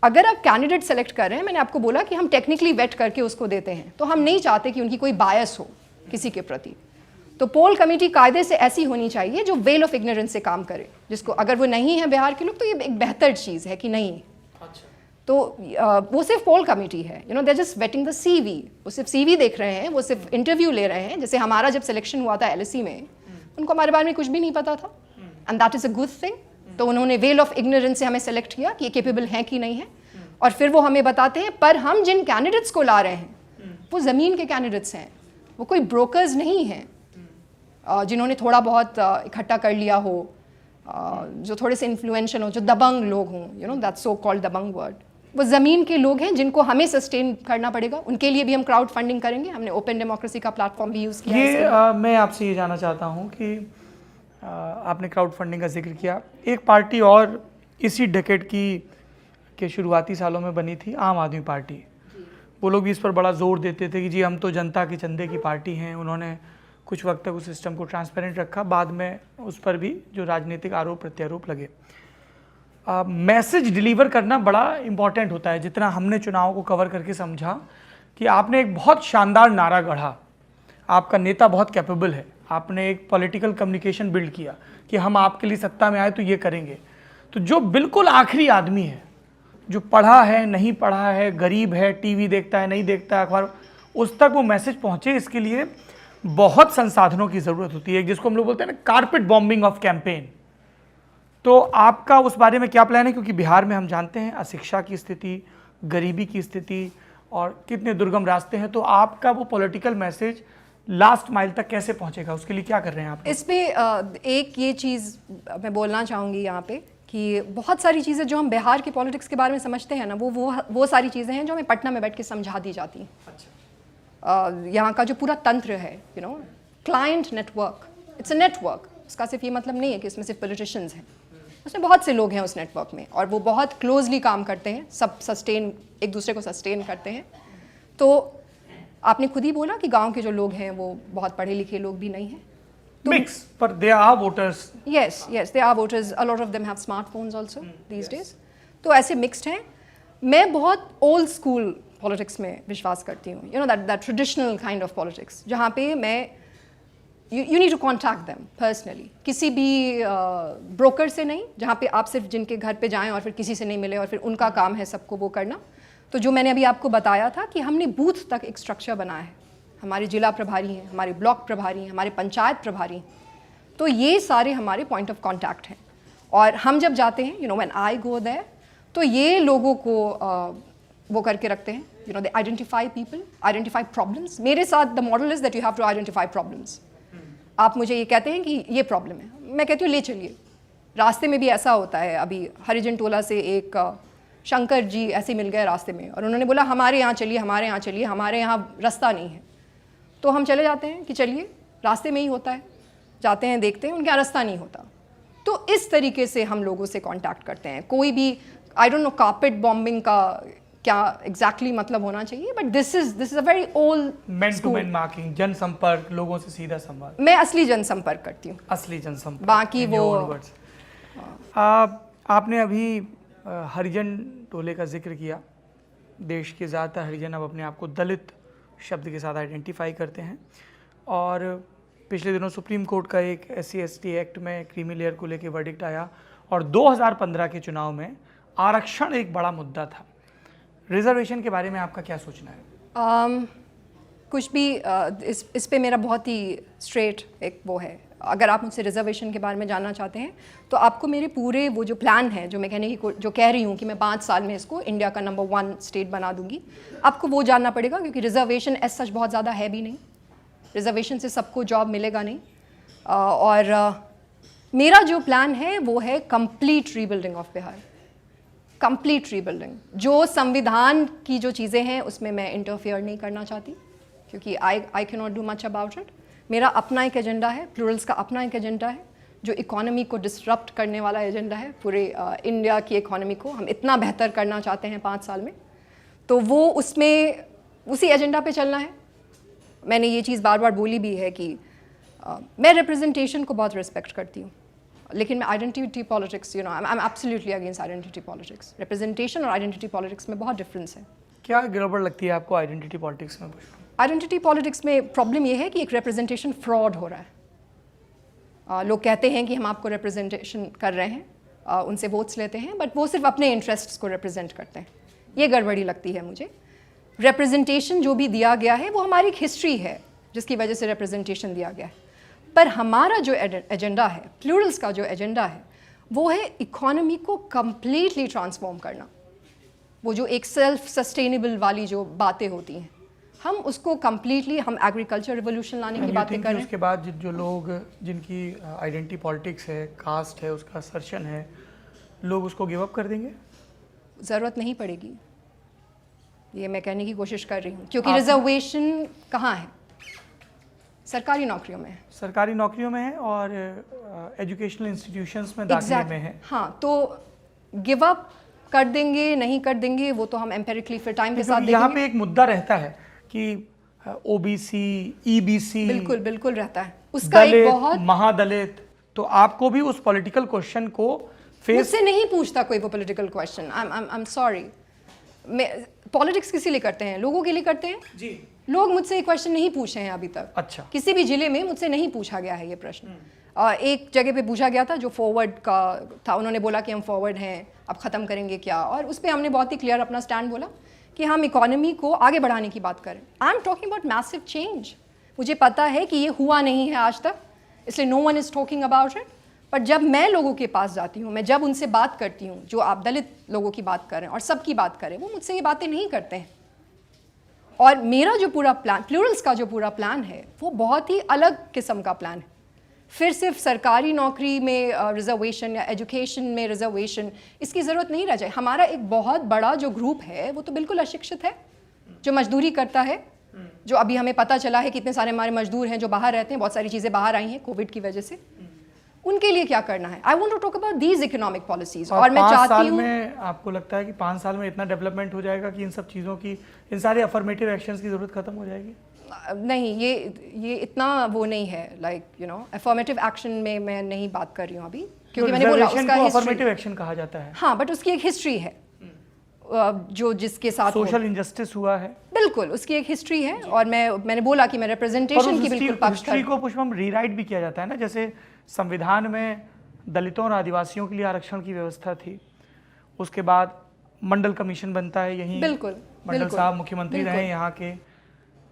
अगर आप कैंडिडेट सेलेक्ट कर रहे हैं, मैंने आपको बोला कि हम टेक्निकली वेट करके उसको देते हैं, तो हम नहीं चाहते कि उनकी कोई बायस हो किसी के प्रति। तो पोल कमेटी कायदे से ऐसी होनी चाहिए जो वेल ऑफ इग्नोरेंस से काम करे, जिसको अगर वो नहीं है बिहार के लोग, तो ये एक बेहतर चीज़ है कि नहीं।
अच्छा।
तो वो सिर्फ पोल कमेटी है, they just waiting the CV। वो सिर्फ CV देख रहे हैं, वो सिर्फ इंटरव्यू ले रहे हैं। जैसे हमारा जब सिलेक्शन हुआ था LSE में, उनको हमारे बारे में कुछ भी नहीं पता था, and that is a good thing. तो उन्होंने वेल ऑफ इग्नोरेंस से हमें सेलेक्ट किया कि ये केपेबल हैं कि नहीं है, और फिर वो हमें बताते हैं। पर हम जिन कैंडिडेट्स को ला रहे हैं वो ज़मीन के कैंडिडेट्स हैं, वो कोई ब्रोकर्स नहीं हैं जिन्होंने थोड़ा बहुत इकट्ठा कर लिया हो, जो थोड़े से इन्फ्लुएंशियल हो, जो दबंग लोग हों, that's so called dabang word. वो ज़मीन के लोग हैं जिनको हमें सस्टेन करना पड़ेगा। उनके लिए भी हम क्राउड फंडिंग करेंगे। हमने ओपन डेमोक्रेसी का प्लेटफॉर्म भी यूज़ किया है।
मैं आपसे ये जानना चाहता हूँ कि आपने क्राउड फंडिंग का जिक्र किया। एक पार्टी और इसी डेकेड के शुरुआती सालों में बनी थी, आम आदमी पार्टी। वो लोग भी इस पर बड़ा जोर देते थे कि जी हम तो जनता के चंदे की पार्टी हैं। उन्होंने कुछ वक्त तक उस सिस्टम को ट्रांसपेरेंट रखा, बाद में उस पर भी जो राजनीतिक आरोप प्रत्यारोप लगे। मैसेज डिलीवर करना बड़ा इम्पॉर्टेंट होता है। जितना हमने चुनाव को कवर करके समझा कि आपने एक बहुत शानदार नारा गढ़ा, आपका नेता बहुत कैपेबल है, आपने एक पॉलिटिकल कम्युनिकेशन बिल्ड किया कि हम आपके लिए सत्ता में आए तो ये करेंगे। तो जो बिल्कुल आखिरी आदमी है, जो पढ़ा है नहीं पढ़ा है, गरीब है, TV देखता है नहीं देखता है अखबार, उस तक वो मैसेज पहुँचे, इसके लिए बहुत संसाधनों की ज़रूरत होती है, जिसको हम लोग बोलते हैं ना कारपेट बॉम्बिंग ऑफ कैंपेन। तो आपका उस बारे में क्या प्लान है? क्योंकि बिहार में हम जानते हैं अशिक्षा की स्थिति, गरीबी की स्थिति और कितने दुर्गम रास्ते हैं। तो आपका वो पॉलिटिकल मैसेज लास्ट माइल तक कैसे पहुंचेगा, उसके लिए क्या कर रहे हैं आप?
इसमें एक ये चीज़ मैं बोलना चाहूँगी यहाँ पे कि बहुत सारी चीज़ें जो हम बिहार के पॉलिटिक्स के बारे में समझते हैं ना, वो सारी चीज़ें हैं जो हमें पटना में बैठ के समझा दी जाती हैं।
अच्छा।
यहाँ का जो पूरा तंत्र है, you no, client network, it's a network. उसका सिर्फ ये मतलब नहीं है कि इसमें सिर्फ पॉलिटिशियंस हैं, उसमें बहुत से लोग हैं उस नेटवर्क में, और वो बहुत क्लोजली काम करते हैं, सब सस्टेन, एक दूसरे को सस्टेन करते हैं। तो आपने खुद ही बोला कि गांव के जो लोग हैं वो बहुत पढ़े लिखे लोग भी नहीं हैं।
मिक्स, पर they are voters.
Yes yes, they are voters, a lot of them have smartphones also these days. तो ऐसे मिक्स्ड हैं। मैं बहुत ओल्ड स्कूल पॉलिटिक्स में विश्वास करती हूँ, you know, that traditional kind of politics, जहाँ पे मैं you need to contact them personally, किसी भी ब्रोकर से नहीं, जहाँ पे आप सिर्फ जिनके घर पे जाएं और फिर किसी से नहीं मिले और फिर उनका काम है सबको वो करना। तो जो मैंने अभी आपको बताया था कि हमने बूथ तक एक स्ट्रक्चर बनाया है, हमारे जिला प्रभारी हैं, हमारे ब्लॉक प्रभारी हैं, हमारे पंचायत प्रभारी हैं, तो ये सारे हमारे पॉइंट ऑफ कॉन्टैक्ट हैं। और हम जब जाते हैं, you know, when I go there, तो ये लोगों को वो करके रखते हैं, you know, they identify people, identify problems. मेरे साथ the model is that you have to identify problems. आप मुझे ये कहते हैं कि ये प्रॉब्लम है, मैं कहती हूँ ले चलिए। रास्ते में भी ऐसा होता है, अभी हरिजन टोला से एक शंकर जी ऐसे मिल गए रास्ते में, और उन्होंने बोला हमारे यहाँ चलिए, हमारे यहाँ चलिए, हमारे यहाँ रास्ता नहीं है। तो हम चले जाते हैं कि चलिए, रास्ते में ही होता है, जाते हैं, देखते हैं, उनके यहाँ रास्ता नहीं होता। तो इस तरीके से हम लोगों से कांटेक्ट करते हैं। कोई भी, I don't know carpet bombing का क्या एग्जैक्टली मतलब होना चाहिए, but this is a very old
man to man marking, जनसंपर्क, लोगों से सीधा संवाद।
मैं असली जनसंपर्क करती हूँ,
असली जनसंपर्क।
बाकी वो
आपने अभी हरिजन टोले का जिक्र किया। देश के ज़्यादातर हरिजन अब अपने आप को दलित शब्द के साथ आइडेंटिफाई करते हैं, और पिछले दिनों सुप्रीम कोर्ट का एक SC/ST एक्ट में क्रीमी लेयर को लेकर वर्डिक्ट आया, और 2015 के चुनाव में आरक्षण एक बड़ा मुद्दा था। रिजर्वेशन के बारे में आपका क्या सोचना है?
कुछ भी इस पे मेरा बहुत ही स्ट्रेट एक वो है। अगर आप मुझसे रिजर्वेशन के बारे में जानना चाहते हैं तो आपको मेरे पूरे वो जो प्लान है, जो मैं जो कह रही हूँ कि मैं 5 साल में इसको इंडिया का नंबर 1 स्टेट बना दूंगी, आपको वो जानना पड़ेगा, क्योंकि रिजर्वेशन एज सच बहुत ज़्यादा है भी नहीं। रिजर्वेशन से सबको जॉब मिलेगा नहीं। और मेरा जो प्लान है वो है complete rebuilding of Bihar, complete rebuilding. जो संविधान की जो चीज़ें हैं उसमें मैं इंटरफेयर नहीं करना चाहती, क्योंकि I can not do much about it. मेरा अपना एक एजेंडा है, प्लूरल्स का अपना एक एजेंडा है, जो इकोनॉमी को डिसरप्ट करने वाला एजेंडा है। पूरे इंडिया की इकोनॉमी को हम इतना बेहतर करना चाहते हैं 5 साल में, तो वो उसमें उसी एजेंडा पे चलना है। मैंने ये चीज़ बार बार बोली भी है कि मैं रिप्रेजेंटेशन को बहुत रिस्पेक्ट करती हूँ, लेकिन मैं identity politics, you know, I am absolutely against identity politics. Representation और आइडेंटिटी पॉलिटिक्स में बहुत डिफरेंस है।
क्या गड़बड़ लगती है आपको आइडेंटिटी पॉलिटिक्स में?
आइडेंटिटी पॉलिटिक्स में प्रॉब्लम ये है कि एक रिप्रेजेंटेशन फ्रॉड हो रहा है। लोग कहते हैं कि हम आपको रिप्रेजेंटेशन कर रहे हैं, उनसे वोट्स लेते हैं, बट वो सिर्फ अपने इंटरेस्ट्स को रिप्रेजेंट करते हैं। ये गड़बड़ी लगती है मुझे। रिप्रेजेंटेशन जो भी दिया गया है वो हमारी एक हिस्ट्री है जिसकी वजह से रिप्रेजेंटेशन दिया गया है, पर हमारा जो एजेंडा है, प्लूरल्स का जो एजेंडा है, वो है इकोनॉमी को कंप्लीटली ट्रांसफॉर्म करना। वो जो एक सेल्फ सस्टेनेबल वाली जो बातें होती हैं, हम उसको कंप्लीटली, हम एग्रीकल्चर रिवोल्यूशन लाने की बातें कर रहे हैं।
उसके बाद जो लोग जिनकी आइडेंटिटी पॉलिटिक्स है, कास्ट है, उसका असर्शन है, लोग उसको गिव अप कर देंगे?
ज़रूरत नहीं पड़ेगी, ये मैं कहने की कोशिश कर रही हूँ, क्योंकि रिजर्वेशन कहाँ है? सरकारी नौकरियों में है।
सरकारी नौकरियों में है और एजुकेशनल इंस्टीट्यूशंस में दाखिले में है।
हाँ, तो गिव अप कर देंगे नहीं कर देंगे वो तो हम एम्पेरिकली फिर टाइम के साथ देखेंगे।
यहाँ पे एक मुद्दा रहता है कि OBC, EBC
बिल्कुल बिल्कुल रहता है, उसका एक बहुत
महादलित, तो आपको भी उस पॉलिटिकल क्वेश्चन को फेस।
मुझसे नहीं पूछता कोई वो political question. I am sorry, politics किसी लिए करते हैं? लोगों के लिए करते हैं
जी।
लोग मुझसे ये क्वेश्चन नहीं पूछे हैं अभी तक।
अच्छा।
किसी भी जिले में मुझसे नहीं पूछा गया है ये प्रश्न। एक जगह पे पूछा गया था जो फॉरवर्ड का था, उन्होंने बोला कि हम फॉरवर्ड हैं, अब ख़त्म करेंगे क्या, और उस पर हमने बहुत ही क्लियर अपना स्टैंड बोला कि हम इकोनॉमी को आगे बढ़ाने की बात करें। I am talking about massive change. मुझे पता है कि ये हुआ नहीं है आज तक, इसलिए no one is talking about it. पर जब मैं लोगों के पास जाती हूँ, मैं जब उनसे बात करती हूँ, जो आप दलित लोगों की बात करें और सबकी बात करें, वो मुझसे ये बातें नहीं करते हैं। और मेरा जो पूरा प्लान, प्लूरल्स का जो पूरा प्लान है, वो बहुत ही अलग किस्म का प्लान है। फिर सिर्फ सरकारी नौकरी में रिजर्वेशन या एजुकेशन में रिजर्वेशन, इसकी ज़रूरत नहीं रह जाए। हमारा एक बहुत बड़ा जो ग्रुप है वो तो बिल्कुल अशिक्षित है, जो मजदूरी करता है, जो अभी हमें पता चला है कि इतने सारे हमारे मजदूर हैं जो बाहर रहते हैं, बहुत सारी चीज़ें बाहर आई हैं कोविड की वजह से, उनके लिए क्या करना है। I want to talk about these economic policies. और मैं चाहती हूँ,
में आपको लगता है कि 5 साल में इतना डेवलपमेंट हो जाएगा कि इन सब चीज़ों की, इन सारे अफर्मेटिव एक्शंस की जरूरत खत्म हो जाएगी?
नहीं, ये इतना वो नहीं है, like you no affirmative action में मैं नहीं बात कर रही हूँ अभी, क्योंकि मैंने बोला उसका
अफर्मेटिव एक्शन कहा जाता है।
हाँ, बट उसकी एक हिस्ट्री है जो जिसके साथ
सोशल इंजस्टिस हुआ है,
बिल्कुल उसकी एक हिस्ट्री है। और मैंने बोला कि मैं रिप्रेजेंटेशन की बिल्कुल
हिस्ट्री को पुष्पम रीराइट भी किया जाता है ना। जैसे संविधान में दलितों और आदिवासियों के लिए आरक्षण की व्यवस्था थी, उसके बाद मंडल कमीशन बनता है, यहीं
बिल्कुल
मंडल साहब मुख्यमंत्री रहे यहाँ के,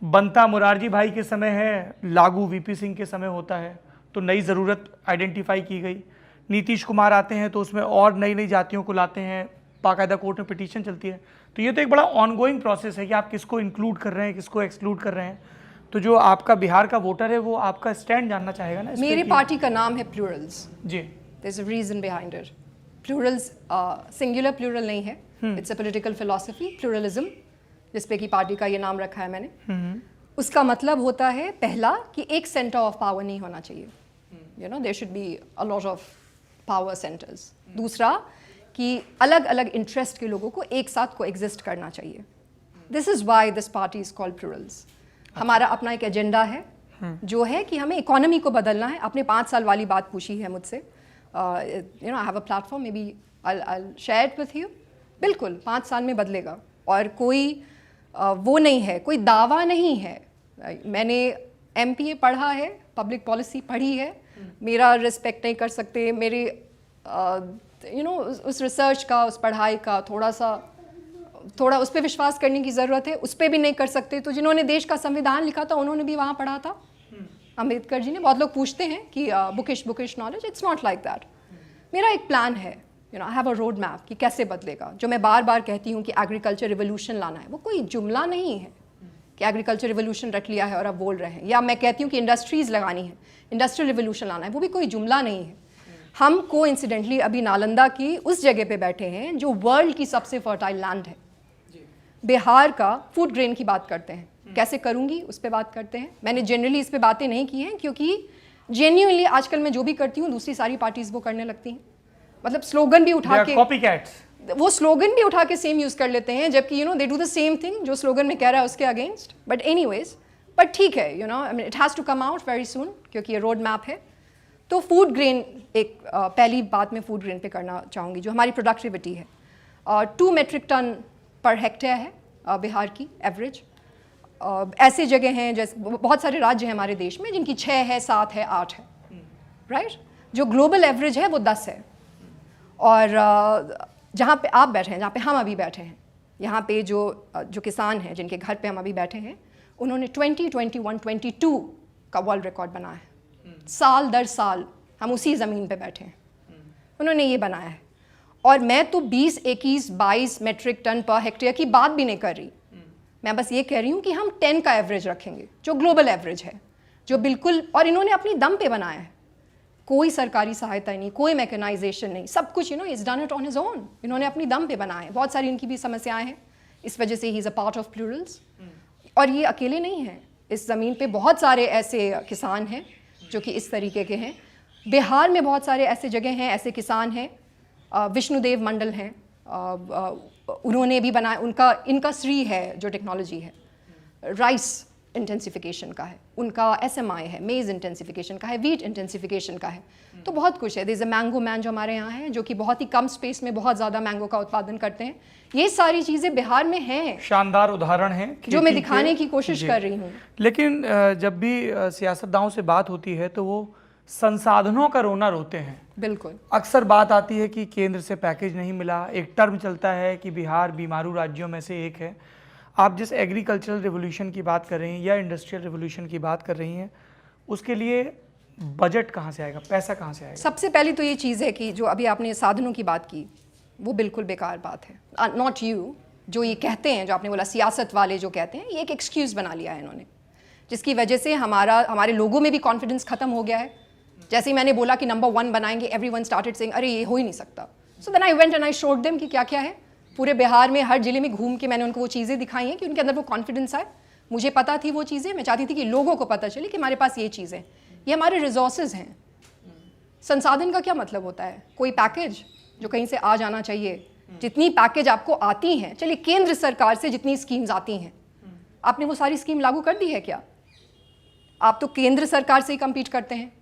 बनता मुरारजी भाई के समय है, लागू वीपी सिंह के समय होता है, तो नई ज़रूरत आइडेंटिफाई की गई। नीतीश कुमार आते हैं तो उसमें और नई नई जातियों को लाते हैं, बाकायदा कोर्ट में पिटीशन चलती है। तो ये तो एक बड़ा ऑनगोइंग प्रोसेस है कि आप किसको इंक्लूड कर रहे हैं, किसको एक्सक्लूड कर रहे हैं। तो जो आपका बिहार का वोटर है वो आपका स्टैंड जानना चाहेगा ना।
मेरी पार्टी का नाम है Plurals
ji,
there is a reason behind it. Plurals singular plural नहीं है, it's a political philosophy, pluralism, जिस पे की पार्टी का ये नाम रखा है मैंने। उसका मतलब होता है पहला कि एक सेंटर ऑफ पावर नहीं होना चाहिए, you know there should be a lot of power centres. दूसरा कि अलग अलग इंटरेस्ट के लोगों को एक साथ को एग्जिस्ट करना चाहिए। This is why this party is called Plurals. हमारा अपना एक एजेंडा है जो है कि हमें इकोनॉमी को बदलना है। आपने 5 साल वाली बात पूछी है मुझसे, you know I have a platform, maybe I share it with you. बिल्कुल 5 साल में बदलेगा, और कोई वो नहीं है, कोई दावा नहीं है। मैंने MPA पढ़ा है, पब्लिक पॉलिसी पढ़ी है, मेरा रिस्पेक्ट नहीं कर सकते मेरे यू नो उस रिसर्च का, उस पढ़ाई का थोड़ा उस पर विश्वास करने की ज़रूरत है। उस पर भी नहीं कर सकते तो जिन्होंने देश का संविधान लिखा था उन्होंने भी वहाँ पढ़ा था, अम्बेडकर जी ने। बहुत लोग पूछते हैं कि bookish knowledge, it's not like that. मेरा एक प्लान है, you know I have a road map कि कैसे बदलेगा। जो मैं बार बार कहती हूँ कि एग्रीकल्चर रिवोल्यूशन लाना है, वो कोई जुमला नहीं है कि एग्रीकल्चर रिवोल्यूशन रख लिया है और अब बोल रहे हैं। या मैं कहती हूँ कि इंडस्ट्रीज़ लगानी है, इंडस्ट्रियल रिवोल्यूशन लाना है, वो भी कोई जुमला नहीं है। हम को इंसिडेंटली अभी नालंदा की उस जगह पे बैठे हैं जो वर्ल्ड की सबसे फर्टाइल लैंड है। बिहार का फूड ग्रेन की बात करते हैं, कैसे करूँगी उस पर बात करते हैं। मैंने जनरली इस पर बातें नहीं की हैं क्योंकि जेन्युइनली आजकल मैं जो भी करती हूँ दूसरी सारी पार्टीज वो करने लगती हैं। मतलब स्लोगन भी उठा के,
कॉपीकैट्स,
वो स्लोगन भी उठा के सेम यूज़ कर लेते हैं, जबकि you know they do the same thing जो स्लोगन में कह रहा है उसके अगेंस्ट। बट एनीवेज, बट ठीक है, you know it has to come out very soon क्योंकि ये रोड मैप है। तो फूड ग्रेन एक पहली बात मैं फूड ग्रेन पे करना चाहूँगी, जो हमारी प्रोडक्टिविटी है 2 मेट्रिक टन पर हेक्टेयर है बिहार की एवरेज। ऐसे जगह हैं जैसे बहुत सारे राज्य हैं हमारे देश में जिनकी 6 है, 7 है, 8 है, राइट। जो ग्लोबल एवरेज है वो 10 है। और जहाँ पे आप बैठे हैं, जहाँ पे हम अभी बैठे हैं, यहाँ पे जो किसान हैं जिनके घर पे हम अभी बैठे हैं, उन्होंने 2021, 22 का वर्ल्ड रिकॉर्ड बनाया है। साल दर साल हम उसी ज़मीन पे बैठे हैं, उन्होंने ये बनाया है। और मैं तो 20, 21, 22 मेट्रिक टन पर हेक्टेयर की बात भी नहीं कर रही। मैं बस ये कह रही हूँ कि हम 10 का एवरेज रखेंगे जो ग्लोबल एवरेज है, जो बिल्कुल, और इन्होंने अपनी दम पे बनाया है। कोई सरकारी सहायता नहीं, कोई मैकेनाइजेशन नहीं, सब कुछ you know is done it on his own. इन्होंने अपनी दम पे बनाया है। बहुत सारी इनकी भी समस्याएं हैं, इस वजह से ही is a part of Plurals. और ये अकेले नहीं हैं, इस ज़मीन पे बहुत सारे ऐसे किसान हैं जो कि इस तरीके के हैं। बिहार में बहुत सारे ऐसे जगह हैं, ऐसे किसान हैं। विष्णुदेव मंडल हैं, उन्होंने भी बनाया, इनका श्री है जो टेक्नोलॉजी है, राइस इंटेंसिफिकेशन का है, उनका SMI है, मेज़ इंटेंसिफिकेशन का है, वीट इंटेंसिफिकेशन का है। तो बहुत कुछ है। There is a mango man जो हमारे यहाँ है, जो कि बहुत ही कम स्पेस में बहुत ज़्यादा मैंगो का उत्पादन करते हैं। ये सारी चीज़ें बिहार में हैं,
शानदार उदाहरण हैं
जो मैं दिखाने की कोशिश कर रही हूँ।
लेकिन जब भी सियासतदानों से बात होती है तो वो संसाधनों का रोना रोते हैं।
बिल्कुल,
अक्सर बात आती है कि केंद्र से पैकेज नहीं मिला, एक टर्म चलता है कि बिहार बीमारू राज्यों में से एक है। आप जिस एग्रीकल्चरल रिवोल्यूशन की बात कर रही हैं या इंडस्ट्रियल रिवोल्यूशन की बात कर रही हैं, उसके लिए बजट कहाँ से आएगा, पैसा कहाँ से आएगा?
सबसे पहली तो ये चीज़ है कि जो अभी आपने साधनों की बात की, वो बिल्कुल बेकार बात है। नॉट यू, जो ये कहते हैं, जो आपने बोला सियासत वाले जो कहते हैं, ये एक एक्सक्यूज़ बना लिया है इन्होंने, जिसकी वजह से हमारे लोगों में भी कॉन्फिडेंस खत्म हो गया है। जैसे ही मैंने बोला कि नंबर 1 बनाएंगे, एवरीवन स्टार्टेड सेइंग अरे ये हो ही नहीं सकता। So then I went and I showed them कि क्या क्या है। पूरे बिहार में हर जिले में घूम के मैंने उनको वो चीज़ें दिखाई हैं कि उनके अंदर वो कॉन्फिडेंस आए। मुझे पता थी वो चीज़ें, मैं चाहती थी कि लोगों को पता चले कि हमारे पास ये चीज़ें, ये हमारे रिसोर्सेज हैं। संसाधन का क्या मतलब होता है? कोई पैकेज जो कहीं से आ जाना चाहिए, जितनी पैकेज आपको आती हैं, चलिए केंद्र सरकार से जितनी स्कीम्स आती हैं, आपने वो सारी स्कीम लागू कर दी है क्या? आप तो केंद्र सरकार से ही कम्पीट करते हैं।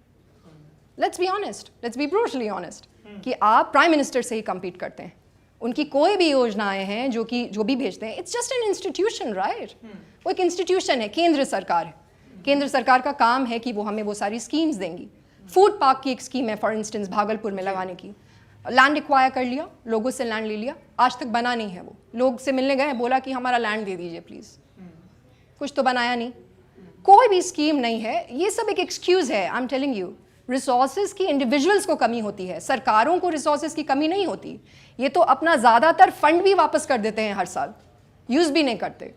Let's be honest, let's be brutally honest, कि आप प्राइम मिनिस्टर से ही कम्पीट करते हैं। उनकी कोई भी योजनाएं हैं जो भी भेजते हैं, it's just an institution, right? वो एक इंस्टीट्यूशन है, केंद्र सरकार है। केंद्र सरकार का काम है कि वो हमें वो सारी स्कीम्स देंगी। फूड पार्क की एक स्कीम है फॉर इंस्टेंस भागलपुर में लगाने की, लैंड एक्वायर कर लिया, लोगों से लैंड ले लिया, आज तक बना नहीं है। वो लोग से मिलने गए, बोला कि हमारा लैंड दे दीजिए प्लीज़, कुछ तो बनाया नहीं, कोई भी स्कीम नहीं है। ये सब एक एक्सक्यूज़ है। I am telling you, resources की इंडिविजुअल्स को कमी होती है, सरकारों को रिसोर्सेज की कमी नहीं होती। ये तो अपना ज़्यादातर फंड भी वापस कर देते हैं हर साल, यूज़ भी नहीं करते,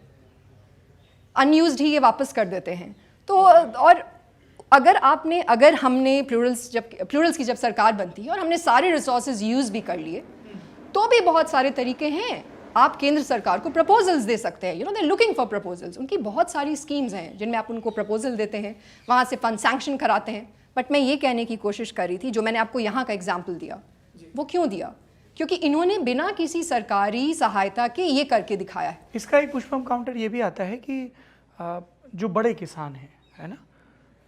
अनयूज्ड ही ये वापस कर देते हैं। तो और अगर हमने प्लूरल्स की जब सरकार बनती है और हमने सारे रिसोर्सेज यूज़ भी कर लिए, तो भी बहुत सारे तरीके हैं। आप केंद्र सरकार को प्रपोजल्स दे सकते हैं, दे लुकिंग फॉर प्रपोजल्स। उनकी बहुत सारी स्कीम्स हैं जिनमें आप उनको प्रपोजल देते हैं, वहाँ से फंड सैंक्शन कराते हैं। बट मैं ये कहने की कोशिश कर रही थी, जो मैंने आपको यहाँ का एग्जाम्पल दिया, वो क्यों दिया? क्योंकि इन्होंने बिना किसी सरकारी सहायता के ये करके दिखाया है।
इसका एक पुष्पम काउंटर ये भी आता है कि जो बड़े किसान हैं, है ना,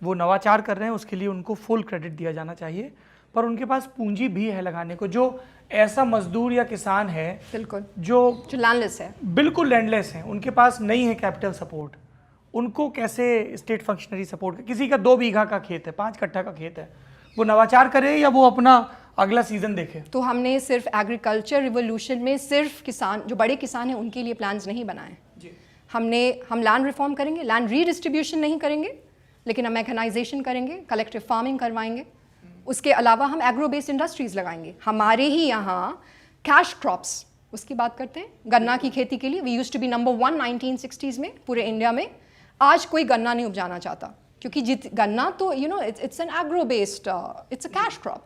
वो नवाचार कर रहे हैं, उसके लिए उनको फुल क्रेडिट दिया जाना चाहिए, पर उनके पास पूंजी भी है लगाने को। जो ऐसा मजदूर या किसान है
बिल्कुल
जो
लैंडलेस है, बिल्कुल
लैंडलेस है, उनके पास नहीं है कैपिटल सपोर्ट, उनको कैसे स्टेट फंक्शनरी सपोर्ट? किसी का 2 बीघा का खेत है, 5 कट्ठा का खेत है, वो नवाचार करे या वो अपना अगला सीजन देखे?
तो हमने सिर्फ एग्रीकल्चर रिवोल्यूशन में सिर्फ किसान, जो बड़े किसान हैं, उनके लिए प्लान्स नहीं बनाए। हम लैंड रिफॉर्म करेंगे, लैंड रीडिस्ट्रीब्यूशन नहीं करेंगे, लेकिन हम मैकेनाइजेशन करेंगे, कलेक्टिव फार्मिंग करवाएंगे। उसके अलावा हम एग्रो बेस्ड इंडस्ट्रीज लगाएंगे। हमारे ही यहाँ कैश क्रॉप्स, उसकी बात करते हैं, गन्ना की खेती के लिए we used to be number 1 1960s में पूरे इंडिया में। आज कोई गन्ना नहीं उपजाना चाहता, क्योंकि गन्ना तो it's an agro based, it's a cash crop.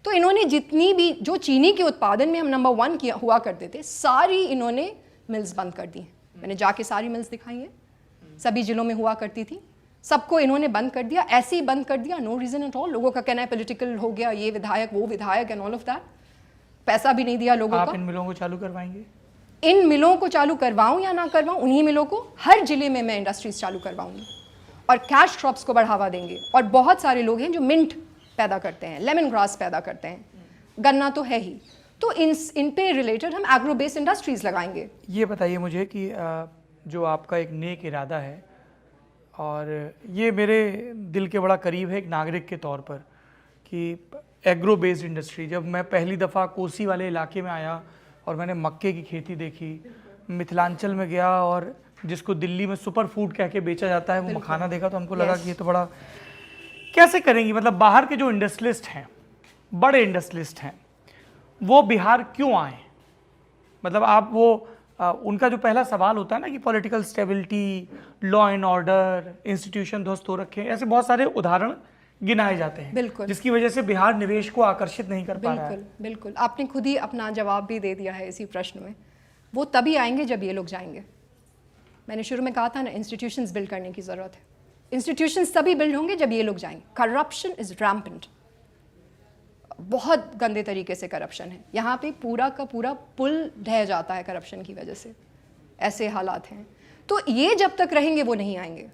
तो इन्होंने जितनी भी, जो चीनी के उत्पादन में हम नंबर 1 हुआ करते थे, सारी इन्होंने मिल्स बंद कर दी। मैंने जाके सारी मिल्स दिखाई हैं, सभी जिलों में हुआ करती थी, सबको इन्होंने बंद कर दिया, ऐसे ही बंद कर दिया, नो रीज़न एट ऑल। लोगों का कहना है पॉलिटिकल हो गया, ये विधायक वो विधायक एंड ऑल ऑफ दैट। पैसा भी नहीं दिया लोगों
आप
का।
इन मिलों को चालू करवाएंगे?
इन मिलों को चालू करवाऊं या ना करवाऊं, उन्हीं मिलों को हर जिले में मैं इंडस्ट्रीज चालू करवाऊंगी और कैश क्रॉप्स को बढ़ावा देंगे। और बहुत सारे लोग हैं जो मिंट पैदा करते हैं, लेमन ग्रास पैदा करते हैं, गन्ना तो है ही, तो इन पे रिलेटेड हम एग्रो बेस्ड इंडस्ट्रीज लगाएंगे।
ये बताइए मुझे कि जो आपका एक नेक इरादा है, और ये मेरे दिल के बड़ा करीब है एक नागरिक के तौर पर, कि एग्रो बेस्ड इंडस्ट्री। जब मैं पहली दफ़ा कोसी वाले इलाके में आया और मैंने मक्के की खेती देखी, मिथिलांचल में गया और जिसको दिल्ली में सुपर फूड कह के बेचा जाता है वो मखाना देखा, तो हमको लगा कि ये तो बड़ा, कैसे करेंगी? मतलब बाहर के जो इंडस्ट्रियलिस्ट हैं, बड़े इंडस्ट्रियलिस्ट हैं, वो बिहार क्यों आए? मतलब आप वो उनका जो पहला सवाल होता है ना कि political stability, law and order, institution ध्वस्त हो रखे हैं, ऐसे बहुत सारे उदाहरण गिनाए जाते हैं,
बिल्कुल,
जिसकी वजह से बिहार निवेश को आकर्षित नहीं कर पा रहा है।
बिल्कुल, आपने खुद ही अपना जवाब भी दे दिया है इसी प्रश्न में। वो तभी आएंगे जब ये लोग जाएंगे। मैंने शुरू में कहा था ना, इंस्टीट्यूशंस बिल्ड करने की ज़रूरत है। इंस्टीट्यूशंस तभी बिल्ड होंगे जब ये लोग जाएंगे। करप्शन इज़ रैम्पेंट, बहुत गंदे तरीके से करप्शन है यहाँ पे, पूरा का पूरा पुल ढह जाता है करप्शन की वजह से, ऐसे हालात हैं। तो ये जब तक रहेंगे वो नहीं आएंगे,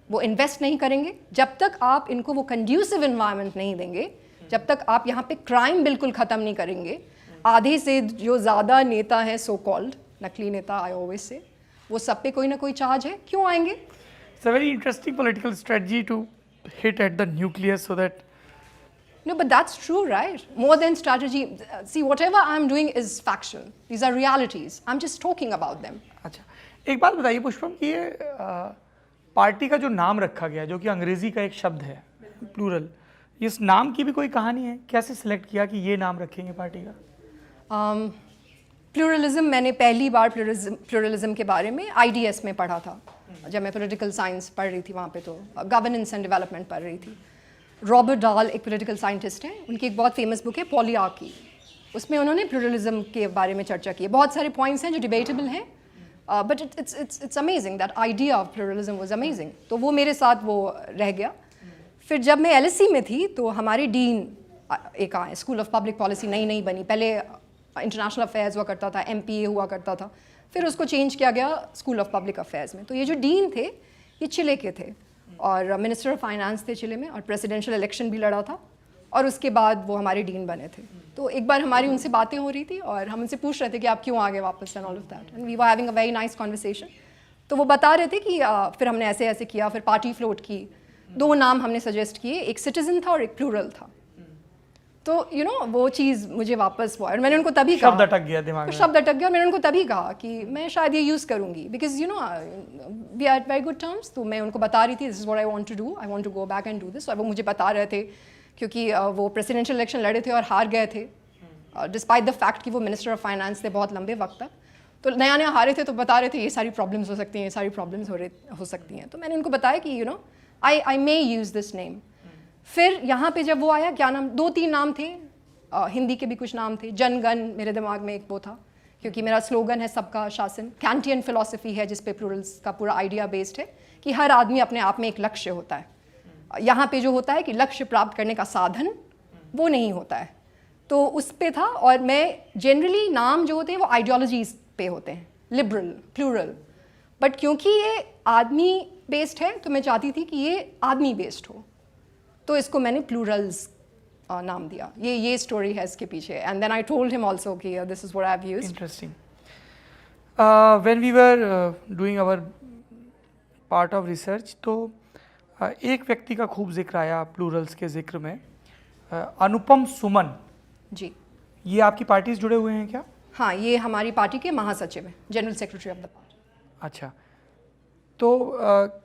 वो इन्वेस्ट नहीं करेंगे। जब तक आप इनको वो कंड्यूसिव इन्वायरमेंट नहीं देंगे, जब तक आप यहाँ पे क्राइम बिल्कुल ख़त्म नहीं करेंगे। आधे से जो ज़्यादा नेता हैं, सो कॉल्ड नकली नेता, आई ऑलवेज से, वो सब पे कोई ना कोई चार्ज है, क्यों आएंगे?
It's a very interesting political strategy to hit at the nucleus so that
No, but that's true, right? More than strategy. See, whatever I'm doing is factual. These are realities. I'm just talking about them.
अच्छा, एक बात बताइए पुष्पम कि ये party का जो नाम रखा गया, जो कि अंग्रेजी का एक शब्द है, प्लूरल, इस नाम की भी कोई कहानी है? कैसे सिलेक्ट किया कि ये नाम रखेंगे पार्टी का?
प्लूरलिज्म, मैंने पहली बार प्लूरलिज्म के बारे में IDS में पढ़ा था, जब मैं पॉलिटिकल साइंस पढ़ रही थी वहाँ पे, तो गवर्नेंस एंड डेवलपमेंट पढ़ रही थी। रॉबर्ट डाल एक पॉलिटिकल साइंटिस्ट हैं, उनकी एक बहुत फेमस बुक है पॉलीआर्की, उसमें उन्होंने प्लूरलिज्म के बारे में चर्चा की है। बहुत सारे पॉइंट्स हैं जो डिबेटेबल हैं, but it's amazing, that idea of pluralism was amazing. तो वो मेरे साथ वो रह गया। फिर जब मैं LSE में थी तो हमारी डीन एक स्कूल ऑफ पब्लिक पॉलिसी नई बनी। पहले इंटरनेशनल अफेयर्स हुआ करता था, MPA हुआ करता था, फिर उसको चेंज किया गया स्कूल ऑफ पब्लिक अफेयर्स में। तो ये जो डीन थे ये चिले के थे और मिनिस्टर ऑफ फाइनेंस थे चिले में, और प्रेसिडेंशियल इलेक्शन भी लड़ा था, और उसके बाद वो हमारे डीन बने थे। तो एक बार हमारी उनसे बातें हो रही थी और हम उनसे पूछ रहे थे कि आप क्यों आ गए वापस and all of that, and we were having a very nice conversation. तो वो बता रहे थे कि फिर हमने ऐसे ऐसे किया, फिर पार्टी फ्लोट की, 2 नाम हमने सजेस्ट किए, एक सिटीजन था और एक प्लूरल था। तो वो चीज़ मुझे वापस हुआ और मैंने उनको तभी कहा,
शब्द अटक गया दिमाग में।
शब्द अटक गया और मैंने उनको तभी कहा कि मैं शायद ये यूज़ करूँगी, because we are at very good terms. तो मैं उनको बता रही थी this is what I want to do, I want to go back and do this. और वो मुझे बता रहे थे क्योंकि वो प्रेसिडेंशियल इलेक्शन लड़े थे और हार गए थे, डिस्पाइट द फैक्ट कि वो मिनिस्टर ऑफ फाइनेंस थे बहुत लंबे वक्त तक। तो नया हारे थे तो बता रहे थे ये सारी प्रॉब्लम्स हो सकती हैं, ये सारी प्रॉब्लम्स हो सकती हैं। तो मैंने उनको बताया कि आई मे यूज़ दिस नेम। फिर यहाँ पे जब वो आया, क्या नाम, 2-3 नाम थे, हिंदी के भी कुछ नाम थे। जनगण मेरे दिमाग में एक वो था, क्योंकि मेरा स्लोगन है सबका शासन। कैंटियन फिलॉसफी है जिस पे प्लूरल्स का पूरा आइडिया बेस्ड है कि हर आदमी अपने आप में एक लक्ष्य होता है। यहाँ पे जो होता है कि लक्ष्य प्राप्त करने का साधन वो नहीं होता है, तो उस पे था। और मैं जनरली नाम जो होते हैं वो आइडियोलॉजीज पे होते हैं, लिबरल, प्लूरल, बट क्योंकि ये आदमी बेस्ड है तो मैं चाहती थी कि ये आदमी बेस्ड हो, तो इसको मैंने प्लूरल्स नाम दिया। ये स्टोरी है इसके पीछे। And then I told him also कि this is what I have used.
Interesting. When we were doing our part of research, तो एक व्यक्ति का खूब जिक्र आया प्लूरल्स के जिक्र में, अनुपम सुमन
जी।
ये आपकी पार्टी से जुड़े हुए हैं क्या?
हाँ, ये हमारी पार्टी के महासचिव हैं, general secretary of the party.
अच्छा, तो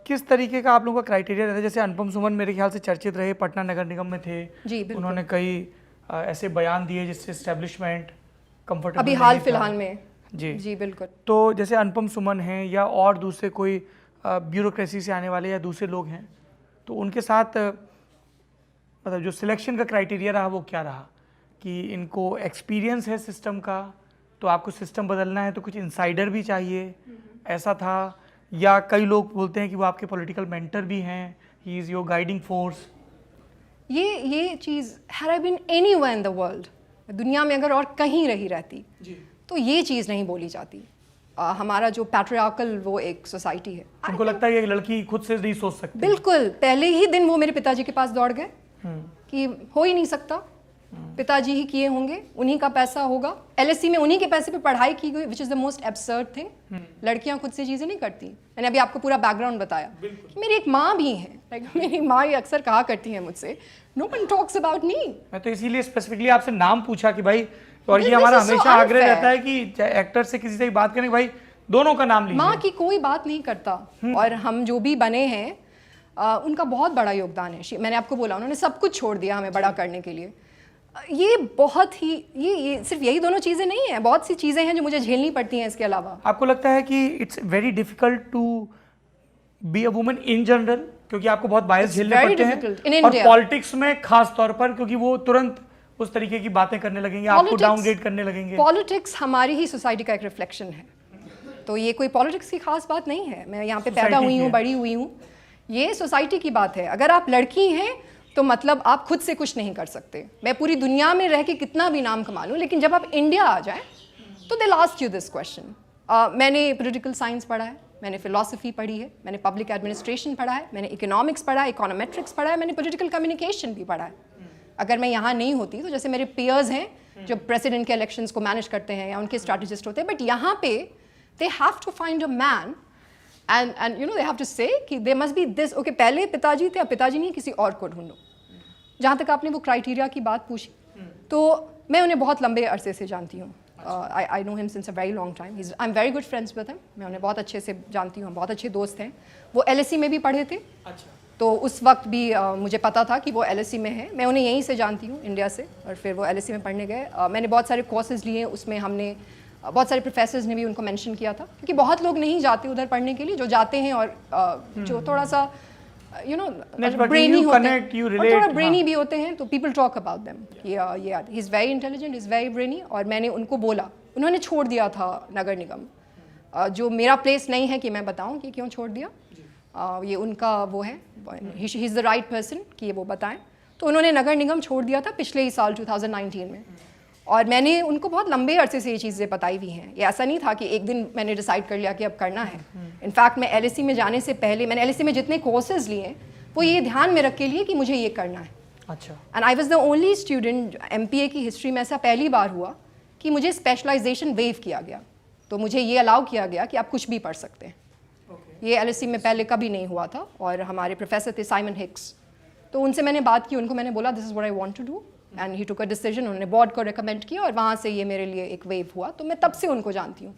किस तरीके का आप लोगों का क्राइटेरिया रहता है? जैसे अनुपम सुमन मेरे ख्याल से चर्चित रहे, पटना नगर निगम में थे
जी, बिल्कुल।
उन्होंने कई ऐसे बयान दिए जिससे एस्टेब्लिशमेंट कंफर्टेबल
अभी हाल फिलहाल में
जी
बिल्कुल।
तो जैसे अनुपम सुमन हैं या और दूसरे कोई ब्यूरोक्रेसी से आने वाले या दूसरे लोग हैं, तो उनके साथ मतलब जो सिलेक्शन का क्राइटेरिया रहा वो क्या रहा कि इनको एक्सपीरियंस है सिस्टम का, तो आपको सिस्टम बदलना है तो कुछ इंसाइडर भी चाहिए, ऐसा था? या कई लोग बोलते हैं कि वो आपके पॉलिटिकल मेंटर भी हैं, he is your guiding force?
ये चीज़ had I been anywhere in the world, दुनिया में अगर और कहीं रही रहती
जी,
तो ये चीज़ नहीं बोली जाती। हमारा जो पैट्रियार्कल वो एक सोसाइटी है,
उनको लगता है कि एक लड़की खुद से नहीं सोच सकती।
बिल्कुल। पहले ही दिन वो मेरे पिताजी के पास दौड़ गए कि हो ही नहीं सकता, पिताजी ही किए होंगे, उन्हीं का पैसा होगा, LSE में उन्हीं के पैसे पे पढ़ाई की गई, which is the most absurd thing. लड़कियां खुद से चीज़ें नहीं करती। मैंने अभी आपको पूरा बैकग्राउंड बताया कि मेरी एक माँ भी है, मेरी माँ ये अक्सर कहा करती है मुझसे, no one talks about me.
मैं तो इसीलिए स्पेसिफिकली आपसे नाम पूछा कि भाई, और ये हमारा हमेशा आग्रह रहता है कि चाहे एक्टर से किसी से बात करें, भाई दोनों का नाम लीजिए।
माँ की कोई बात नहीं करता, और हम जो भी बने हैं उनका बहुत बड़ा योगदान है। मैंने आपको बोला उन्होंने सब कुछ छोड़ दिया हमें बड़ा करने के लिए। ये बहुत ही ये सिर्फ यही दोनों चीज़ें नहीं है, बहुत सी चीज़ें हैं जो मुझे झेलनी पड़ती हैं इसके अलावा।
आपको लगता है कि it's very difficult to be a woman in general, क्योंकि आपको बहुत बायस झेलने पड़ते हैं, और पॉलिटिक्स में खास तौर पर, क्योंकि वो तुरंत उस तरीके की बातें करने लगेंगे, आपको डाउनग्रेड करने लगेंगे।
पॉलिटिक्स हमारी ही सोसाइटी का एक रिफ्लेक्शन है, तो ये कोई पॉलिटिक्स की खास बात नहीं है। मैं यहाँ पे पैदा हुई हूँ, बड़ी हुई हूँ, ये सोसाइटी की बात है। अगर आप लड़की हैं तो मतलब आप खुद से कुछ नहीं कर सकते। मैं पूरी दुनिया में रह के कितना भी नाम कमा लूँ, लेकिन जब आप इंडिया आ जाएं तो they ask you this question. मैंने पॉलिटिकल साइंस पढ़ा है, मैंने फिलॉसफी पढ़ी है, मैंने पब्लिक एडमिनिस्ट्रेशन पढ़ा है, मैंने इकोनॉमिक्स पढ़ा है, इकोनोमेट्रिक्स पढ़ा है, मैंने पॉलिटिकल कम्युनिकेशन भी पढ़ा है। अगर मैं यहाँ नहीं होती तो जैसे मेरे पेयर्स हैं जो प्रेसिडेंट के इलेक्शंस को मैनेज करते हैं या उनके स्ट्रैटेजिस्ट होते हैं, बट यहाँ पे they have to find a man and you know they have to say कि they must be this. Okay, पहले पिताजी थे, अब पिताजी नहीं, किसी और को ढूंढो। जहाँ तक आपने वो क्राइटेरिया की बात पूछी, तो मैं उन्हें बहुत लंबे अरसे से जानती हूँ। I know him since a very long time, I am very good friends with him. मैं उन्हें बहुत अच्छे से जानती हूँ, बहुत अच्छे दोस्त हैं। वो LSE में भी पढ़े थे। अच्छा। तो उस वक्त भी मुझे पता था कि वो LSE में है। मैं उन्हें यहीं से जानती हूँ, इंडिया से, और फिर वो LSE में पढ़ने गए। मैंने बहुत सारे कोर्सेज लिए, उसमें हमने बहुत सारे प्रोफेसर्स ने भी उनको मेंशन किया था, क्योंकि बहुत लोग नहीं जाते उधर पढ़ने के लिए, जो जाते हैं और जो थोड़ा सा यू नो ब्रेनी होते हैं, और थोड़ा ब्रेनी भी होते हैं, तो पीपल टॉक अबाउट देम कि ये he is very intelligent, is very brainy. और मैंने उनको बोला, उन्होंने छोड़ दिया था नगर निगम, जो मेरा प्लेस नहीं है कि मैं बताऊं कि क्यों छोड़ दिया। ये उनका वो है, ही इज़ द राइट पर्सन कि वो बताएं। तो उन्होंने नगर निगम छोड़ दिया था पिछले ही साल 2019 में, और मैंने उनको बहुत लंबे अरसे से ये चीज़ें बताई हुई हैं। ये ऐसा नहीं था कि एक दिन मैंने डिसाइड कर लिया कि अब करना है। इनफैक्ट मैं LSE में जाने से पहले मैंने LSE में जितने कोर्सेज लिए वो ये ध्यान में रख के लिए कि मुझे ये करना है।
अच्छा।
And I was the only student, MPA की हिस्ट्री में ऐसा पहली बार हुआ कि मुझे स्पेशलाइजेशन वेव किया गया। तो मुझे ये अलाउ किया गया कि आप कुछ भी पढ़ सकते हैं। ये LSE में पहले कभी नहीं हुआ था। और हमारे प्रोफेसर थे साइमन हिक्स, तो उनसे मैंने बात की, उनको मैंने बोला this is what I want to do, and he took a decision. उन्होंने बोर्ड को रिकमेंड किया और वहाँ से ये मेरे लिए एक वेव हुआ। तो मैं तब से उनको जानती हूँ।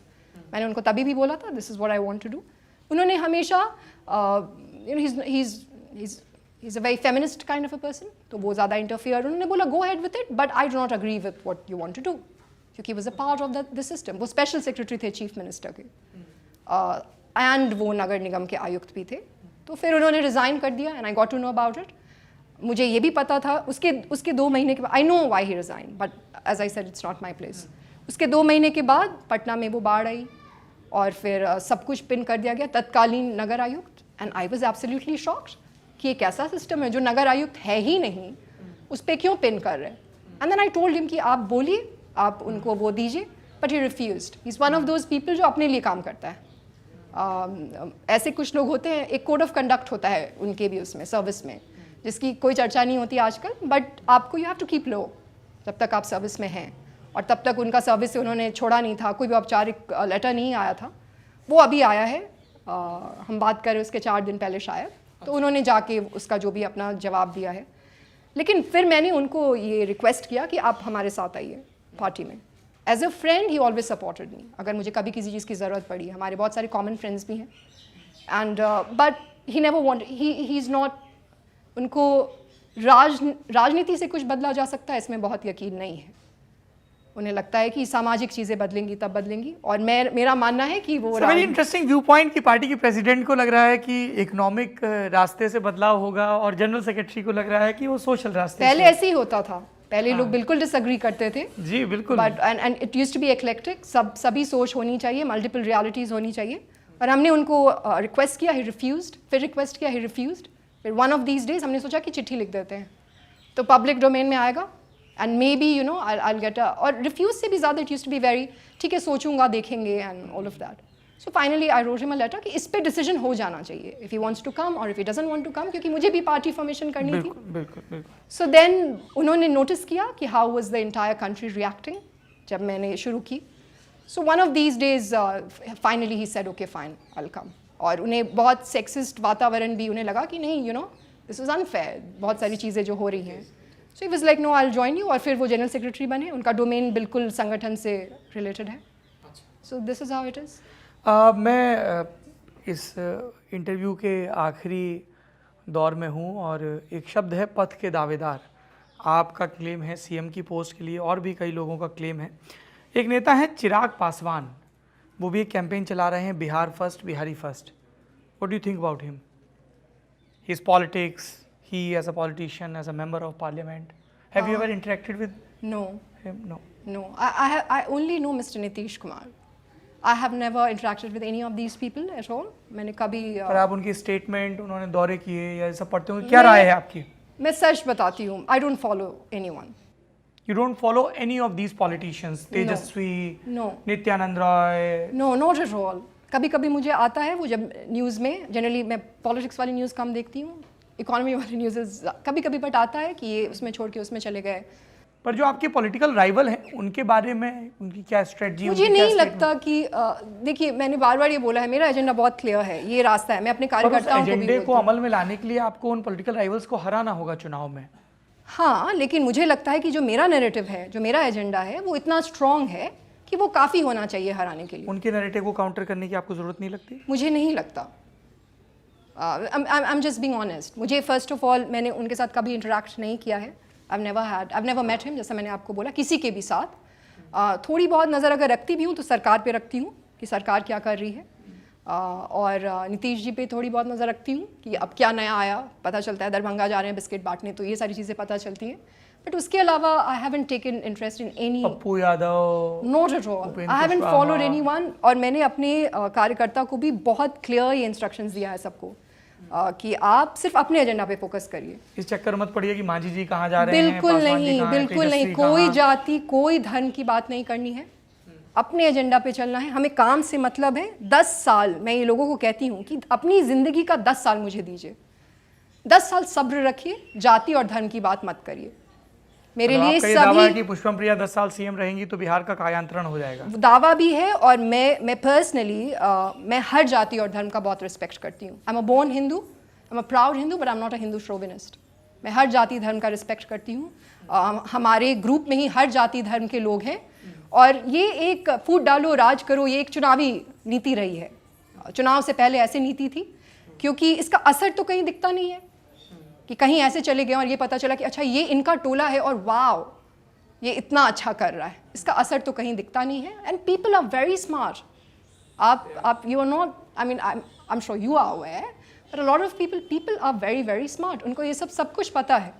मैंने उनको तभी भी बोला था this is what I want to do. उन्होंने हमेशा ही is a very feminist kind of a person, तो वो ज़्यादा इंटरफियर, उन्होंने बोला go ahead with it but I do not agree with what you want to do, क्योंकि was a part of the system. वो स्पेशल सेक्रेटरी थे chief minister के, and वो नगर निगम के आयुक्त भी थे। तो फिर उन्होंने रिज़ाइन कर दिया and I got to know about it. मुझे ये भी पता था उसके 2 महीने के बाद, I know why he resign but as I said it's not my place. उसके 2 महीने के बाद पटना में वो बाढ़ आई और फिर सब कुछ पिन कर दिया गया तत्कालीन नगर आयुक्त। And I was absolutely shocked कि एक ऐसा सिस्टम है जो नगर आयुक्त है ही नहीं, उस पर क्यों पिन कर रहे हैं। And then I told him कि आप बोलिए, आप उनको वो दीजिए, but he refused. He is one of those people जो अपने लिए काम करता है। ऐसे कुछ लोग होते हैं, एक कोड ऑफ कंडक्ट होता है उनके भी उसमें सर्विस में, जिसकी कोई चर्चा नहीं होती आजकल, बट आपको यू हैव टू कीप लो जब तक आप सर्विस में हैं। और तब तक उनका सर्विस से उन्होंने छोड़ा नहीं था, कोई भी औपचारिक लेटर नहीं आया था। वो अभी आया है, हम बात करें उसके 4 दिन पहले शायद, तो उन्होंने जाके उसका जो भी अपना जवाब दिया है। लेकिन फिर मैंने उनको ये रिक्वेस्ट किया कि आप हमारे साथ आइए पार्टी में। As a friend he always supported me, अगर मुझे कभी किसी चीज़ की ज़रूरत पड़ी। हमारे बहुत सारे कॉमन फ्रेंड्स भी हैं, and but he never want, he is not, उनको राजनीति से कुछ बदला जा सकता है इसमें बहुत यकीन नहीं है। उन्हें लगता है कि सामाजिक चीज़ें बदलेंगी तब बदलेंगी, और मेरा मानना है कि वो
वेरी इंटरेस्टिंग व्यू पॉइंट की पार्टी के प्रेसिडेंट को लग रहा है कि इकोनॉमिक रास्ते से बदलाव होगा और जनरल सेक्रेटरी को लग रहा है कि वो सोशल रास्ते
पहले ऐसे ही होता था। पहले लोग बिल्कुल डिसएग्री करते थे।
जी बिल्कुल।
But and it used to be eclectic, सभी सोच होनी चाहिए, मल्टीपल रियलिटीज़ होनी चाहिए। और हमने उनको रिक्वेस्ट किया, ही रिफ्यूज्ड, फिर रिक्वेस्ट किया, ही रिफ्यूज्ड। फिर वन ऑफ दीज डेज हमने सोचा कि चिट्ठी लिख देते हैं तो पब्लिक डोमेन में आएगा, and maybe you know I get a, और रिफ्यूज से भी ज़्यादा it used to be very ठीक है, सोचूंगा, देखेंगे, and all of that. So finally I wrote him a letter कि इस पे डिसीजन हो जाना चाहिए, if he wants to come और if he doesn't want to come, क्योंकि मुझे भी पार्टी फॉर्मेशन करनी थी।
बिल्कुल।
सो देन उन्होंने नोटिस किया कि how was the entire country reacting जब मैंने शुरू की। So one of these days finally he said okay fine I will come. और उन्हें बहुत सेक्सिस्ट वातावरण भी उन्हें लगा कि नहीं, you know this is unfair, बहुत सारी चीज़ें जो हो रही हैं। So he was like no I will join you, और फिर वो जनरल सेक्रेटरी बने। उनका डोमेन बिल्कुल संगठन से रिलेटेड है। So this is how it is.
मैं इस इंटरव्यू के आखिरी दौर में हूँ और एक शब्द है पथ के दावेदार। आपका क्लेम है CM की पोस्ट के लिए, और भी कई लोगों का क्लेम है। एक नेता है चिराग पासवान, वो भी एक कैंपेन चला रहे हैं, Bihar first, Bihari first. What do you think about him? His politics, he as a politician, as a member of parliament. Have you ever interacted with
No,
him? No.
no. I only know Mr. Nitish Kumar. I have never interacted with any of these people at all. मैंने कभी
पर आप उनकी statement, उन्होंने दौरे किए या ऐसा पढ़ते हो, क्या राय है आपकी?
मैं सच बताती हूँ, I don't follow anyone.
You don't follow any of these politicians? Tejashwi,
No.
Nityanand Rai?
No, not at all. कभी कभी मुझे आता है वो, जब न्यूज़ में, जनरली मैं पॉलिटिक्स वाली न्यूज़ कम देखती हूँ, इकोनॉमी वाली न्यूज़ कभी कभी बट आता है कि ये उसमें छोड़ के उसमें चले गए।
पर जो आपके पॉलिटिकल राइवल हैं उनके बारे में, उनकी क्या स्ट्रेटजी?
मुझे नहीं लगता कि देखिए, मैंने बार बार ये बोला है, मेरा एजेंडा बहुत क्लियर है, ये रास्ता है। मैं अपने कार्यकर्ताओं को भी
एजेंडे को अमल में लाने के लिए आपको उन पॉलिटिकल राइवल्स को हराना होगा चुनाव में।
हाँ, लेकिन मुझे लगता है कि जो मेरा नैरेटिव है, जो मेरा एजेंडा है, वो इतना स्ट्रॉन्ग है कि वो काफ़ी होना चाहिए हराने के लिए।
उनके नैरेटिव को काउंटर करने की आपको ज़रूरत नहीं लगती?
मुझे नहीं लगता। I am just being honest. मुझे फर्स्ट ऑफ ऑल, मैंने उनके साथ कभी इंटरेक्ट नहीं किया है। I've never met him, जैसा मैंने आपको बोला, किसी के भी साथ। थोड़ी बहुत नज़र अगर रखती भी हूँ तो सरकार पे रखती हूँ कि सरकार क्या कर रही है, और नीतीश जी पे थोड़ी बहुत नज़र रखती हूँ कि अब क्या नया आया, पता चलता है दरभंगा जा रहे हैं बिस्किट बांटने, तो ये सारी चीज़ें पता चलती हैं। बट उसके अलावा I haven't taken interest in any,
Pappu Yadav,
not at all,
Upendra
I haven't
Kushwaha.
Followed anyone. और मैंने अपने कार्यकर्ता को भी बहुत क्लियर ये इंस्ट्रक्शंस दिया है सबको कि आप सिर्फ अपने एजेंडा पे फोकस करिए।
इस चक्कर मत पड़िए कि मांझी जी कहाँ जा रहे हैं,
बिल्कुल
पासवान जी
नहीं,
कहाँ हैं,
बिल्कुल नहीं,
तेजस्वी
कोई
कहाँ।
जाति कोई धर्म की बात नहीं करनी है, अपने एजेंडा पे चलना है, हमें काम से मतलब है। 10 साल मैं ये लोगों को कहती हूँ कि अपनी ज़िंदगी का 10 साल मुझे दीजिए, 10 साल सब्र रखिए, जाति और धर्म की बात मत करिए। मेरे लिए
आपका ये दावा है
सभी
कि पुष्पम प्रिया 10 साल सीएम रहेंगी तो बिहार का कायांतरण हो जाएगा।
दावा भी है, और मैं पर्सनली मैं हर जाति और धर्म का बहुत रिस्पेक्ट करती हूँ। I am a born Hindu, I am a proud Hindu, but I am not a Hindu chauvinist. मैं हर जाति धर्म का रिस्पेक्ट करती हूँ। हमारे ग्रुप में ही हर जाति धर्म के लोग हैं, और ये एक फूट डालो राज करो, ये एक चुनावी नीति रही है। चुनाव से पहले ऐसी नीति थी, क्योंकि इसका असर तो कहीं दिखता नहीं है कि कहीं ऐसे चले गए और ये पता चला कि अच्छा ये इनका टोला है और वाओ ये इतना अच्छा कर रहा है, इसका असर तो कहीं दिखता नहीं है। And people are very smart. आप you are not, I mean I am sure you are aware, but a lot of people are very very smart, उनको ये सब कुछ पता है।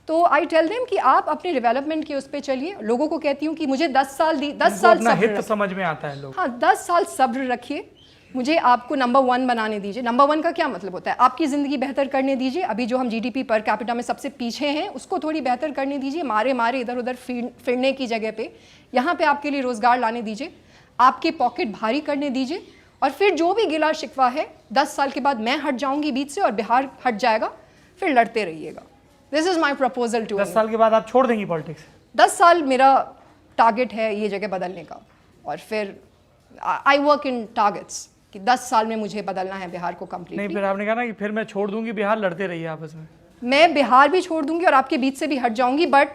तो आई टेल देम कि आप अपने डेवलपमेंट के उस पर चलिए। लोगों को कहती हूँ कि मुझे 10 साल 10 साल
अपना
सब्र
हित
रखिए।
समझ में आता है लोग।
हाँ, 10 साल सब्र रखिए, मुझे आपको नंबर 1 बनाने दीजिए। नंबर 1 का क्या मतलब होता है? आपकी ज़िंदगी बेहतर करने दीजिए। अभी जो हम जीडीपी पर कैपिटा में सबसे पीछे हैं, उसको थोड़ी बेहतर करने दीजिए। मारे इधर उधर फिरने की जगह पे यहाँ पे आपके लिए रोज़गार लाने दीजिए, आपके पॉकेट भारी करने दीजिए। और फिर जो भी गिला शिकवा है, 10 साल के बाद मैं हट जाऊंगी बीच से और बिहार हट जाएगा, फिर लड़ते रहिएगा। This is my proposal too.
10 साल के बाद आप छोड़ देंगी पॉलिटिक्स?
10 साल मेरा टारगेट है ये जगह बदलने का, और फिर आई वर्क इन टारगेट्स कि 10 साल में मुझे बदलना है बिहार को
नहीं,
कंप्लीटली।
फिर आपने कहा ना कि फिर मैं छोड़ दूंगी बिहार, लड़ते रहिए आपस में।
मैं बिहार भी छोड़ दूंगी और आपके बीच से भी हट जाऊंगी, बट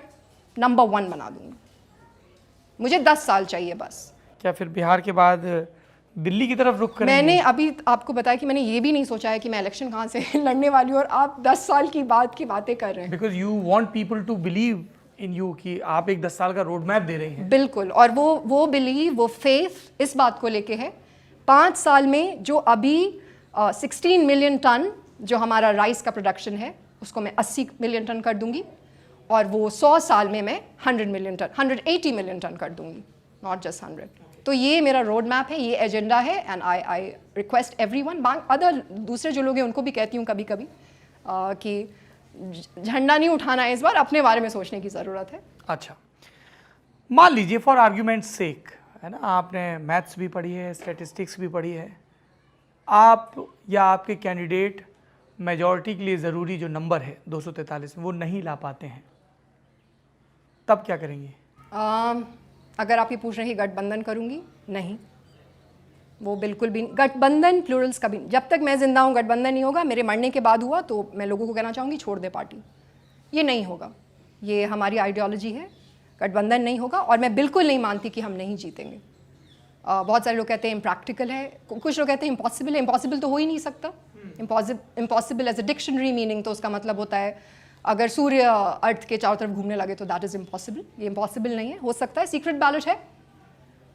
नंबर 1 बना दूंगी। मुझे 10 साल चाहिए बस।
क्या फिर बिहार के बाद दिल्ली की तरफ रुख करेंगे?
मैंने अभी आपको बताया कि मैंने ये भी नहीं सोचा है कि मैं इलेक्शन कहाँ से लड़ने वाली हूँ, और आप 10 साल की बात की बातें कर रहे हैं।
Because you want people to believe in you कि आप एक 10 साल का रोड मैप दे रही हैं।
बिल्कुल, और वो बिलीव, वो फेथ इस बात को लेके है। 5 साल में जो अभी 16 मिलियन टन जो हमारा राइस का प्रोडक्शन है, उसको मैं 80 मिलियन टन कर दूंगी, और वो 100 साल में मैं 100 मिलियन टन, 180 मिलियन टन कर दूंगी, नॉट जस्ट 100। तो ये मेरा रोड मैप है, ये एजेंडा है। And I request everyone, other दूसरे जो लोग हैं उनको भी कहती हूँ कभी कभी कि झंडा नहीं उठाना है इस बार, अपने बारे में सोचने की ज़रूरत है।
अच्छा, मान लीजिए फॉर आर्ग्यूमेंट सेक, है ना, आपने मैथ्स भी पढ़ी है, स्टैटिस्टिक्स भी पढ़ी है, आप या आपके कैंडिडेट मेजॉरिटी के लिए ज़रूरी जो नंबर है 243 वो नहीं ला पाते हैं, तब क्या करेंगे?
अगर आप ये पूछ रहे हैं कि गठबंधन करूंगी, नहीं, वो बिल्कुल भी नहीं। गठबंधन प्लूरल्स का भी, जब तक मैं जिंदा हूँ गठबंधन नहीं होगा। मेरे मरने के बाद हुआ तो मैं लोगों को कहना चाहूँगी छोड़ दे पार्टी, ये नहीं होगा। ये हमारी आइडियोलॉजी है, गठबंधन नहीं होगा। और मैं बिल्कुल नहीं मानती कि हम नहीं जीतेंगे। बहुत सारे लोग कहते हैं इम्प्रैक्टिकल है, कुछ लोग कहते हैं इम्पॉसिबल है। इम्पॉसिबल तो हो ही नहीं सकता। Impossible as a dictionary meaning तो उसका मतलब होता है अगर सूर्य अर्थ के चारों तरफ घूमने लगे तो दैट इज़ इम्पॉसिबल। ये इम्पॉसिबल नहीं है, हो सकता है। सीक्रेट बैलेट है,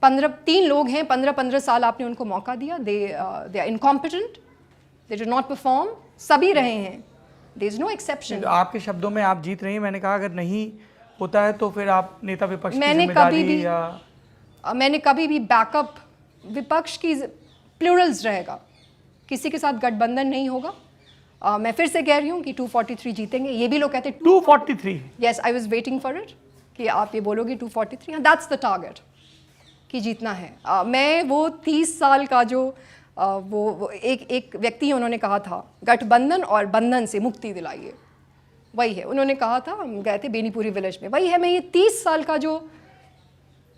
3 लोग हैं, 15 साल आपने उनको मौका दिया, they are incompetent, they do not perform, सभी रहे हैं, देयर इज नो एक्सेप्शन।
आपके शब्दों में आप जीत रही हैं, मैंने कहा अगर नहीं होता है तो फिर आप नेता विपक्ष की
मैंने कभी भी बैकअप विपक्ष की, प्लूरल्स रहेगा, किसी के साथ गठबंधन नहीं होगा। मैं फिर से कह रही हूँ कि 243 जीतेंगे। ये भी लोग कहते हैं
243।
Yes, I was waiting for it कि आप ये बोलोगे 243। दैट्स द टारगेट कि जीतना है। मैं वो 30 साल का जो वो एक व्यक्ति है, उन्होंने कहा था गठबंधन और बंधन से मुक्ति दिलाइए, वही है। उन्होंने कहा था, हम गए थे बेनीपुरी विलेज में, वही है। मैं ये 30 साल का जो,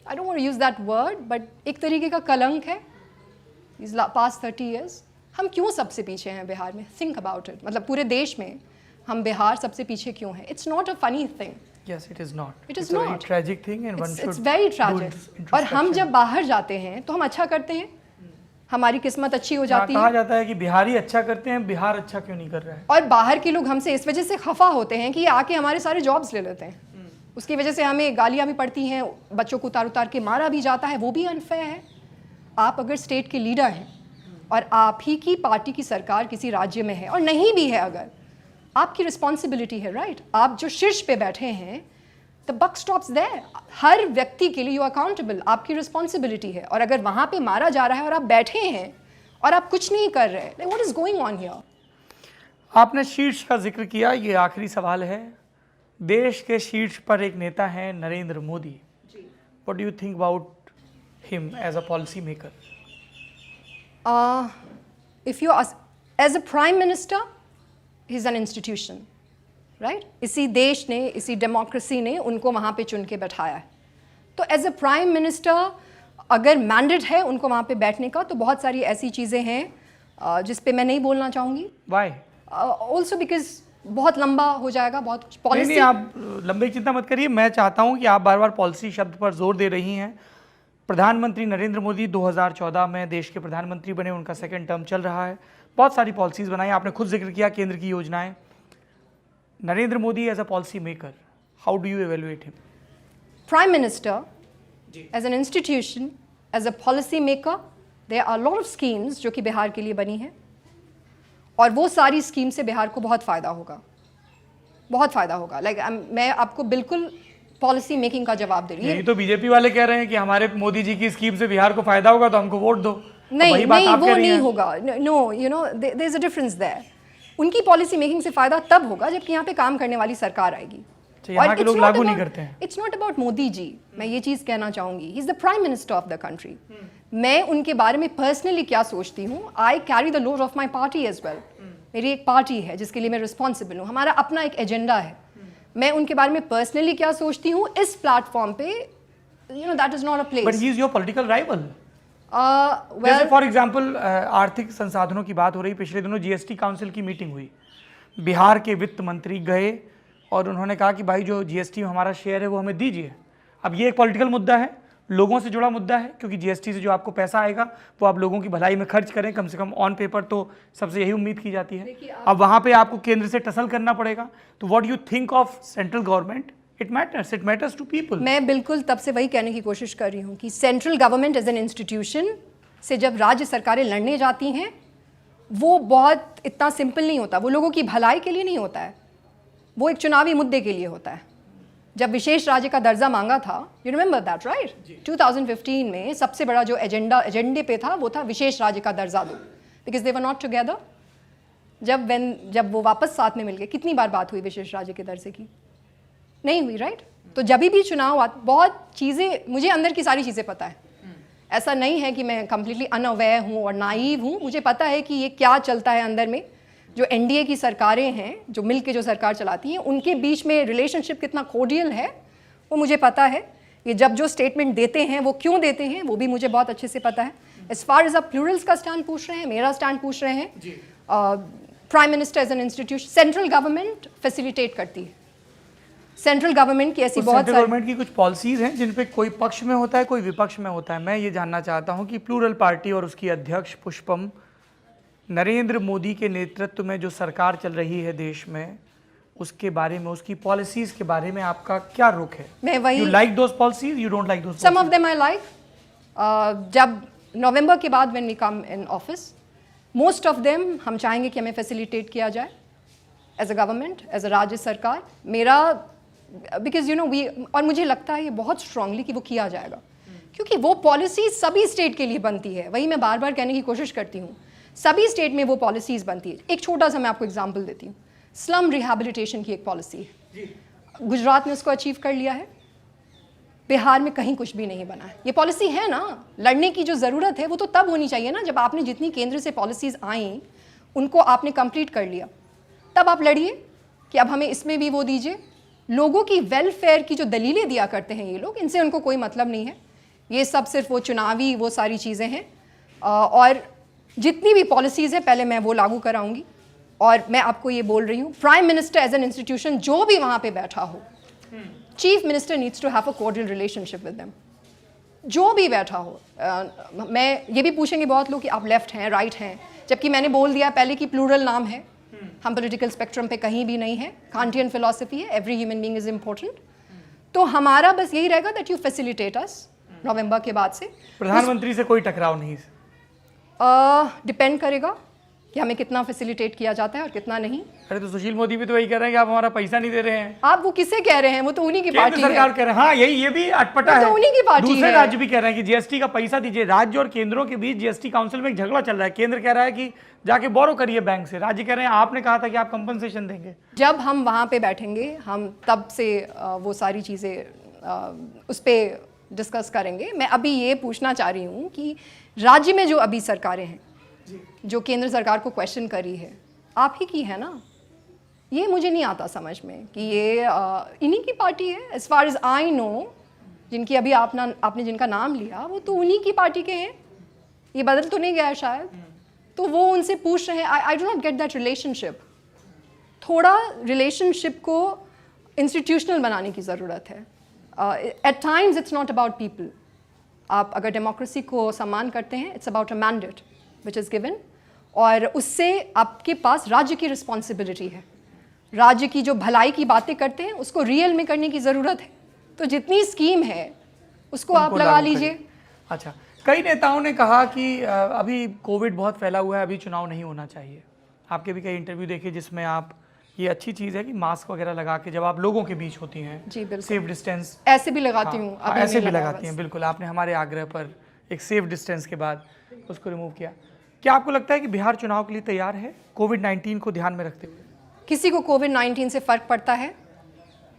I don't want to use that word, but एक तरीके का कलंक है इस पास्ट 30 ईयर्स। हम क्यों सबसे पीछे हैं बिहार में? Think about it. मतलब पूरे देश में हम बिहार सबसे पीछे क्यों हैं? It's not a funny thing.
Yes, it is not.
It is
It's a very
not.
tragic thing and one
It's
should
very
do
tragic.
introspection.
और हम जब बाहर जाते हैं तो हम अच्छा करते हैं, हमारी किस्मत अच्छी हो जाती
कहा
है।
जाता है कि बिहारी अच्छा करते हैं, बिहार अच्छा क्यों नहीं कर रहा है?
और बाहर के लोग हमसे इस वजह से खफा होते हैं कि ये आके हमारे सारे जॉब्स ले लेते हैं। उसकी वजह से हमें गालियाँ भी पड़ती हैं, बच्चों को उतार उतार के मारा भी जाता है, वो भी अनफेयर है। आप अगर स्टेट के लीडर हैं और आप ही की पार्टी की सरकार किसी राज्य में है, और नहीं भी है अगर, आपकी रिस्पॉन्सिबिलिटी है, राइट? आप जो शीर्ष पे बैठे हैं, द बक स्टॉप्स देयर। हर व्यक्ति के लिए यू अकाउंटेबल, आपकी रिस्पॉन्सिबिलिटी है। और अगर वहाँ पे मारा जा रहा है और आप बैठे हैं और आप कुछ नहीं कर रहे, what is going on here?
आपने शीर्ष का जिक्र किया, ये आखिरी सवाल है। देश के शीर्ष पर एक नेता हैं Narendra Modi. What do you think about him as a policy maker?
If you as a prime minister, he is an institution, right? इसी देश ने, इसी डेमोक्रेसी ने उनको वहाँ पे चुन के बैठाया है। तो एज अ प्राइम मिनिस्टर अगर मैंडेट है उनको वहाँ पे बैठने का, तो बहुत सारी ऐसी चीज़ें हैं जिस पे मैं नहीं बोलना चाहूँगी।
वाई?
ऑल्सो बिकॉज बहुत लंबा हो जाएगा, बहुत कुछ पॉलिसी।
नहीं, आप लंबे चिंता मत करिए। मैं चाहता हूँ कि आप बार बार पॉलिसी शब्द पर जोर दे रही हैं। प्रधानमंत्री नरेंद्र मोदी 2014 में देश के प्रधानमंत्री बने, उनका सेकेंड टर्म चल रहा है। बहुत सारी पॉलिसीज़ बनाई, आपने खुद जिक्र किया केंद्र की योजनाएं। Narendra Modi as a policy maker, how do you evaluate him?
Prime Minister, as an institution, as a policy maker, there are a lot of schemes जो कि बिहार के लिए बनी हैं, और वो सारी स्कीम से बिहार को बहुत फ़ायदा होगा, बहुत फ़ायदा होगा। मैं आपको बिल्कुल पॉलिसी मेकिंग का जवाब दे रही हूँ।
यही तो बीजेपी वाले कह रहे हैं कि हमारे मोदी जी की स्कीम से बिहार को फायदा होगा तो हमको वोट दो।
नहीं,
वही बात
नहीं,
आप
वो
कह रही
नहीं
हैं।
होगा। No, you know, there is a difference there. उनकी पॉलिसी मेकिंग से फ़ायदा तब होगा जबकि यहाँ पे काम करने वाली सरकार आएगी।
यहाँ के लोग लागू नहीं करते हैं।
It's not about Modi ji, मैं ये चीज़ कहना चाहूँगी। He is the prime minister of the country. मैं उनके बारे में पर्सनली क्या सोचती हूँ, I carry the load of my party as well. मेरी एक पार्टी है जिसके लिए मैं रिस्पॉन्सिबल हूँ, हमारा अपना एक एजेंडा है। मैं उनके बारे में पर्सनली क्या सोचती हूँ इस प्लेटफॉर्म पे, you know, that is not a place.
But he is your political rival.
Well,
जैसे फॉर एग्जांपल आर्थिक संसाधनों की बात हो रही, पिछले दिनों जीएसटी काउंसिल की मीटिंग हुई, बिहार के वित्त मंत्री गए और उन्होंने कहा कि भाई जो जीएसटी में हमारा शेयर है वो हमें दीजिए। अब ये एक पॉलिटिकल मुद्दा है, लोगों से जुड़ा मुद्दा है, क्योंकि जीएसटी से जो आपको पैसा आएगा वो आप लोगों की भलाई में खर्च करें, कम से कम ऑन पेपर तो सबसे यही उम्मीद की जाती है। अब वहाँ पे आपको केंद्र से टसल करना पड़ेगा। तो what you think of central government? It matters to people.
मैं बिल्कुल तब से वही कहने की कोशिश कर रही हूँ कि central government as an institution से जब राज्य सरकारें लड़ने जाती हैं, वो बहुत इतना सिंपल नहीं होता। वो लोगों की भलाई के लिए नहीं होता है, वो एक चुनावी मुद्दे के लिए होता है। जब विशेष राज्य का दर्जा मांगा था, यू रिमेंबर दैट राइट? 2015 में सबसे बड़ा जो एजेंडे पे था वो था विशेष राज्य का दर्जा दो, because they were not together. जब वो वापस साथ में मिल गए, कितनी बार बात हुई विशेष राज्य के दर्जे की? नहीं हुई, राइट? तो जब भी चुनाव आते, बहुत चीज़ें, मुझे अंदर की सारी चीज़ें पता है। ऐसा नहीं है कि मैं कंप्लीटली अनअवेयर हूँ और नाइव हूँ। मुझे पता है कि ये क्या चलता है अंदर में। जो एनडीए की सरकारें हैं, जो मिलके जो सरकार चलाती हैं, उनके बीच में रिलेशनशिप कितना कोर्डियल है वो मुझे पता है। ये जब जो स्टेटमेंट देते हैं वो क्यों देते हैं वो भी मुझे बहुत अच्छे से पता है। एज फार एज आप प्लूरल्स का स्टैंड पूछ रहे हैं, मेरा स्टैंड पूछ रहे हैं, prime minister as an institution, central government facilitate करती है। सेंट्रल गवर्नमेंट की ऐसी बहुत
सारी गवर्नमेंट की कुछ पॉलिसीज हैं जिन पे कोई पक्ष में होता है, कोई विपक्ष में होता है। मैं ये जानना चाहता हूँ कि प्लूरल पार्टी और उसकी अध्यक्ष पुष्पम, नरेंद्र मोदी के नेतृत्व में जो सरकार चल रही है देश में, उसके बारे में, उसकी पॉलिसीज के बारे में आपका क्या रुख है?
मैं वही,
you like those policies, you don't like those?
Some of them I like. जब नवंबर के बाद when we come in office, most of them हम चाहेंगे कि हमें फैसिलिटेट किया जाए as a government, as a राज्य सरकार। मेरा, बिकॉज यू नो वी, और मुझे लगता है ये बहुत स्ट्रांगली कि वो किया जाएगा, क्योंकि वो पॉलिसी सभी स्टेट के लिए बनती है। वही मैं बार बार कहने की कोशिश करती हूँ, सभी स्टेट में वो पॉलिसीज़ बनती है। एक छोटा सा मैं आपको एग्जांपल देती हूँ, स्लम रिहैबिलिटेशन की एक पॉलिसी है, गुजरात ने उसको अचीव कर लिया है, बिहार में कहीं कुछ भी नहीं बना है। ये पॉलिसी है ना, लड़ने की जो ज़रूरत है वो तो तब होनी चाहिए ना जब आपने जितनी केंद्र से पॉलिसीज़ आई उनको आपने कंप्लीट कर लिया, तब आप लड़िए कि अब हमें इसमें भी वो दीजिए। लोगों की वेलफेयर की जो दलीलें दिया करते हैं ये लोग, इनसे उनको कोई मतलब नहीं है। ये सब सिर्फ वो चुनावी वो सारी चीज़ें हैं। और जितनी भी पॉलिसीज़ है पहले मैं वो लागू कराऊंगी। और मैं आपको ये बोल रही हूँ, prime minister as an institution जो भी वहाँ पे बैठा हो, chief minister needs to have a cordial relationship with them, जो भी बैठा हो। मैं ये भी पूछेंगे बहुत लोग कि आप लेफ्ट हैं, राइट हैं, जबकि मैंने बोल दिया पहले कि प्लूरल नाम है, हम पॉलिटिकल स्पेक्ट्रम पे कहीं भी नहीं है। कांटियन फिलॉसफी है, every human being is important. तो हमारा बस यही रहेगा दैट यू फैसिलिटेट अस नवंबर के बाद से।
प्रधानमंत्री से कोई टकराव नहीं?
डिपेंड करेगा कि हमें कितना फैसिलिटेट किया जाता है और कितना नहीं।
अरे तो सुशील मोदी भी तो वही कह रहे हैं कि आप हमारा पैसा नहीं दे रहे हैं।
आप वो किसे कह रहे हैं? वो तो उन्हीं की पार्टी है।
सरकार कह रहे हैं, हाँ यही, ये भी अटपटा
वो
है।
तो उन्हीं की पार्टी
दूसरे
है।
राज्य भी कह रहे हैं कि जीएसटी का पैसा दीजिए। राज्य और केंद्रों के बीच जीएसटी काउंसिल में एक झगड़ा चल रहा है। केंद्र कह रहा है कि जाके बोरो करिए बैंक से, राज्य कह रहे हैं आपने कहा था कि आप कंपनसेशन देंगे।
जब हम वहाँ पे बैठेंगे हम तब से वो सारी चीज़ें उस पर डिस्कस करेंगे। मैं अभी ये पूछना चाह रही हूँ कि राज्य में जो अभी सरकारें हैं जो केंद्र सरकार को क्वेश्चन करी है, आप ही की है ना? ये मुझे नहीं आता समझ में कि ये इन्हीं की पार्टी है। As far as I know, जिनकी अभी आपने जिनका नाम लिया वो तो उन्हीं की पार्टी के हैं। ये बदल तो नहीं गया शायद। तो वो उनसे पूछ रहे हैं। I do not get that relationship. थोड़ा रिलेशनशिप को इंस्टीट्यूशनल बनाने की ज़रूरत है। At times it's not about people. आप अगर डेमोक्रेसी को सम्मान करते हैं, it's about a mandate which is given, और उससे आपके पास राज्य की रिस्पॉन्सिबिलिटी है। राज्य की जो भलाई की बातें करते हैं उसको रियल में करने की ज़रूरत है। तो जितनी स्कीम है उसको आप लगा लीजिए।
अच्छा, कई नेताओं ने कहा कि अभी कोविड बहुत फैला हुआ है, अभी चुनाव नहीं होना चाहिए। आपके भी कई इंटरव्यू देखे जिसमें आप, ये अच्छी चीज़ है कि मास्क वगैरह लगा के जब आप लोगों के बीच होती हैं,
जी बिल्कुल,
सेफ डिस्टेंस
ऐसे भी लगाती हूँ।
हाँ, ऐसे भी लगाती हैं। बिल्कुल, आपने हमारे आग्रह पर एक सेफ डिस्टेंस के बाद उसको रिमूव किया। क्या आपको लगता है कि बिहार चुनाव के लिए तैयार है कोविड-19 को ध्यान में रखते हुए?
किसी को कोविड-19 से फर्क पड़ता है?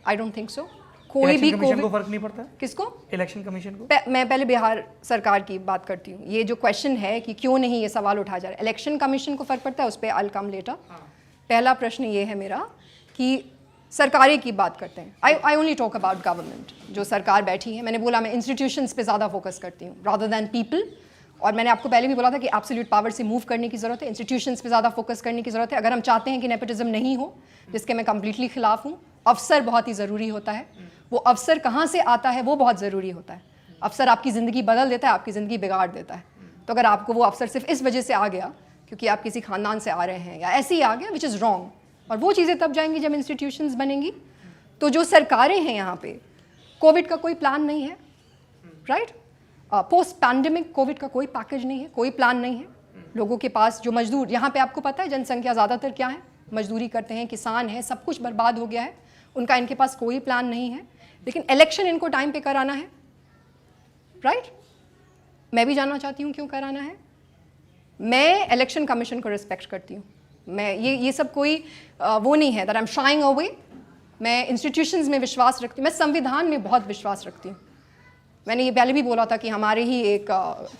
आई डोंट थिंक सो। कोई भी
कमीशन को फर्क नहीं पड़ता?
किसको?
इलेक्शन कमीशन को?
मैं पहले बिहार सरकार की बात करती हूँ। ये जो क्वेश्चन है कि क्यों नहीं ये सवाल उठाया जा रहा है, इलेक्शन कमीशन को फर्क पड़ता है, उस पर आई विल कम लेटर। पहला प्रश्न ये है मेरा कि सरकारें की बात करते हैं। I only talk about government. जो सरकार बैठी है, मैंने बोला मैं इंस्टीट्यूशंस पे ज़्यादा फोकस करती हूँ रादर दैन पीपल। और मैंने आपको पहले भी बोला था कि एब्सोल्यूट पावर से मूव करने की ज़रूरत है, इंस्टीट्यूशंस पे ज़्यादा फोकस करने की ज़रूरत है। अगर हम चाहते हैं कि नेपोटिज्म नहीं हो, जिसके मैं कम्प्लीटली खिलाफ हूँ, अफसर बहुत ही ज़रूरी होता है। वो अफसर कहाँ से आता है वो बहुत ज़रूरी होता है। अफसर आपकी ज़िंदगी बदल देता है, आपकी ज़िंदगी बिगाड़ देता है। तो अगर आपको वो अफसर सिर्फ इस वजह से आ गया क्योंकि आप किसी खानदान से आ रहे हैं या ऐसे ही आ गया, विच इज़ रॉन्ग। और वो चीज़ें तब जाएंगी जब इंस्टीट्यूशंस बनेंगी। तो जो सरकारें हैं यहाँ पे, कोविड का कोई प्लान नहीं है, राइट? पोस्ट पैंडेमिक कोविड का कोई पैकेज नहीं है, कोई प्लान नहीं है। लोगों के पास जो मजदूर, यहाँ पे आपको पता है जनसंख्या ज़्यादातर क्या है, मजदूरी करते हैं, किसान हैं, सब कुछ बर्बाद हो गया है। उनका इनके पास कोई प्लान नहीं है। लेकिन इलेक्शन इनको टाइम पे कराना है, राइट? मैं भी जानना चाहती हूँ क्यों कराना है। मैं इलेक्शन कमीशन को रिस्पेक्ट करती हूँ। मैं ये सब कोई वो नहीं है that I M sharing away. मैं इंस्टीट्यूशंस में विश्वास रखती हूँ, मैं संविधान में बहुत विश्वास रखती हूँ। मैंने ये पहले भी बोला था कि हमारे ही एक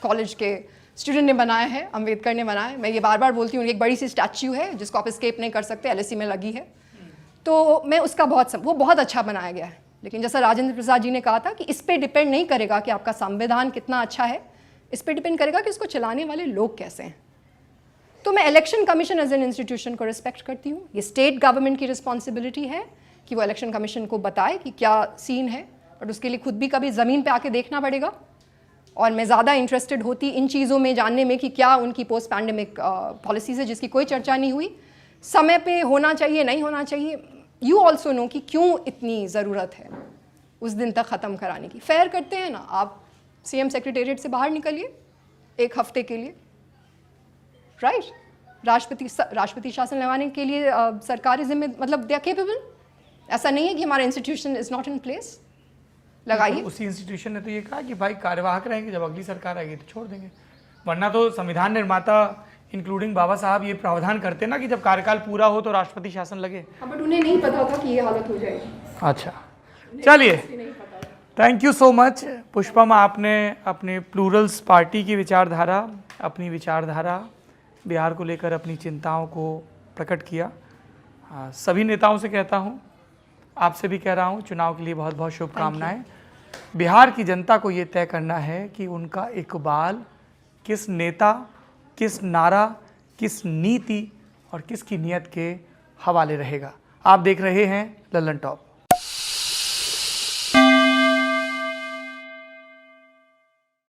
कॉलेज के स्टूडेंट ने बनाया है, अम्बेडकर ने बनाया है। मैं ये बार बार बोलती हूँ, एक बड़ी सी स्टैच्यू है जिसको आप एस्केप नहीं कर सकते, LSE में लगी है। तो मैं उसका वो बहुत अच्छा बनाया गया है। लेकिन जैसा राजेंद्र प्रसाद जी ने कहा था कि इस पर डिपेंड नहीं करेगा कि आपका संविधान कितना अच्छा है, इस पर डिपेंड करेगा कि इसको चलाने वाले लोग कैसे हैं। तो मैं election commission as an institution को रिस्पेक्ट करती हूँ। ये स्टेट गवर्नमेंट की रिस्पॉन्सिबिलिटी है कि वो इलेक्शन कमीशन को बताए कि क्या सीन है, और उसके लिए खुद भी कभी ज़मीन पे आके देखना पड़ेगा। और मैं ज़्यादा इंटरेस्टेड होती इन चीज़ों में जानने में कि क्या उनकी पोस्ट पैंडेमिक पॉलिसीज़ है जिसकी कोई चर्चा नहीं हुई, समय पे होना चाहिए नहीं होना चाहिए। यू ऑल्सो नो कि क्यों इतनी ज़रूरत है उस दिन तक ख़त्म कराने की। फेयर करते हैं ना, आप CM सेक्रेटेरिएट से बाहर निकलिए एक हफ्ते के लिए, राइट? राष्ट्रपति शासन लगाने के लिए सरकारी जिम्मे, मतलब दे आर केपेबल। ऐसा नहीं है कि हमारा institution is not in place. लगाइए।
उसी इंस्टीट्यूशन ने तो ये कहा कि भाई कार्यवाहक रहेंगे, जब अगली सरकार आएगी तो छोड़ देंगे। वरना तो संविधान निर्माता इंक्लूडिंग बाबा साहब ये प्रावधान करते ना कि जब कार्यकाल पूरा हो तो राष्ट्रपति शासन लगे।
बट उन्हें नहीं पता था कि ये हालत हो जाएगी।
अच्छा, चलिए, थैंक यू सो मच पुष्पम। आपने अपने प्लूरल्स पार्टी की विचारधारा, अपनी विचारधारा बिहार को लेकर अपनी चिंताओं को प्रकट किया। सभी नेताओं से कहता हूँ, आपसे भी कह रहा हूँ, चुनाव के लिए बहुत बहुत शुभकामनाएं। बिहार की जनता को ये तय करना है कि उनका इकबाल किस नेता, किस नारा, किस नीति और किसकी नीयत के हवाले रहेगा। आप देख रहे हैं लल्लन टॉप।